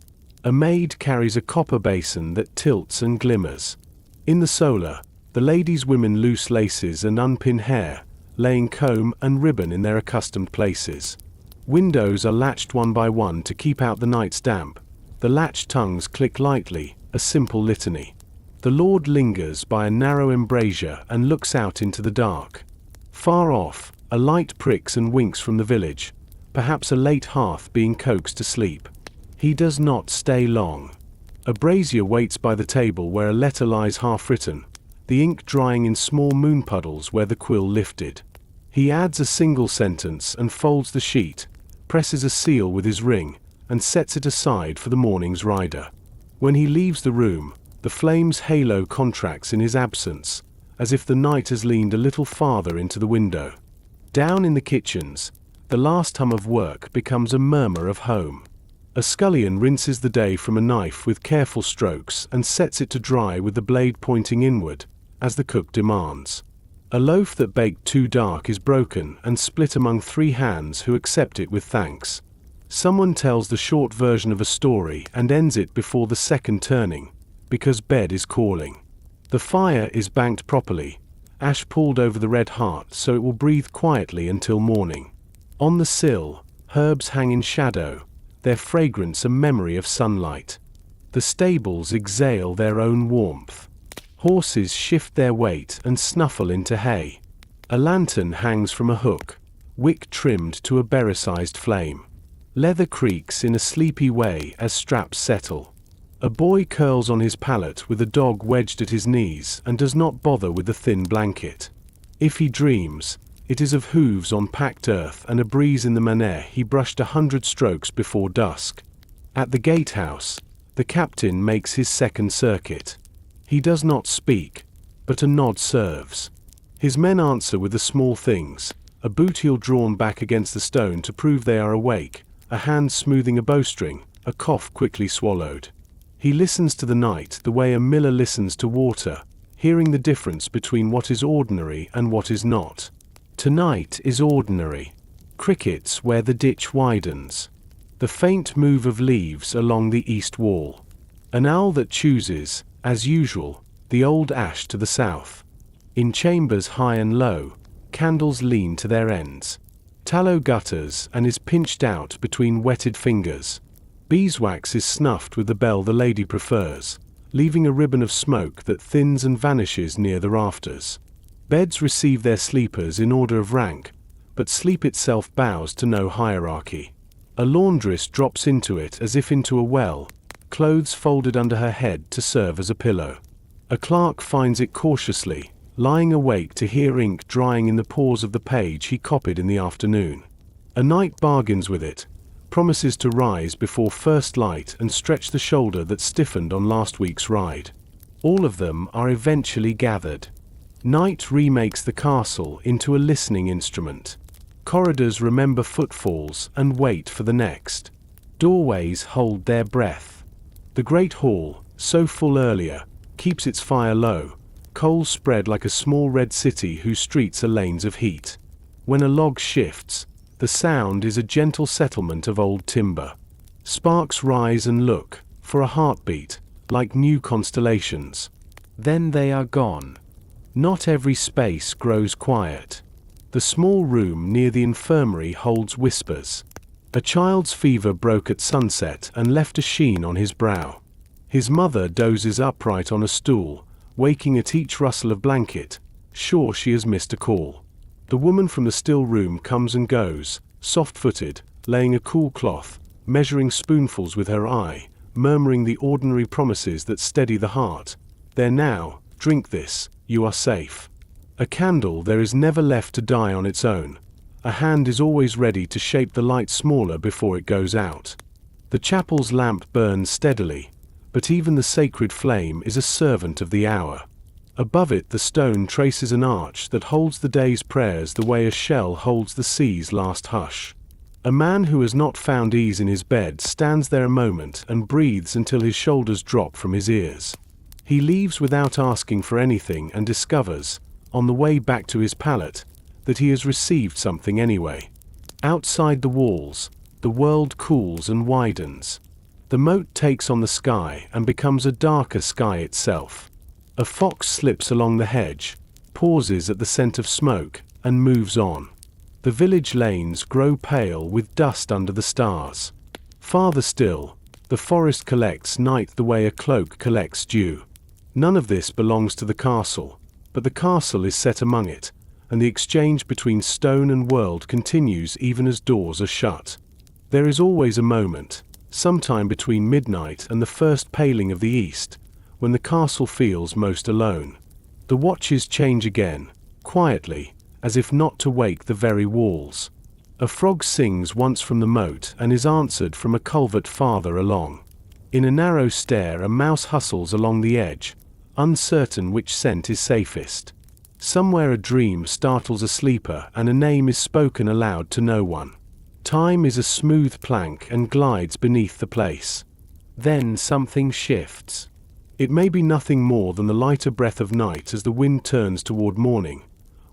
A maid carries a copper basin that tilts and glimmers. In the solar, the ladies' women loose laces and unpin hair, laying comb and ribbon in their accustomed places. Windows are latched one by one to keep out the night's damp. The latched tongues click lightly, a simple litany. The Lord lingers by a narrow embrasure and looks out into the dark. Far off, a light pricks and winks from the village, perhaps a late hearth being coaxed to sleep. He does not stay long. A brazier waits by the table where a letter lies half-written, the ink drying in small moon puddles where the quill lifted. He adds a single sentence and folds the sheet, presses a seal with his ring, and sets it aside for the morning's rider. When he leaves the room, the flame's halo contracts in his absence, as if the night has leaned a little farther into the window. Down in the kitchens, the last hum of work becomes a murmur of home. A scullion rinses the day from a knife with careful strokes and sets it to dry with the blade pointing inward, as the cook demands. A loaf that baked too dark is broken and split among 3 hands who accept it with thanks. Someone tells the short version of a story and ends it before the second turning, because bed is calling. The fire is banked properly, ash pulled over the red heart so it will breathe quietly until morning. On the sill, herbs hang in shadow, their fragrance a memory of sunlight. The stables exhale their own warmth. Horses shift their weight and snuffle into hay. A lantern hangs from a hook, wick trimmed to a berry-sized flame. Leather creaks in a sleepy way as straps settle. A boy curls on his pallet with a dog wedged at his knees and does not bother with the thin blanket. If he dreams, it is of hooves on packed earth and a breeze in the manor he brushed 100 strokes before dusk. At the gatehouse, the captain makes his second circuit. He does not speak, but a nod serves. His men answer with the small things, a boot heel drawn back against the stone to prove they are awake, a hand smoothing a bowstring, a cough quickly swallowed. He listens to the night the way a miller listens to water, hearing the difference between what is ordinary and what is not. Tonight is ordinary. Crickets where the ditch widens. The faint move of leaves along the east wall. An owl that chooses, as usual, the old ash to the south. In chambers high and low, candles lean to their ends. Tallow gutters and is pinched out between wetted fingers. Beeswax is snuffed with the bell the lady prefers, leaving a ribbon of smoke that thins and vanishes near the rafters. Beds receive their sleepers in order of rank, but sleep itself bows to no hierarchy. A laundress drops into it as if into a well, clothes folded under her head to serve as a pillow. A clerk finds it cautiously, lying awake to hear ink drying in the pores of the page he copied in the afternoon. A knight bargains with it, promises to rise before first light and stretch the shoulder that stiffened on last week's ride. All of them are eventually gathered. Night remakes the castle into a listening instrument. Corridors remember footfalls and wait for the next. Doorways hold their breath. The great hall, so full earlier, keeps its fire low, coals spread like a small red city whose streets are lanes of heat. When a log shifts, the sound is a gentle settlement of old timber. Sparks rise and look, for a heartbeat, like new constellations. Then they are gone. Not every space grows quiet. The small room near the infirmary holds whispers. A child's fever broke at sunset and left a sheen on his brow. His mother dozes upright on a stool, waking at each rustle of blanket, sure she has missed a call. The woman from the still room comes and goes, soft-footed, laying a cool cloth, measuring spoonfuls with her eye, murmuring the ordinary promises that steady the heart. There now, drink this, you are safe. A candle there is never left to die on its own. A hand is always ready to shape the light smaller before it goes out. The chapel's lamp burns steadily, but even the sacred flame is a servant of the hour. Above it the stone traces an arch that holds the day's prayers the way a shell holds the sea's last hush. A man who has not found ease in his bed stands there a moment and breathes until his shoulders drop from his ears. He leaves without asking for anything and discovers, on the way back to his pallet, that he has received something anyway. Outside the walls, the world cools and widens. The moat takes on the sky and becomes a darker sky itself. A fox slips along the hedge, pauses at the scent of smoke, and moves on. The village lanes grow pale with dust under the stars. Farther still, the forest collects night the way a cloak collects dew. None of this belongs to the castle, but the castle is set among it, and the exchange between stone and world continues even as doors are shut. There is always a moment, sometime between midnight and the first paling of the east, when the castle feels most alone. The watches change again, quietly, as if not to wake the very walls. A frog sings once from the moat and is answered from a culvert farther along. In a narrow stair a mouse hustles along the edge, uncertain which scent is safest. Somewhere a dream startles a sleeper and a name is spoken aloud to no one. Time is a smooth plank and glides beneath the place. Then something shifts. It may be nothing more than the lighter breath of night as the wind turns toward morning,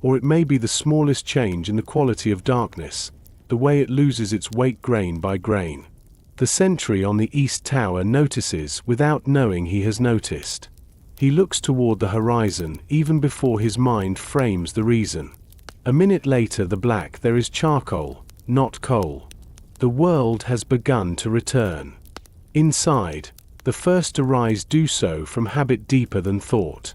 or it may be the smallest change in the quality of darkness, the way it loses its weight grain by grain. The sentry on the east tower notices without knowing he has noticed. He looks toward the horizon even before his mind frames the reason. A minute later the black there is charcoal, not coal. The world has begun to return. Inside, the first to rise do so from habit deeper than thought.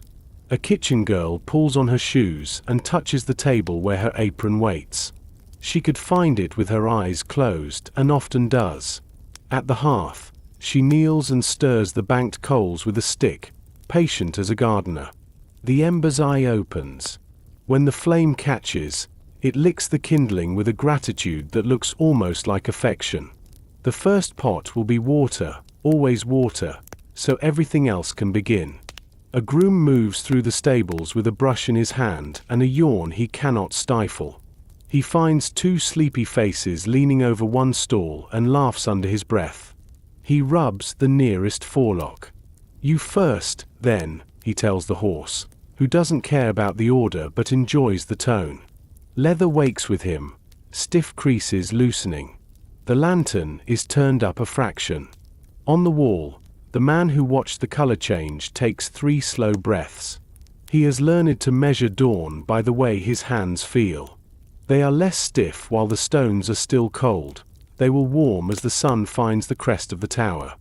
A kitchen girl pulls on her shoes and touches the table where her apron waits. She could find it with her eyes closed, and often does. At the hearth, she kneels and stirs the banked coals with a stick, patient as a gardener. The ember's eye opens. When the flame catches, it licks the kindling with a gratitude that looks almost like affection. The first pot will be water, always water, so everything else can begin. A groom moves through the stables with a brush in his hand and a yawn he cannot stifle. He finds two sleepy faces leaning over one stall and laughs under his breath. He rubs the nearest forelock. "You first, then," he tells the horse, who doesn't care about the order but enjoys the tone. Leather wakes with him, stiff creases loosening. The lantern is turned up a fraction. On the wall, the man who watched the color change takes 3 slow breaths. He has learned to measure dawn by the way his hands feel. They are less stiff while the stones are still cold. They will warm as the sun finds the crest of the tower.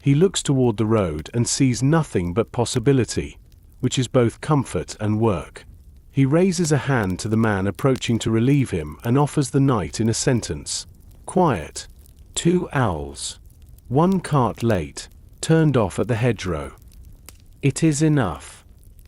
He looks toward the road and sees nothing but possibility, which is both comfort and work. He raises a hand to the man approaching to relieve him and offers the night in a sentence. Quiet. 2 owls. 1 cart late, turned off at the hedgerow. It is enough.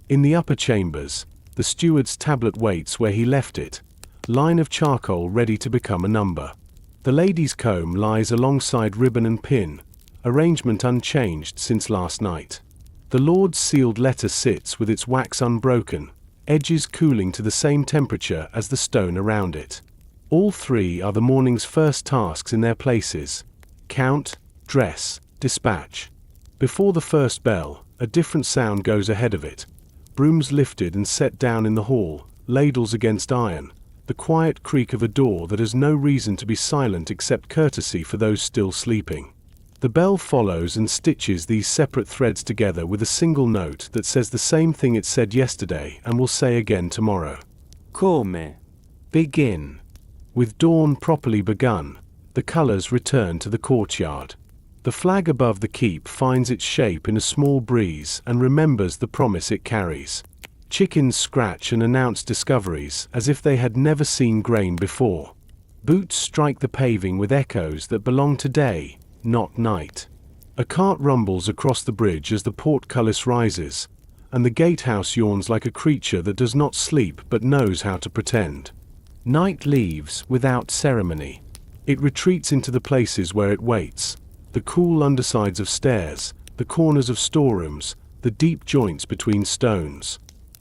In the upper chambers, the steward's tablet waits where he left it, line of charcoal ready to become a number. The lady's comb lies alongside ribbon and pin, arrangement unchanged since last night. The Lord's sealed letter sits with its wax unbroken, edges cooling to the same temperature as the stone around it. All 3 are the morning's first tasks in their places: count, dress, dispatch. Before the first bell, a different sound goes ahead of it. Brooms lifted and set down in the hall, ladles against iron, the quiet creak of a door that has no reason to be silent except courtesy for those still sleeping. The bell follows and stitches these separate threads together with a single note that says the same thing it said yesterday and will say again tomorrow. Come. Begin. With dawn properly begun, the colors return to the courtyard. The flag above the keep finds its shape in a small breeze and remembers the promise it carries. Chickens scratch and announce discoveries as if they had never seen grain before. Boots strike the paving with echoes that belong to day, not night. A cart rumbles across the bridge as the portcullis rises, and the gatehouse yawns like a creature that does not sleep but knows how to pretend. Night leaves without ceremony. It retreats into the places where it waits. the cool undersides of stairs, the corners of storerooms, the deep joints between stones.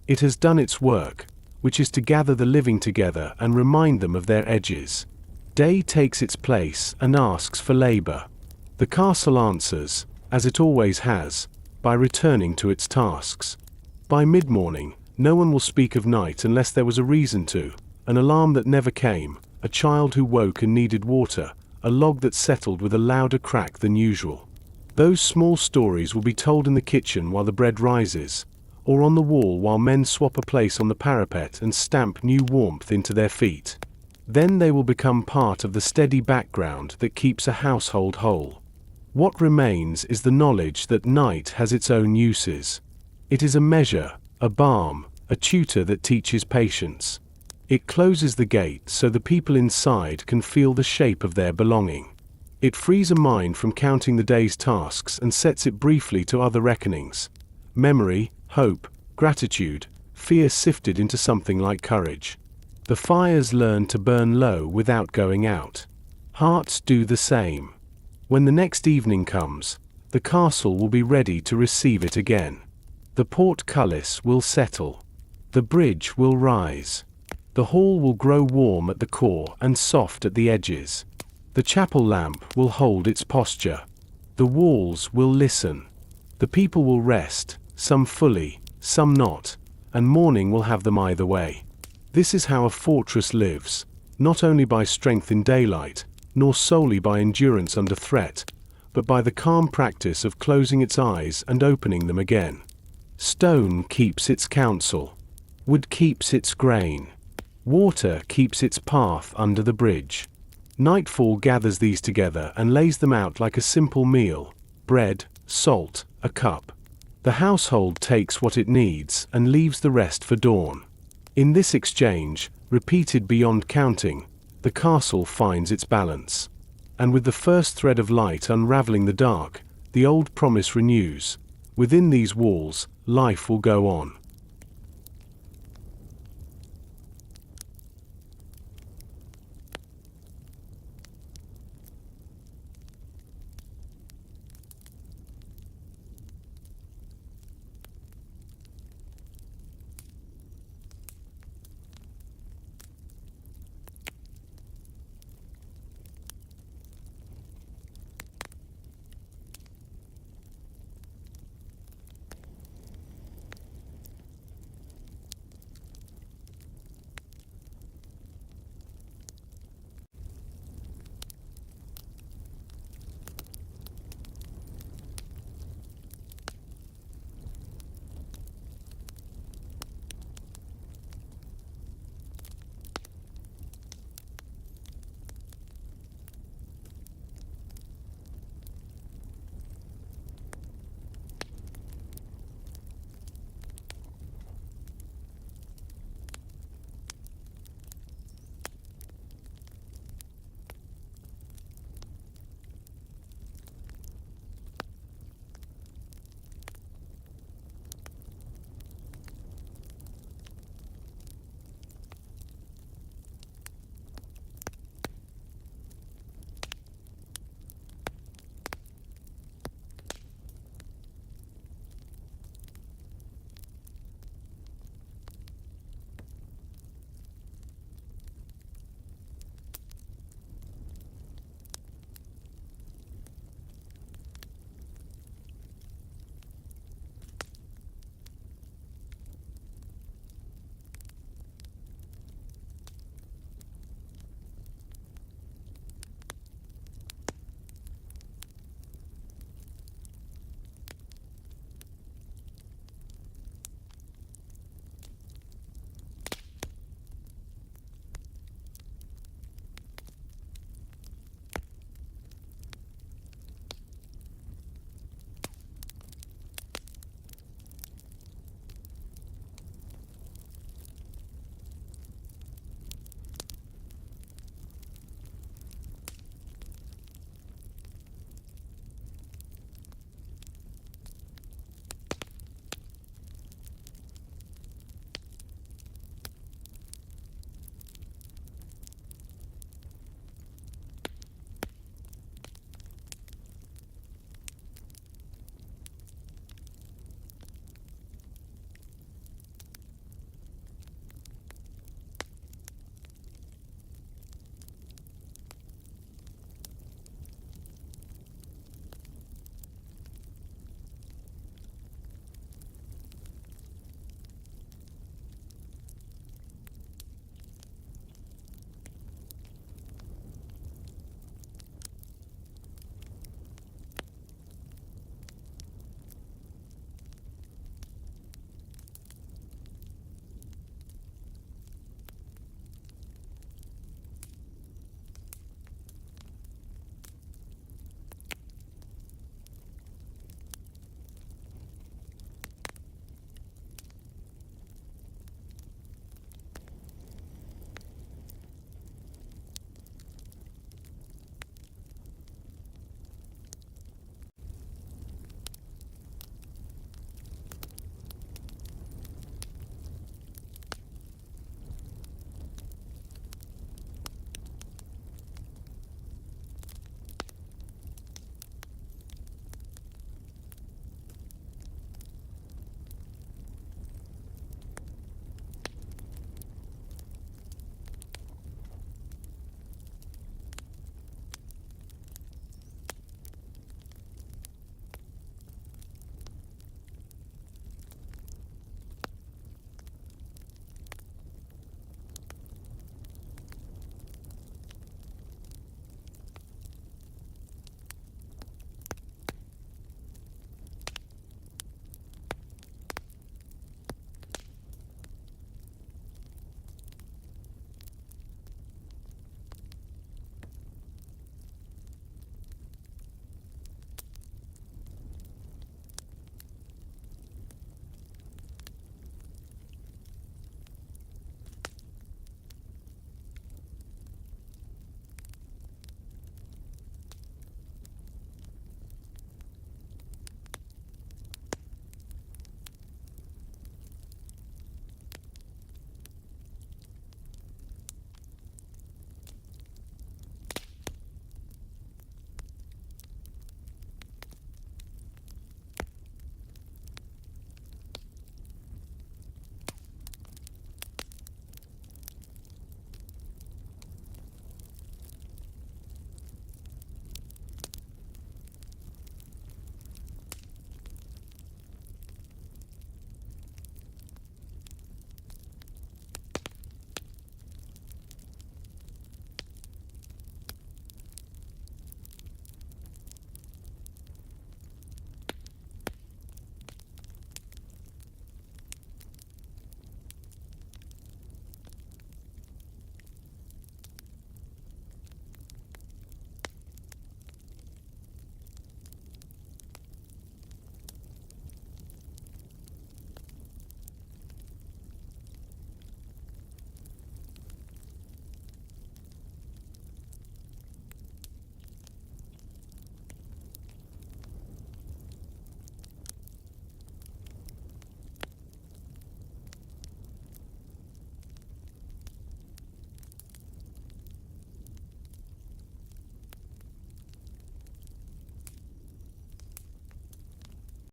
It has done its work, which is to gather the living together and remind them of their edges. Day takes its place and asks for labor. The castle answers, as it always has, by returning to its tasks. By mid-morning, no one will speak of night unless there was a reason to, an alarm that never came, a child who woke and needed water, a log that settled with a louder crack than usual. Those small stories will be told in the kitchen while the bread rises, or on the wall while men swap a place on the parapet and stamp new warmth into their feet. Then they will become part of the steady background that keeps a household whole. What remains is the knowledge that night has its own uses. It is a measure, a balm, a tutor that teaches patience. It closes the gate so the people inside can feel the shape of their belonging. It frees a mind from counting the day's tasks and sets it briefly to other reckonings. Memory, hope, gratitude, fear sifted into something like courage. The fires learn to burn low without going out. Hearts do the same. When the next evening comes, the castle will be ready to receive it again. The portcullis will settle. The bridge will rise. The hall will grow warm at the core and soft at the edges. The chapel lamp will hold its posture. The walls will listen. The people will rest, some fully, some not, and morning will have them either way. This is how a fortress lives, not only by strength in daylight, nor solely by endurance under threat, but by the calm practice of closing its eyes and opening them again. Stone keeps its counsel. Wood keeps its grain. Water keeps its path under the bridge. Nightfall gathers these together and lays them out like a simple meal: bread, salt, a cup. The household takes what it needs and leaves the rest for dawn. In this exchange, repeated beyond counting, the castle finds its balance. And with the first thread of light unraveling the dark, the old promise renews: within these walls, life will go on.